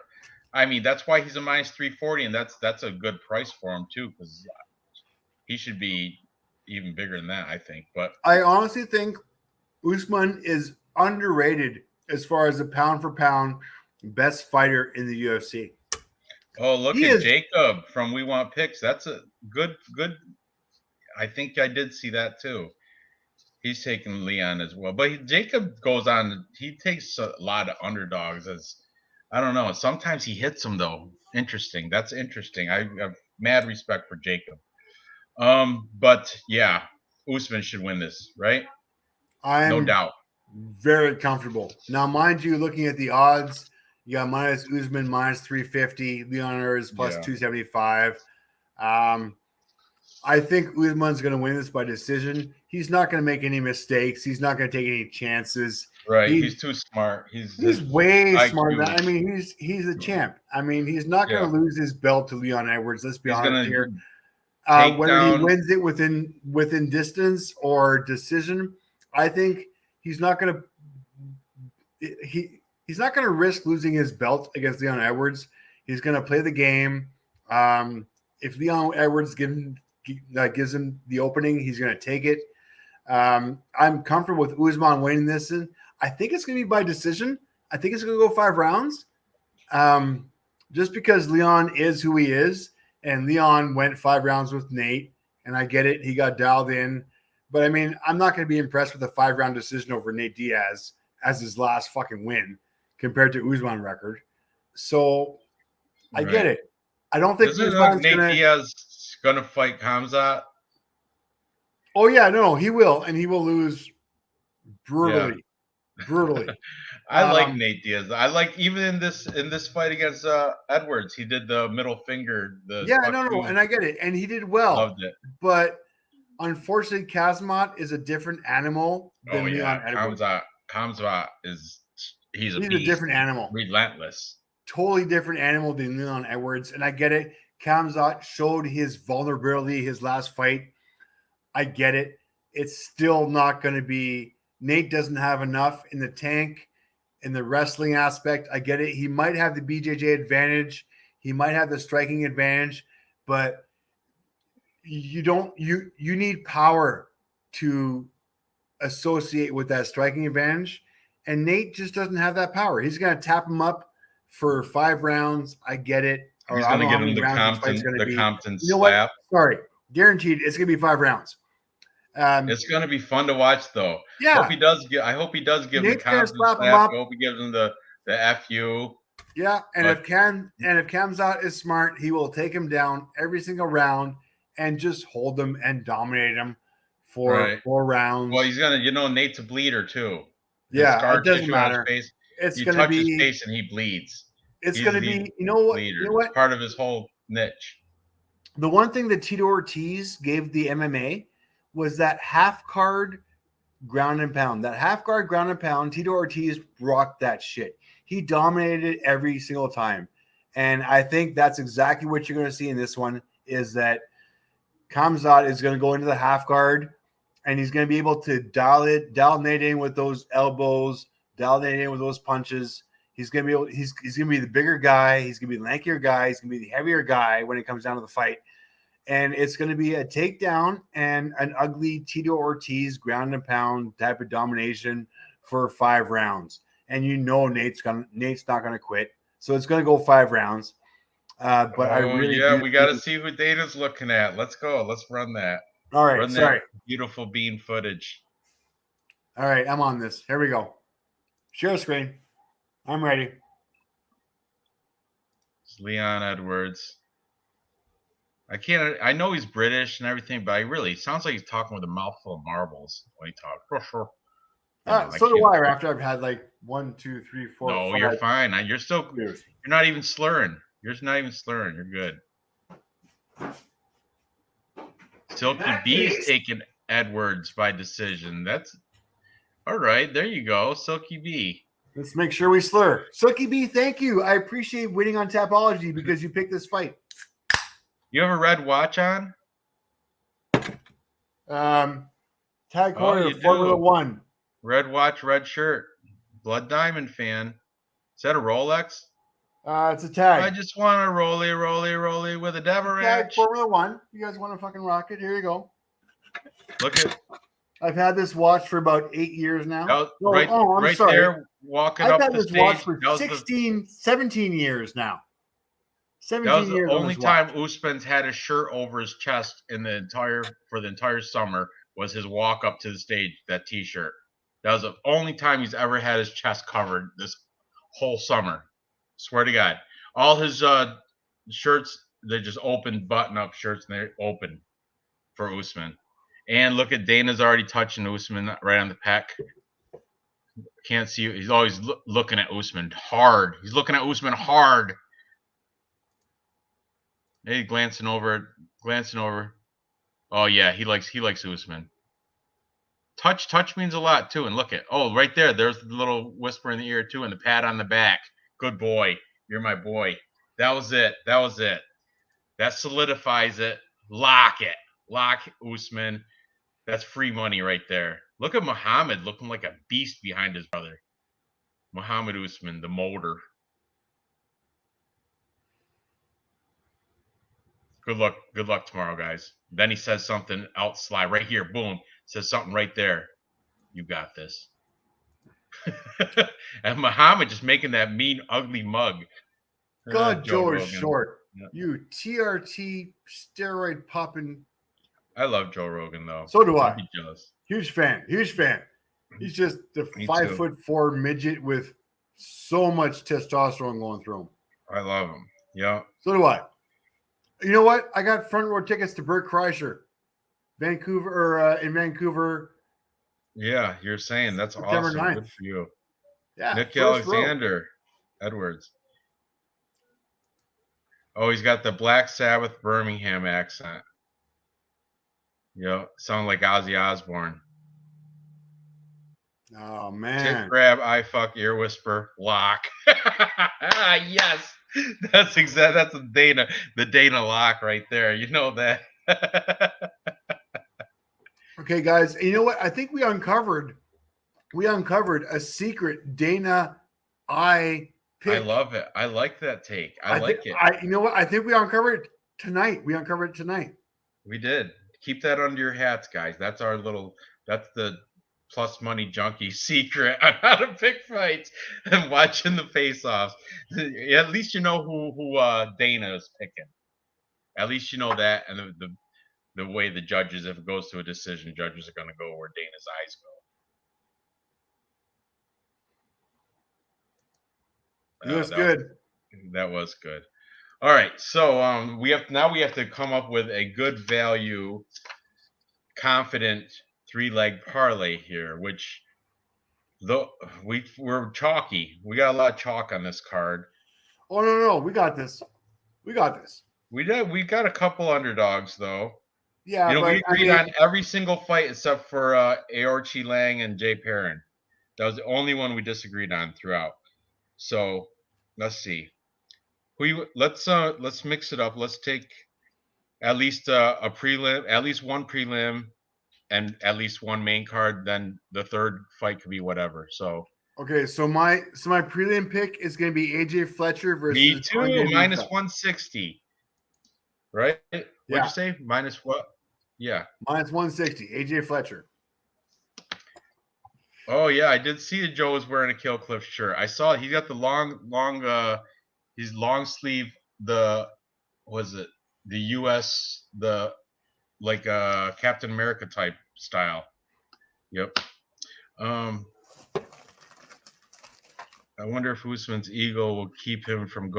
That's why he's a minus 340, and that's a good price for him too, because he should be even bigger than that, I think. But I honestly think Usman is underrated as far as a pound for pound best fighter in the UFC. Oh, look at Jacob from We Want Picks. That's a good. I think I did see that too. He's taking Leon as well, but Jacob goes on. He takes a lot of underdogs. I don't know. Sometimes he hits them though. Interesting. That's interesting. I have mad respect for Jacob. But yeah, Usman should win this, right? No doubt. Very comfortable. Now, mind you, looking at the odds, you got minus Usman minus 350, Leon Edwards plus 275. I think Usman's going to win this by decision. He's not going to make any mistakes. He's not going to take any chances. Right. He's too smart. He's way smarter. I mean, he's a champ. I mean, he's not going to lose his belt to Leon Edwards. Let's be honest here. Whether he wins it within distance or decision, I think he's not going to he's not going to risk losing his belt against Leon Edwards. He's going to play the game. If Leon Edwards gives him the opening, he's going to take it. I'm comfortable with Usman winning this. I think it's going to be by decision. I think it's going to go 5 rounds. Just because Leon is who he is, and Leon went 5 rounds with Nate, and I get it. He got dialed in. But, I mean, I'm not going to be impressed with a 5-round decision over Nate Diaz as his last fucking win compared to Usman record. So, I get it. I don't think Nate Diaz going to fight Khamzat. Oh, yeah, no, he will. And he will lose brutally. Yeah. Brutally. I like Nate Diaz. I like even in this fight against Edwards, he did the middle finger. And I get it. And he did well. Loved it. But unfortunately, Khamzat is a different animal than Leon Edwards. Khamzat he's a different animal. Relentless. Totally different animal than Leon Edwards. And I get it. Khamzat showed his vulnerability his last fight. I get it. It's still not going to be – Nate doesn't have enough in the tank, in the wrestling aspect. I get it. He might have the BJJ advantage. He might have the striking advantage. But you need power to associate with that striking advantage. And Nate just doesn't have that power. He's going to tap him up for 5 rounds. I get it. He's going to give him the Compton slap. You know what? Sorry. Guaranteed it's going to be 5 rounds. It's going to be fun to watch, though. Yeah. I hope he does give him the Compton slap. I hope he gives him the FU. Yeah, if Khamzat is smart, he will take him down every single round and just hold him and dominate him for 4 rounds. Well, he's going to, Nate's a bleeder, too. Yeah, it doesn't matter. It's going to be his face and he bleeds. It's going to be, you know what? Part of his whole niche. The one thing that Tito Ortiz gave the MMA was that half card ground and pound. That half guard ground and pound, Tito Ortiz rocked that shit. He dominated it every single time. And I think that's exactly what you're going to see in this one, is that Khamzat is going to go into the half guard and he's going to be able to dial Nate in with those elbows, dial Nate in with those punches. He's going to be he's going to be the bigger guy. He's going to be the lankier guy. He's going to be the heavier guy when it comes down to the fight. And it's going to be a takedown and an ugly Tito Ortiz ground and pound type of domination for 5 rounds. And Nate's not going to quit. So it's going to go 5 rounds. But we got to see who Dana's looking at. Let's go. Let's run that. All right. Sorry. Beautiful bean footage. All right. I'm on this. Here we go. Share screen. I'm ready. It's Leon Edwards. I know he's British and everything, but it sounds like he's talking with a mouthful of marbles when he talks. So do I, after I've had like 1, 2, 3, 4. No, 5 you're fine. You're not even slurring. You're not even slurring. You're good. Silky B's taking Edwards by decision. That's all right. There you go. Silky B. Let's make sure we slur. Silky B, thank you. I appreciate winning on Tapology because you picked this fight. You have a red watch on? Tag Heuer, Formula 1. Red watch, red shirt. Blood Diamond fan. Is that a Rolex? It's a tag. I just want to rolly with a devil tag Formula 1. You guys want to fucking rock it? Here you go. Look at. I've had this watch for about 8 years now. I'm sorry. There, walking I've up had the this stage. Watch for 17 years now. 17 years. The only time Usman's had his shirt over his chest for the entire summer was his walk up to the stage. That T-shirt. That was the only time he's ever had his chest covered this whole summer. Swear to God. All his shirts, they're just open button-up shirts, and they're open for Usman. And look at Dana's already touching Usman right on the pec. Can't see. He's always looking at Usman hard. He's looking at Usman hard. Hey, glancing over. Oh yeah, he likes Usman. Touch means a lot too. And look at, oh, right there. There's the little whisper in the ear too, and the pat on the back. Good boy. You're my boy. That was it. That solidifies it. Lock it. Lock Usman. That's free money right there. Look at Muhammad looking like a beast behind his brother. Muhammad Usman, the molder. Good luck tomorrow, guys. Then he says something out sly right here. Boom. Says something right there. You got this. And Muhammad just making that mean, ugly mug. God, Joe is short. Yeah. You TRT steroid popping. I love Joe Rogan though. So do I. Jealous. Huge fan. He's just the 5'4" midget with so much testosterone going through him. I love him. Yeah. So do I. You know what? I got front row tickets to Bert Kreischer, in Vancouver. Yeah, you're saying that's September awesome. 9th. Good for you. Yeah. Nick Alexander Edwards. Oh, he's got the Black Sabbath Birmingham accent. Yep, sound like Ozzy Osbourne. Oh man! Tit grab, eye fuck, ear whisper, lock. Yes, that's the Dana lock right there. You know that. Okay, guys. You know what? I think we uncovered a secret Dana eye pick. I love it. I like that take. I like it. You know what? I think we uncovered it tonight. We did. Keep that under your hats, guys. That's the Plus Money Junkie secret on how to pick fights and watching the face-offs. At least you know who Dana is picking. At least you know that, and the way the judges, if it goes to a decision, judges are going to go where Dana's eyes go. That was good. That was good. All right, so we have to come up with a good value, confident 3-leg parlay here, which we're chalky. We got a lot of chalk on this card. Oh no, we got this. We did. We got a couple underdogs though. Yeah, we agreed on every single fight except for Aorchi Lange and Jay Perrin. That was the only one we disagreed on throughout. So let's see. Let's mix it up. Let's take at least a prelim, at least one prelim, and at least one main card. Then the third fight could be whatever. So okay, so my prelim pick is going to be AJ Fletcher versus. Me too. Minus 160. Right? What'd you say? Minus what? Yeah. Minus 160. AJ Fletcher. Oh yeah, I did see that Joe was wearing a Kill Cliff shirt. I saw he got the long his long sleeve, the US, like Captain America type style. Yep. I wonder if Usman's ego will keep him from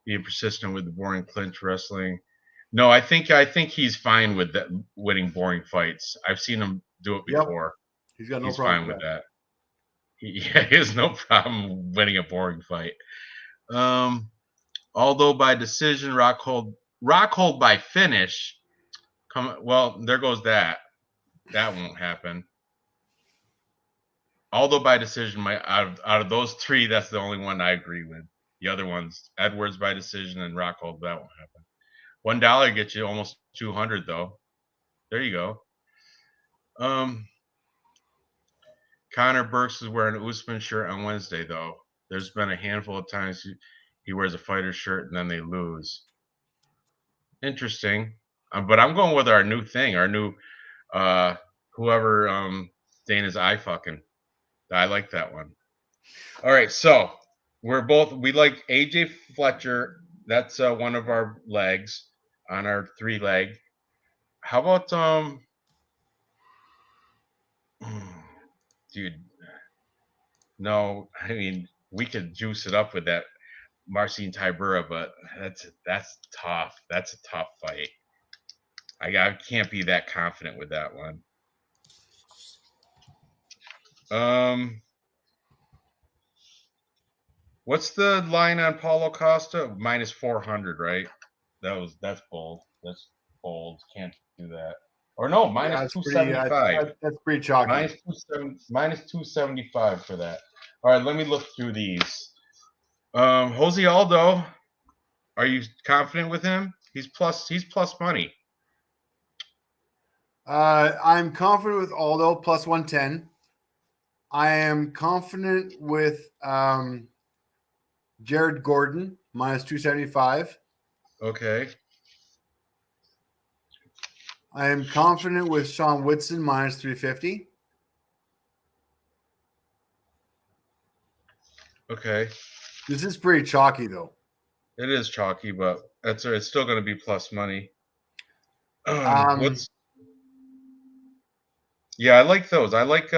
being persistent with the boring clinch wrestling. No, I think he's fine with that, winning boring fights. I've seen him do it before. Yep. He's problem fine with that. He has no problem winning a boring fight. Aldo by decision, Rockhold by finish. Well, there goes that. That won't happen. Aldo by decision, out of those three, that's the only one I agree with. The other ones, Edwards by decision and Rockhold, that won't happen. $1 gets you almost 200 though. There you go. Connor Burks is wearing an Usman shirt on Wednesday though. There's been a handful of times he wears a fighter shirt and then they lose. Interesting. But I'm going with our new thing, our new whoever Dana's eye fucking. I like that one. All right, so we like AJ Fletcher. That's one of our legs on our 3-leg. How about dude? No, I mean we could juice it up with that Marcin Tybura, but that's tough. That's a tough fight. I can't be that confident with that one. What's the line on Paulo Costa? Minus 400, right? That's bold. That's bold. Can't do that. Or no, minus Yeah, it's pretty. 275. That's pretty chalky. Minus 275 for that. All right, let me look through these. Jose Aldo, are you confident with him? He's plus money. I'm confident with Aldo plus 110. I am confident with Jared Gordon minus 275. Okay. I am confident with Sean Woodson minus 350. Okay. This is pretty chalky though. It is chalky, but it's still going to be plus money. Yeah, I like those. I like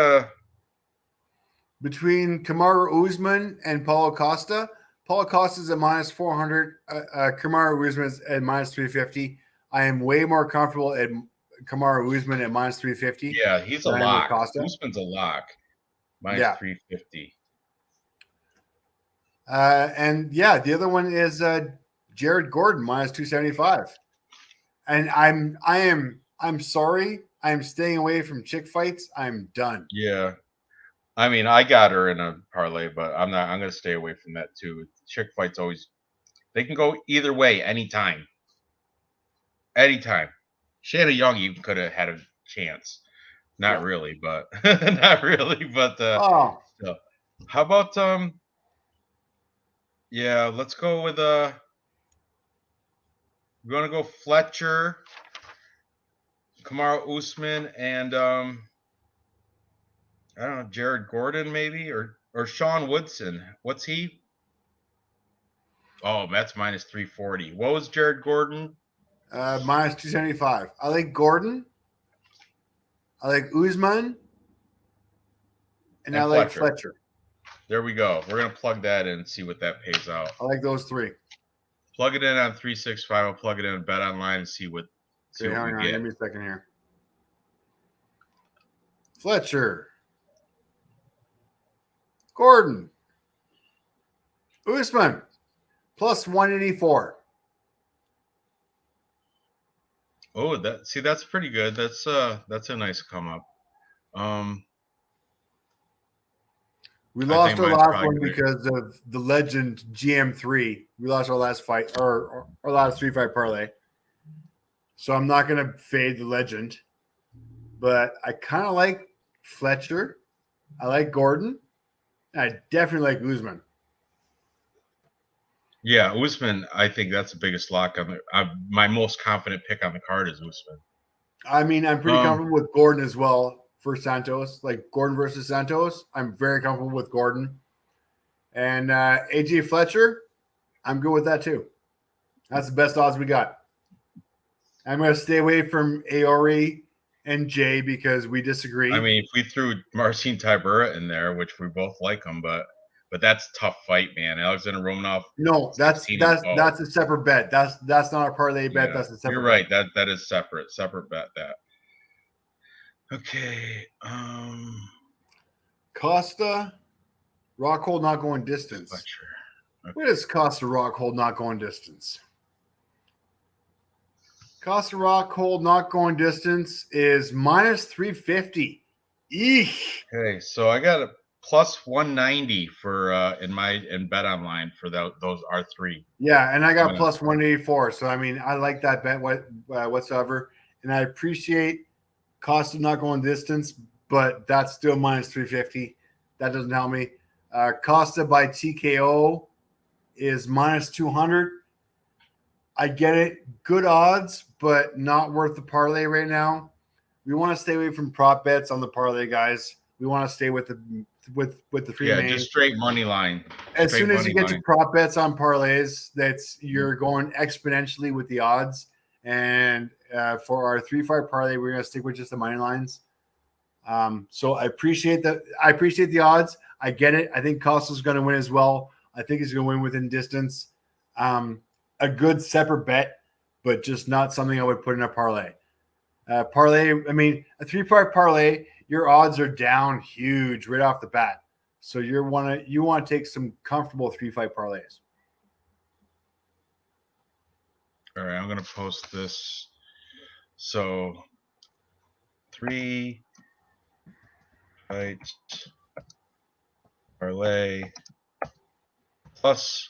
between Kamaru Usman and Paulo Costa. Paulo Costa is at minus 400. Kamaru Usman is at minus 350. I am way more comfortable at Kamaru Usman at minus 350. Yeah, he's a lock. Usman's a lock. Minus 350. And yeah, the other one is Jared Gordon minus 275. And I'm sorry. I'm staying away from chick fights. I'm done. Yeah. I mean, I got her in a parlay, but I'm going to stay away from that too. Chick fights always, they can go either way anytime. Anytime. Shanna Young even could have had a chance. Not really, but not really. But so. How about yeah, let's go with we're gonna go Fletcher, Kamaru Usman, and I don't know, Jared Gordon maybe, or Sean Woodson. What's he? Oh, that's minus 340. What was Jared Gordon? Minus 275. I like Gordon. I like Usman. And I like Fletcher. There we go. We're going to plug that in and see what that pays out. I like those three. Plug it in on 365. I'll plug it in Bet Online and see what we get. Give me a second here. Fletcher. Gordon. Usman. Plus 184. Oh, that's pretty good. That's a nice come up. We lost our last one because of the legend GM3. We lost our last fight or our last 3-fight parlay. So I'm not going to fade the legend, but I kind of like Fletcher. I like Gordon. I definitely like Usman. Yeah, Usman, I think that's the biggest lock on my most confident pick on the card is Usman. I mean, I'm pretty comfortable with Gordon as well for Santos. Like Gordon versus Santos, I'm very comfortable with Gordon. And AJ Fletcher, I'm good with that too. That's the best odds we got. I'm going to stay away from Aori and Jay because we disagree. I mean, if we threw Marcin Tybura in there, which we both like him, but that's a tough fight, man. Alexander Romanov. No, that's a separate bet. That's not a parlay bet. That's a separate. You're right. Bet. That is separate. Separate bet. That. Okay. Costa, Rockhold not going distance. Okay. Where does Costa Rockhold not going distance? Costa Rockhold not going distance is minus 350. Eek. Okay, so I got a plus 190 for in Bet Online for those R3. Yeah, and I got plus 184. So I mean, I like that bet whatsoever, and I appreciate Costa not going distance, but that's still minus 350. That doesn't help me. Costa by TKO is minus 200. I get it. Good odds, but not worth the parlay right now. We want to stay away from prop bets on the parlay, guys. We want to stay with the three main. Just straight money line. As soon as you get to prop bets on parlays, you're going exponentially with the odds. And for our 3-5 parlay, we're going to stick with just the money lines. So I appreciate that. I appreciate the odds. I get it. I think Costa's going to win as well. I think he's going to win within distance. A good separate bet, but just not something I would put in a parlay. Parlay, I mean, a 3-part parlay, your odds are down huge right off the bat. So you want to take some comfortable 3-fight parlays. All right, I'm gonna post this. So 3 fights parlay plus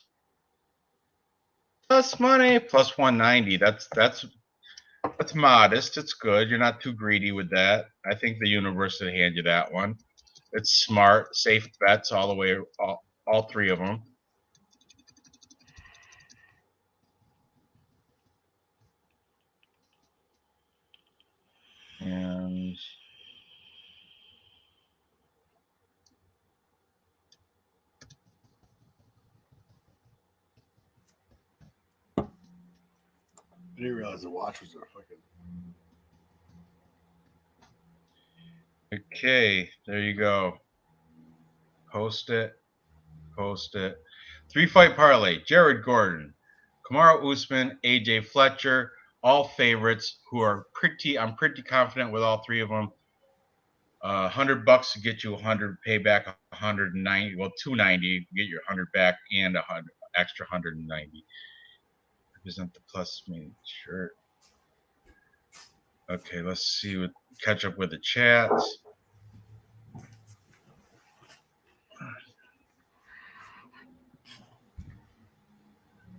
money plus 190. That's modest. It's good. You're not too greedy with that. I think the universe would hand you that one. It's smart, safe bets all the way, all 3 of them. And I didn't realize the watch was a fucking. okay, there you go. Post it. 3-fight parlay. Jared Gordon, Kamaru Usman, AJ Fletcher, all favorites who are I'm pretty confident with all 3 of them. $100 to get you 100, pay back 190. Well, 290, get your 100 back and 100 extra 190. Represent the plus me shirt. Okay, let's see catch up with the chats.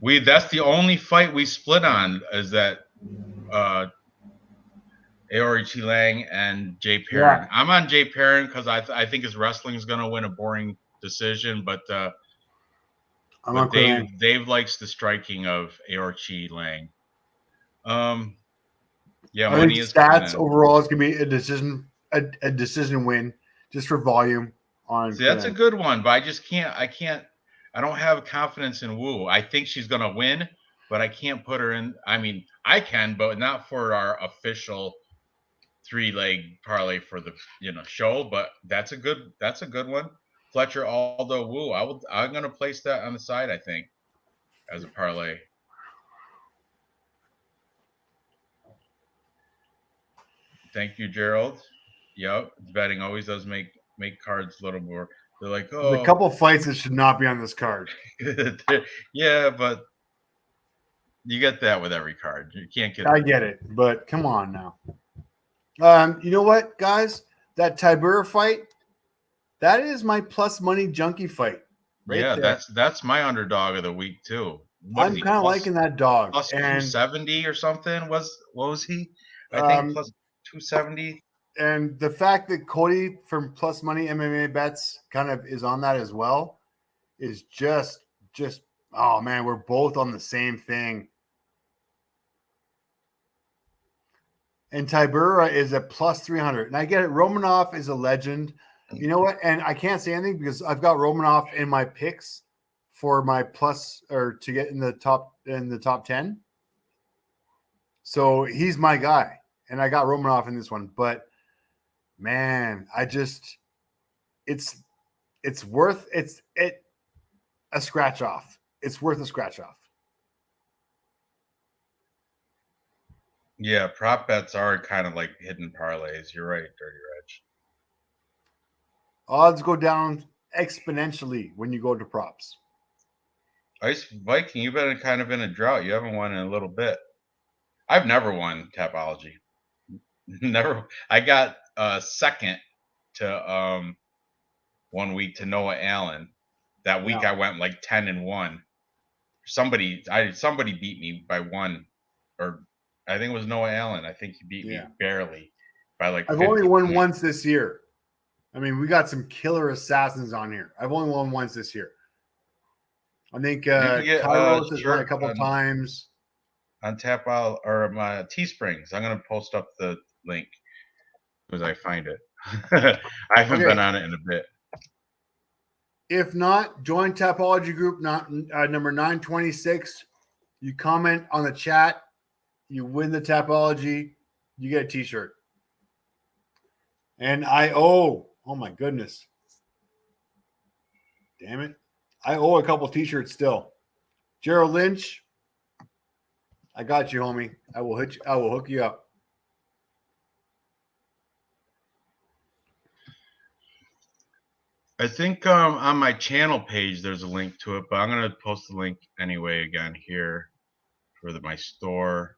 That's the only fight we split on is that Aorichi Lang and Jay Perrin. Yeah. I'm on Jay Perrin because I think his wrestling is going to win a boring decision, but Dave likes the striking of Aorichi Lang. Yeah, I think stats overall is going to be a decision win just for volume. See, that's a good one, but I don't have confidence in Wu. I think she's going to win, but I can't put her in. I mean, I can, but not for our official 3-leg parlay for the show. But that's a good one. Fletcher, Aldo, Wu. I'm going to place that on the side, I think, as a parlay. Thank you, Gerald. Yep, betting always does make cards a little more. They're like, oh, there's a couple fights that should not be on this card. Yeah, but you get that with every card. You can't get. I get it, but come on now. You know what, guys? That Tybura fight, that is my plus money junkie fight. Right yeah, there. That's my underdog of the week too. I'm kind of liking that dog. Plus 270 or something. What was he? I think plus 270. And the fact that Cody from Plus Money MMA Bets kind of is on that as well is just oh man, we're both on the same thing. And Tybura is at plus 300. And I get it. Romanov is a legend. You know what? And I can't say anything because I've got Romanov in my picks for my plus or to get in the top 10. So he's my guy. And I got Romanov in this one. But man, it's worth a scratch off. It's worth a scratch off. Yeah, prop bets are kind of like hidden parlays. You're right, Dirty Reg. Odds go down exponentially when you go to props. Ice Viking, you've been kind of in a drought. You haven't won in a little bit. I've never won Tapology. Never. I got second to 1 week to Noah Allen. That week I went like 10-1. Somebody beat me by 1, or I think it was Noah Allen. I think he beat me barely by like. I've only won once this year. I mean, we got some killer assassins on here. I've only won once this year. I think Kairos has won a couple times. On Tapology or my Teesprings. I'm gonna post up the link as I find it. I haven't been on it in a bit. If not, join Tapology group number 926. You comment on the chat. You win the Tapology. You get a t-shirt. And oh my goodness. Damn it. I owe a couple t-shirts still. Gerald Lynch, I got you, homie. I will hook you up. I think on my channel page there's a link to it, but I'm gonna post the link anyway again here for my store.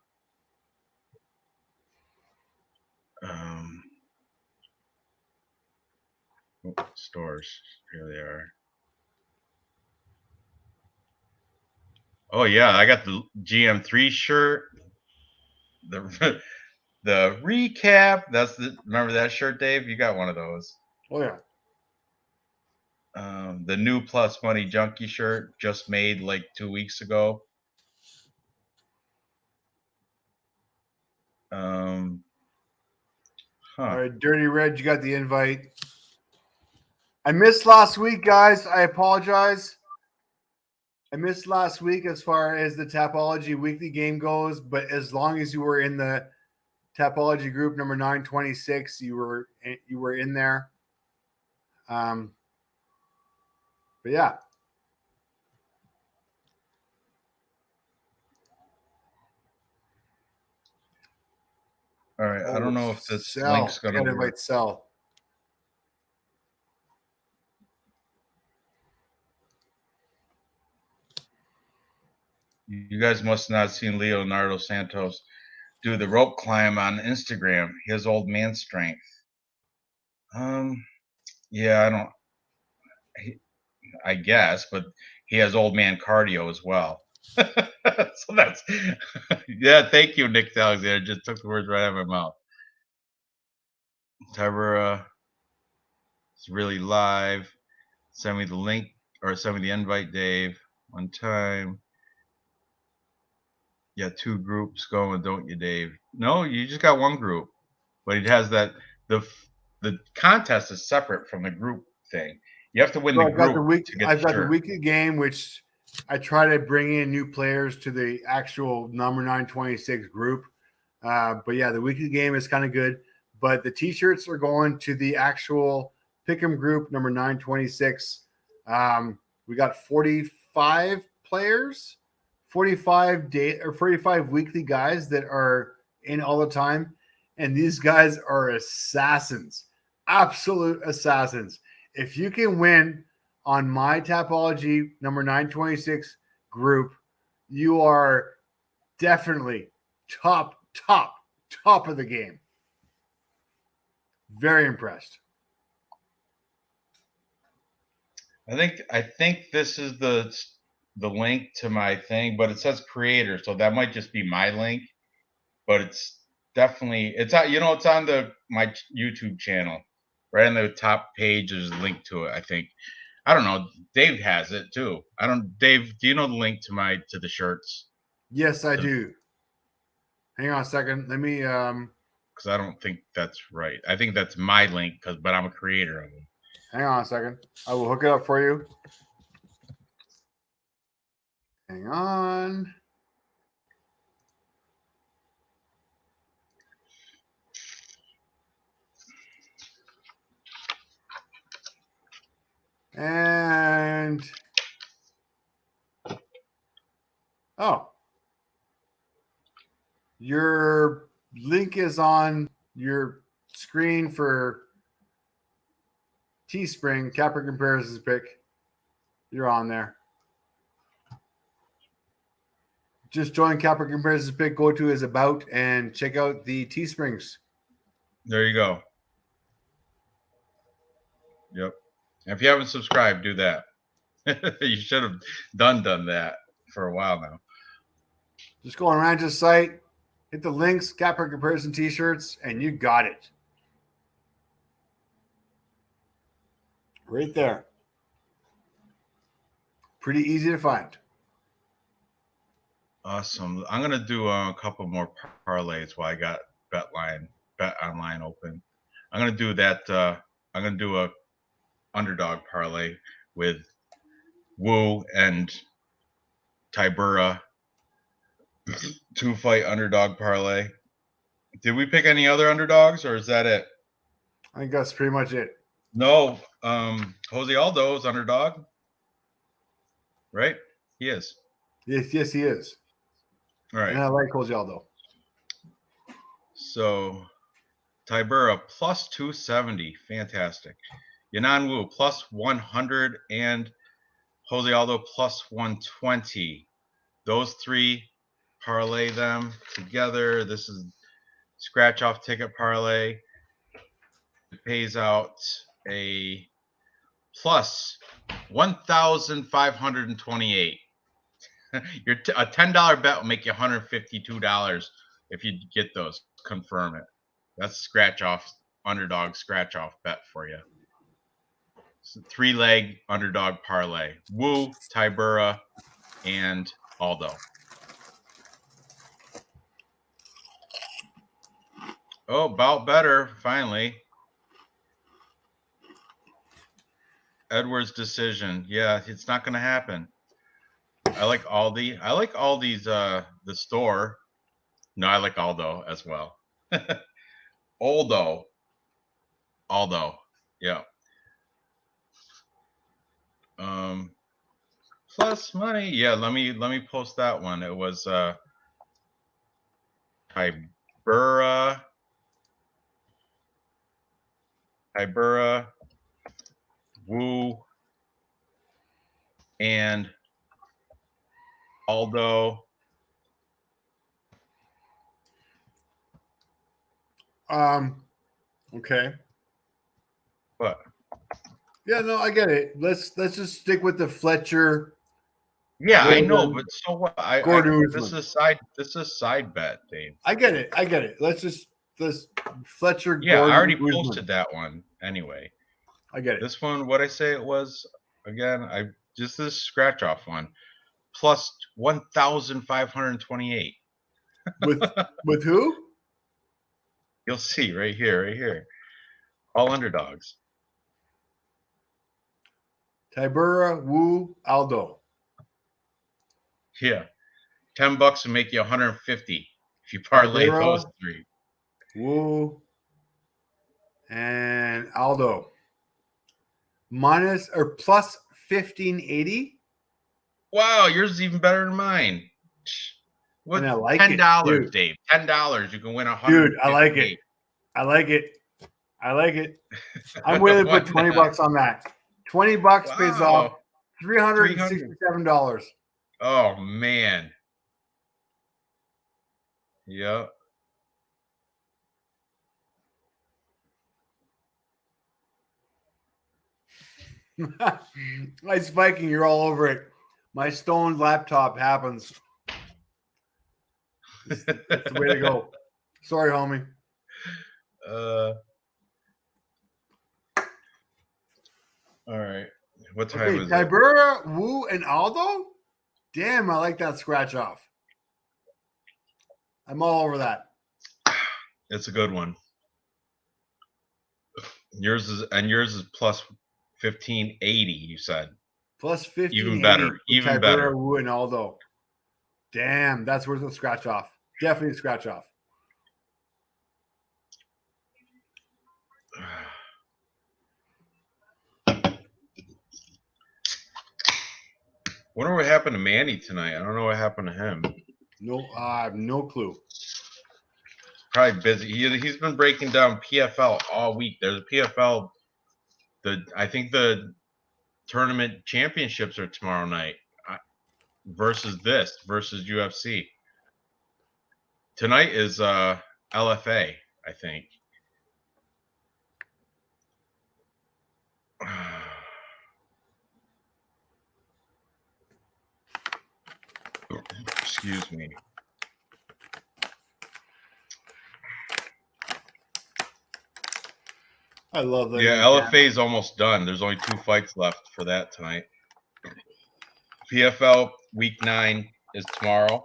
Stores. Here they are. Oh yeah, I got the GM3 shirt. The the recap. That's the remember that shirt, Dave? You got one of those. Oh yeah. The new Plus Money Junkie shirt just made like 2 weeks ago. All right, Dirty Red, you got the invite. I missed last week, guys. I apologize. I missed last week as far as the Tapology weekly game goes, but as long as you were in the Tapology group number 926, you were in there. But yeah. All right, I don't know if this Sell. link's gonna I gotta work. invite Sell. You guys must not have seen Leonardo Santos do the rope climb on Instagram. His old man strength. Yeah, I don't. I guess, but he has old man cardio as well. So that's yeah. Thank you, Nick Alexander. Just took the words right out of my mouth. Tybura is really live. Send me the link or send me the invite, Dave. One time. Yeah, 2 groups going, don't you, Dave? No, you just got 1 group, but it has that the contest is separate from the group thing. You have to win the group to get I've got the shirt. weekly game, which I try to bring in new players to the actual number 926 group. But yeah, the weekly game is kind of good. But the t-shirts are going to the actual pick'em group number 926. We got 45 players, 45 weekly guys that are in all the time. And these guys are assassins, absolute assassins. If you can win on my Tapology number 926 group, you are definitely top of the game. Very impressed. I think this is the link to my thing, but it says creator, so that might just be my link. But it's definitely it's on my YouTube channel. Right on the top page, there's a link to it. I think. I don't know. Dave has it too. Dave, do you know the link to the shirts? Yes, I do. Hang on a second. Let me because I don't think that's right. I think that's my link but I'm a creator of them. Hang on a second. I will hook it up for you. Hang on. And your link is on your screen for Teespring, Capper Comparisons Pick. You're on there. Just join Capper Comparisons Pick, go to his about, and check out the Teesprings. There you go. Yep. And if you haven't subscribed, do that. You should have done that for a while now. Just go on Ranch's site, hit the links, Capper Comparison T-shirts, and you got it. Right there. Pretty easy to find. Awesome. I'm gonna do a couple more parlays while I got Bet Online open. I'm gonna do that. I'm gonna do a underdog parlay with Wu and Tybura. 2-fight underdog parlay. Did we pick any other underdogs, or is that it? I think that's pretty much it. No, Jose Aldo is underdog, right? He is. Yes, he is. All right. And I like Jose Aldo. So Tybura plus 270, fantastic. Yanan Wu plus 100 and Jose Aldo plus 120. Those three, parlay them together. This is scratch off ticket parlay. It pays out a plus 1,528. A $10 bet will make you $152 if you get those. Confirm it. That's scratch off, underdog scratch off bet for you. 3-leg underdog parlay. Wu, Tybura, and Aldo. Oh, about better, finally. Edwards decision. Yeah, it's not going to happen. I like Aldi. I like Aldi's, the store. No, I like Aldo as well. Aldo. Yeah. Plus money. Yeah, let me post that one. It was Tybura, Wu, and Aldo. Okay. What? Yeah, no, I get it. Let's just stick with the Fletcher. Yeah, Gordon, I know, but so what? This is a side bet, Dave. I get it. Let's Fletcher. Yeah, Gordon, I already posted that one anyway. I get it. This one, what I say it was again? Just this scratch off one, plus 1,528. With who? You'll see right here. All underdogs. Tybura, Wu, Aldo. Yeah, $10 will make you 150 if you parlay those three. Wu and Aldo. Minus or plus 1,580. Wow, yours is even better than mine. What? I like $10, Dave. $10, you can win 100. Dude, I like it. I'm willing to put $20 on that. $20 pays off $367. Oh man. Yep. Nice Viking, you're all over it. My stoned laptop happens. That's the way to go. Sorry, homie. All right. What time is it? Tybura, Wu, and Aldo? Damn, I like that scratch off. I'm all over that. It's a good one. Yours is plus 1,580, you said. Plus 1,580. Even better. Even Tybura, better. Wu, and Aldo. Damn, that's worth a scratch off. Definitely a scratch off. Wonder what happened to Manny tonight. I don't know what happened to him. No, I have no clue. Probably busy. He's been breaking down PFL all week. There's a PFL. I think the tournament championships are tomorrow night versus UFC. Tonight is LFA, I think. Excuse me. I love that. Yeah, LFA is almost done. There's only 2 fights left for that tonight. PFL week 9 is tomorrow.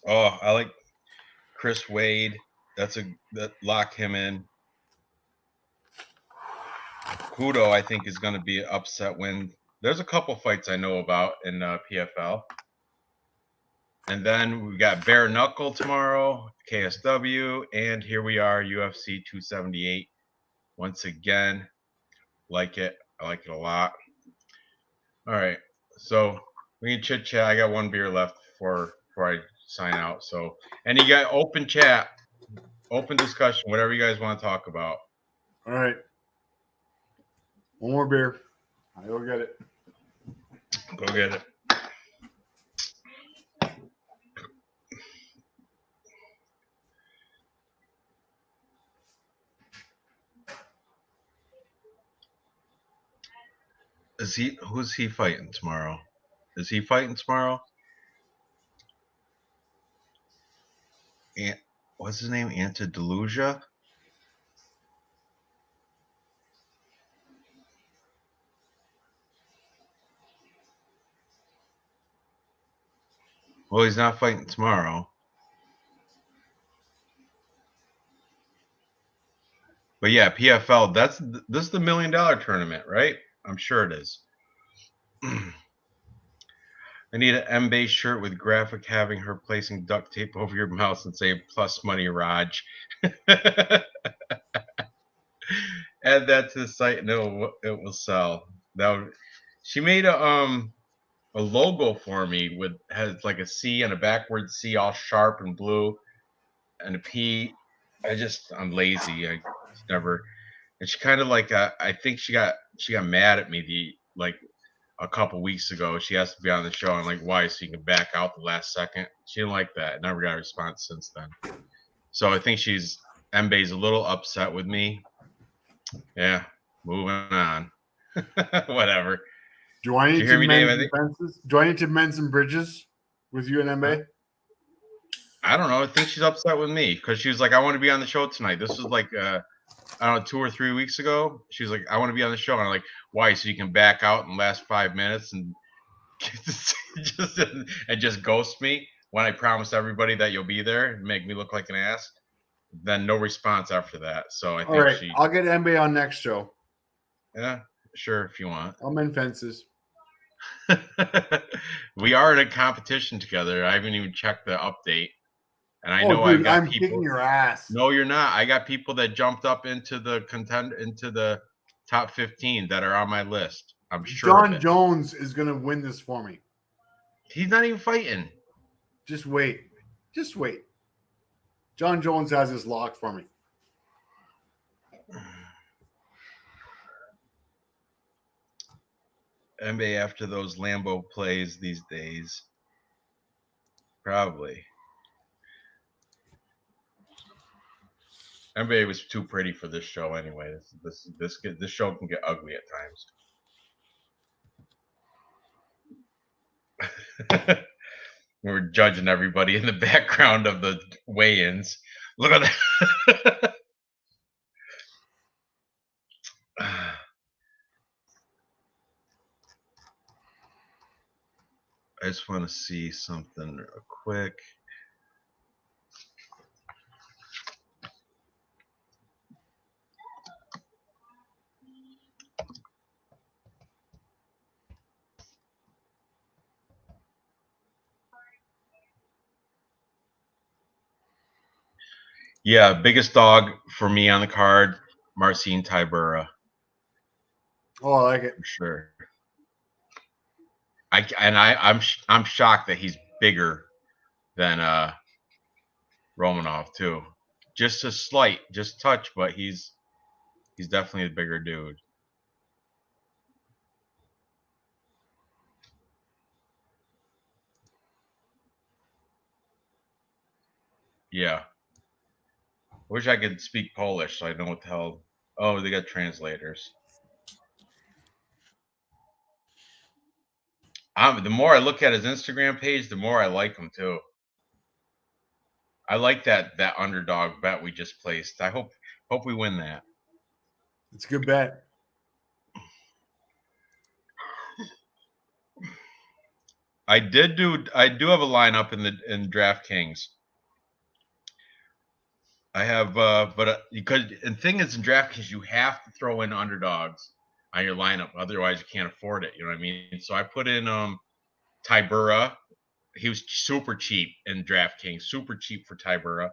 Oh, I like Chris Wade. That lock him in. Kudo, I think, is going to be an upset win. There's a couple fights I know about in PFL. And then we got bare knuckle tomorrow, KSW, and here we are, UFC 278. Once again, like it. I like it a lot. All right, so we can chit chat. I got 1 beer left before I sign out. So, and you got open chat, open discussion, whatever you guys want to talk about. All right. One more beer. I go get it. Go get it. Who's he fighting tomorrow? Is he fighting tomorrow? What's his name? Antidelusia? Well, he's not fighting tomorrow. But yeah, PFL, this is the $1 million tournament, right? I'm sure it is. I need an M-base shirt with graphic having her placing duct tape over your mouth and say plus money, Raj. Add that to the site and it will sell. She made a logo for me has like a C and a backward C all sharp and blue and a P. I'm lazy. I never. And she kind of like I think she got mad at me a couple weeks ago. She asked to be on the show. I'm like, why? So you can back out the last second. She didn't like that. Never got a response since then. So I think M-Bay's a little upset with me. Yeah, moving on. Whatever. Do I need to mend some fences? Do I need to mend some bridges with you and M-Bay? I don't know. I think she's upset with me because she was like, I want to be on the show tonight. This was like I don't know, 2 or 3 weeks ago. She was like, I want to be on the show. And I'm like, why? So you can back out in the last 5 minutes and just ghost me when I promised everybody that you'll be there and make me look like an ass. Then no response after that. So I think all right, I'll get M-Bay on next show. Yeah, sure, if you want. I'll mend fences. We are in a competition together. I haven't even checked the update. And I know dude, I'm kicking your ass. No, you're not. I got people that jumped up into the top 15 that are on my list. I'm sure. John Jones is gonna win this for me. He's not even fighting. Just wait. Just wait. John Jones has his locked for me. NBA after those Lambo plays these days. Probably. NBA was too pretty for this show anyway. This show can get ugly at times. We're judging everybody in the background of the weigh-ins. Look at that. I just want to see something real quick. Yeah, biggest dog for me on the card, Marcin Tybura. Oh, I like it. For sure. I'm shocked that he's bigger than Romanov too. Just a slight, just touch, but he's definitely a bigger dude. Yeah. Wish I could speak Polish so I know what the hell. Oh, they got translators. The more I look at his Instagram page, the more I like him too. I like that underdog bet we just placed. I hope we win that. It's a good bet. I do have a lineup in DraftKings. I have but because the thing is in DraftKings you have to throw in underdogs on your lineup, otherwise you can't afford it. You know what I mean? So I put in Tybura. He was super cheap in DraftKings, super cheap for Tybura.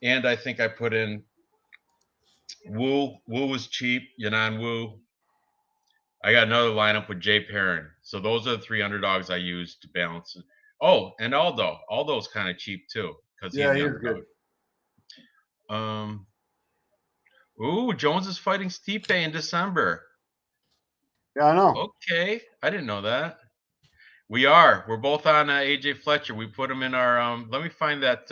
And I think I put in Wu. Wu was cheap. Yanan Wu. I got another lineup with Jay Perrin. So those are the 3 underdogs I used to balance it. Oh, and Aldo. Aldo's kind of cheap too because he's the underdog. Good. Ooh, Jones is fighting Stipe in December. Yeah, I know. Okay, I didn't know that. We're both on AJ Fletcher. We put him in our let me find that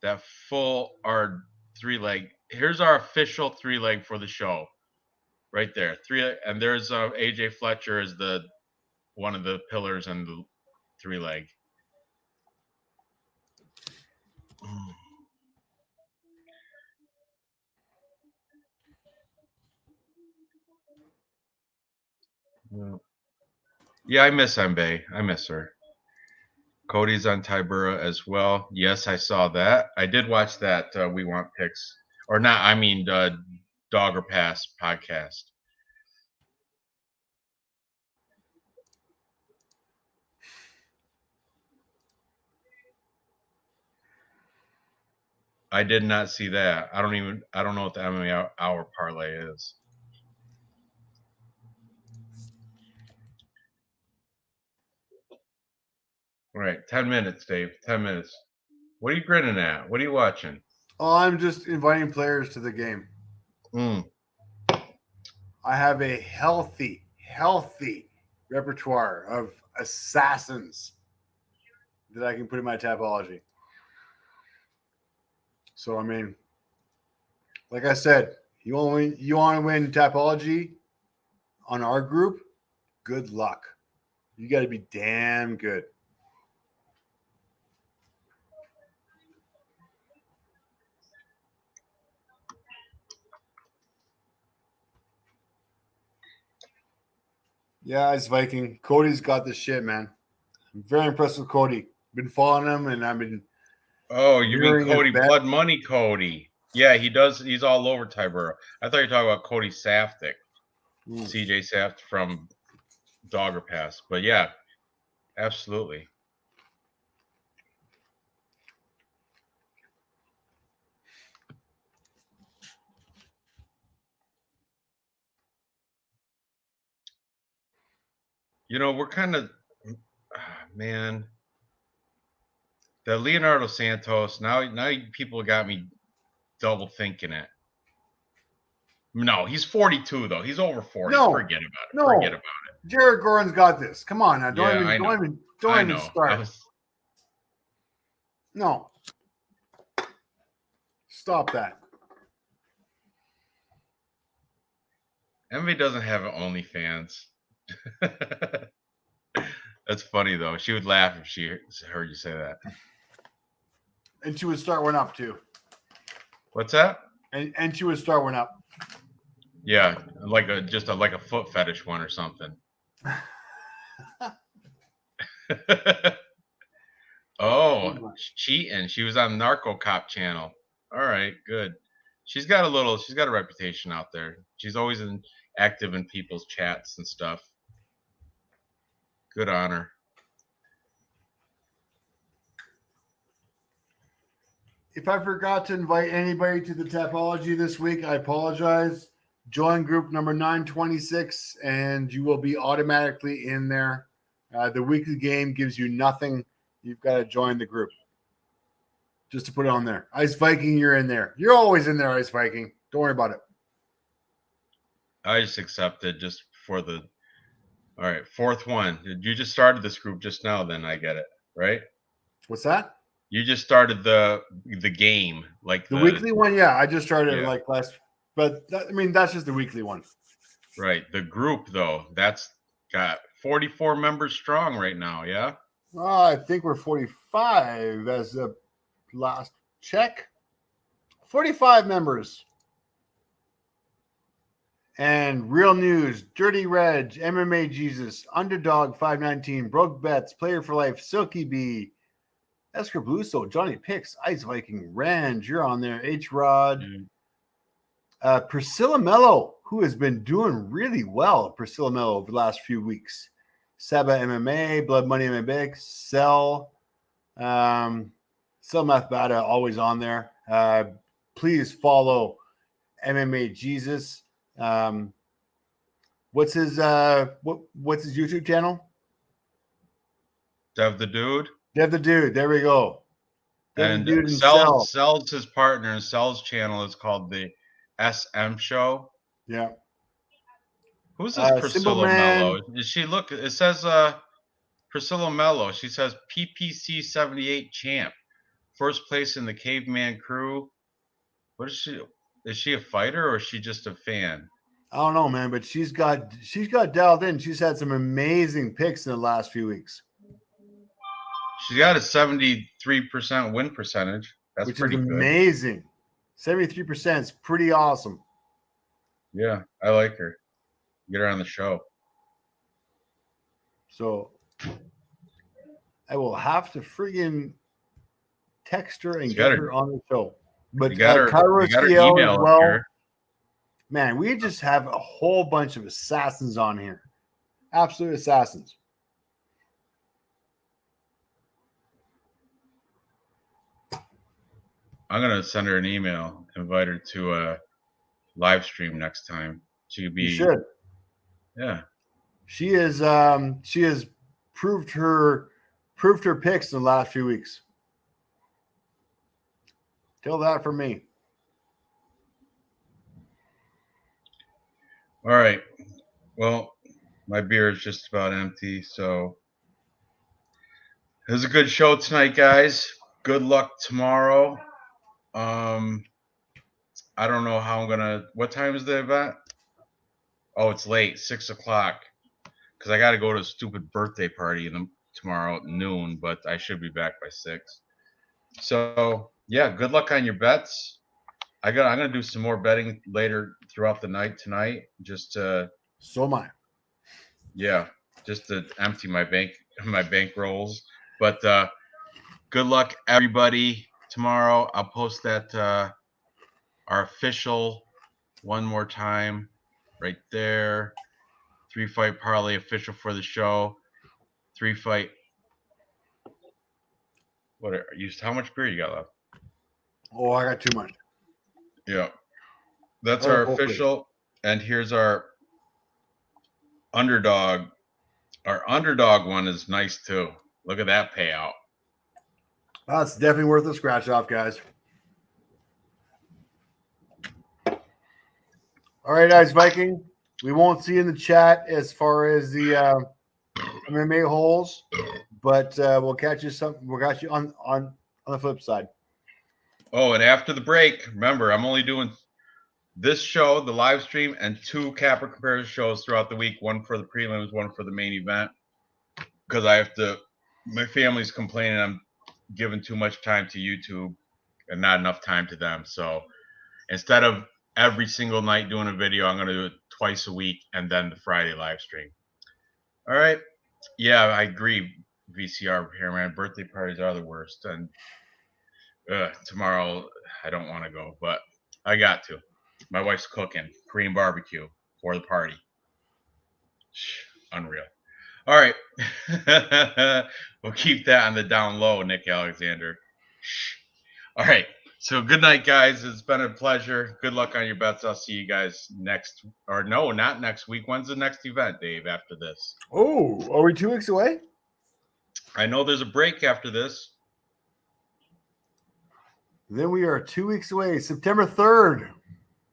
that full our 3-leg. Here's our official 3-leg for the show. Right there. And there's AJ Fletcher as the one of the pillars and the 3-leg. Yeah, I miss Mbe. I miss her. Cody's on Tybura as well. Yes, I saw that. I did watch that We Want Picks. Or not, I mean Dog or Pass podcast. I did not see that. I don't know what the MMA hour parlay is. All right, 10 minutes, Dave. 10 minutes. What are you grinning at? What are you watching? Oh, I'm just inviting players to the game. I have a healthy repertoire of assassins that I can put in my Tapology. So, I mean, like I said, you want to win Tapology on our group? Good luck. You got to be damn good. Yeah, it's Viking. Cody's got the shit, man. I'm very impressed with Cody. Been following him, and I've been. Oh, you mean Cody Blood Money Cody? Yeah, he does. He's all over Tybura. I thought you were talking about Cody Saftik, CJ Saft from Dogger Pass. But yeah, absolutely. You know, we're kind of, man, the Leonardo Santos. Now people got me double thinking it. No, he's 42 though. He's over 40. No, forget about it. No. Forget about it. Jared Goran's got this. Come on now. Don't I even know. start. No. Stop that. Envy doesn't have OnlyFans. That's funny though. She would laugh if she heard you say that. And she would start one up too. What's that? And she would start one up. Yeah, like a foot fetish one or something. Oh, cheating. She was on Narco Cop channel. All right, good. She's got a reputation out there. She's always active in people's chats and stuff. Good on her. If I forgot to invite anybody to the Tapology this week, I apologize. Join group number 926, and you will be automatically in there. The weekly game gives you nothing. You've got to join the group. Just to put it on there. Ice Viking, you're in there. You're always in there, Ice Viking. Don't worry about it. I just accepted just for the. All right, fourth one. You just started this group just now, then I get it, right? What's that? You just started the game, like the weekly one. Yeah, I just started like last, but that's just the weekly one. Right. The group though, that's got 44 members strong right now. Yeah. I think we're 45 as the last check. 45 members. And Real News, Dirty Reg, MMA Jesus, Underdog 519, Broke Bets, Player for Life, Silky B, Escarbluso, Johnny Picks, Ice Viking, Range, you're on there, H Rod, Priscilla Mello, who has been doing really well, Priscilla Mello, over the last few weeks. Seba MMA, Blood Money MMA, Cell Mathbata, always on there. Please follow MMA Jesus. What's his YouTube channel? Dev the Dude. Dev the Dude. There we go. Dev the Dude sells his partner, and Cell's channel is called the SM Show. Yeah. Who's this Simple Priscilla Man. Mello? Is she look? It says Priscilla Mello. She says PPC 78 champ, first place in the Caveman crew. What is she? Is she a fighter or is she just a fan? I don't know, man, but she's got dialed in. She's had some amazing picks in the last few weeks. She's got a 73% win percentage. That's which pretty is good. amazing. 73% is pretty awesome. Yeah, I like her. Get her on the show. So I will have to friggin' text her and get her on the show. But you got her email as well. here. Man, we just have a whole bunch of assassins on here. Absolute assassins. I'm gonna send her an email, invite her to a live stream next time. She could be. You should. Yeah. She has proved her picks in the last few weeks. Tell that from me. All right. Well, my beer is just about empty, so it was a good show tonight, guys. Good luck tomorrow. I don't know how I'm gonna. What time is the event? Oh, it's late, 6 o'clock. Because I got to go to a stupid birthday party tomorrow at noon, but I should be back by 6. So yeah, good luck on your bets. I'm gonna do some more betting later throughout the night tonight, just to. So am I. Yeah, just to empty my bank rolls. But good luck, everybody. Tomorrow I'll post that our official one more time right there. 3-fight parlay official for the show. 3-fight. What are you? How much beer you got left? Oh, I got too much. Yeah, that's our official. And here's our underdog. Our underdog one is nice too. Look at that payout. That's definitely worth a scratch off, guys. All right, guys, Viking. We won't see you in the chat as far as the MMA holes, but we'll catch you on the flip side. Oh, and after the break, remember, I'm only doing this show, the live stream, and 2 Capper comparison shows throughout the week. One for the prelims, one for the main event. Because my family's complaining I'm giving too much time to YouTube and not enough time to them. So instead of every single night doing a video, I'm going to do it twice a week and then the Friday live stream. All right. Yeah, I agree. VCR here, man. Birthday parties are the worst. And tomorrow, I don't want to go, but I got to. My wife's cooking Korean barbecue for the party. Unreal. All right. We'll keep that on the down low, Nick Alexander. All right. So good night, guys. It's been a pleasure. Good luck on your bets. I'll see you guys not next week. When's the next event, Dave, after this? Oh, are we 2 weeks away? I know there's a break after this. Then we are 2 weeks away. September 3rd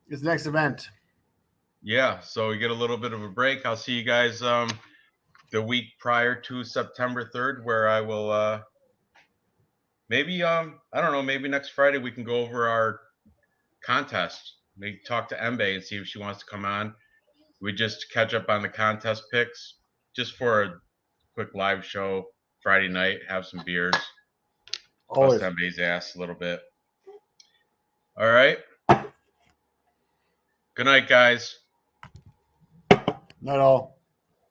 is the next event. Yeah, so we get a little bit of a break. I'll see you guys the week prior to September 3rd, where I will maybe I don't know, maybe next Friday we can go over our contest. Maybe talk to Embe and see if she wants to come on. We just catch up on the contest picks just for a quick live show Friday night, have some beers. Bust Embe's ass a little bit. All right. Good night, guys. Not all.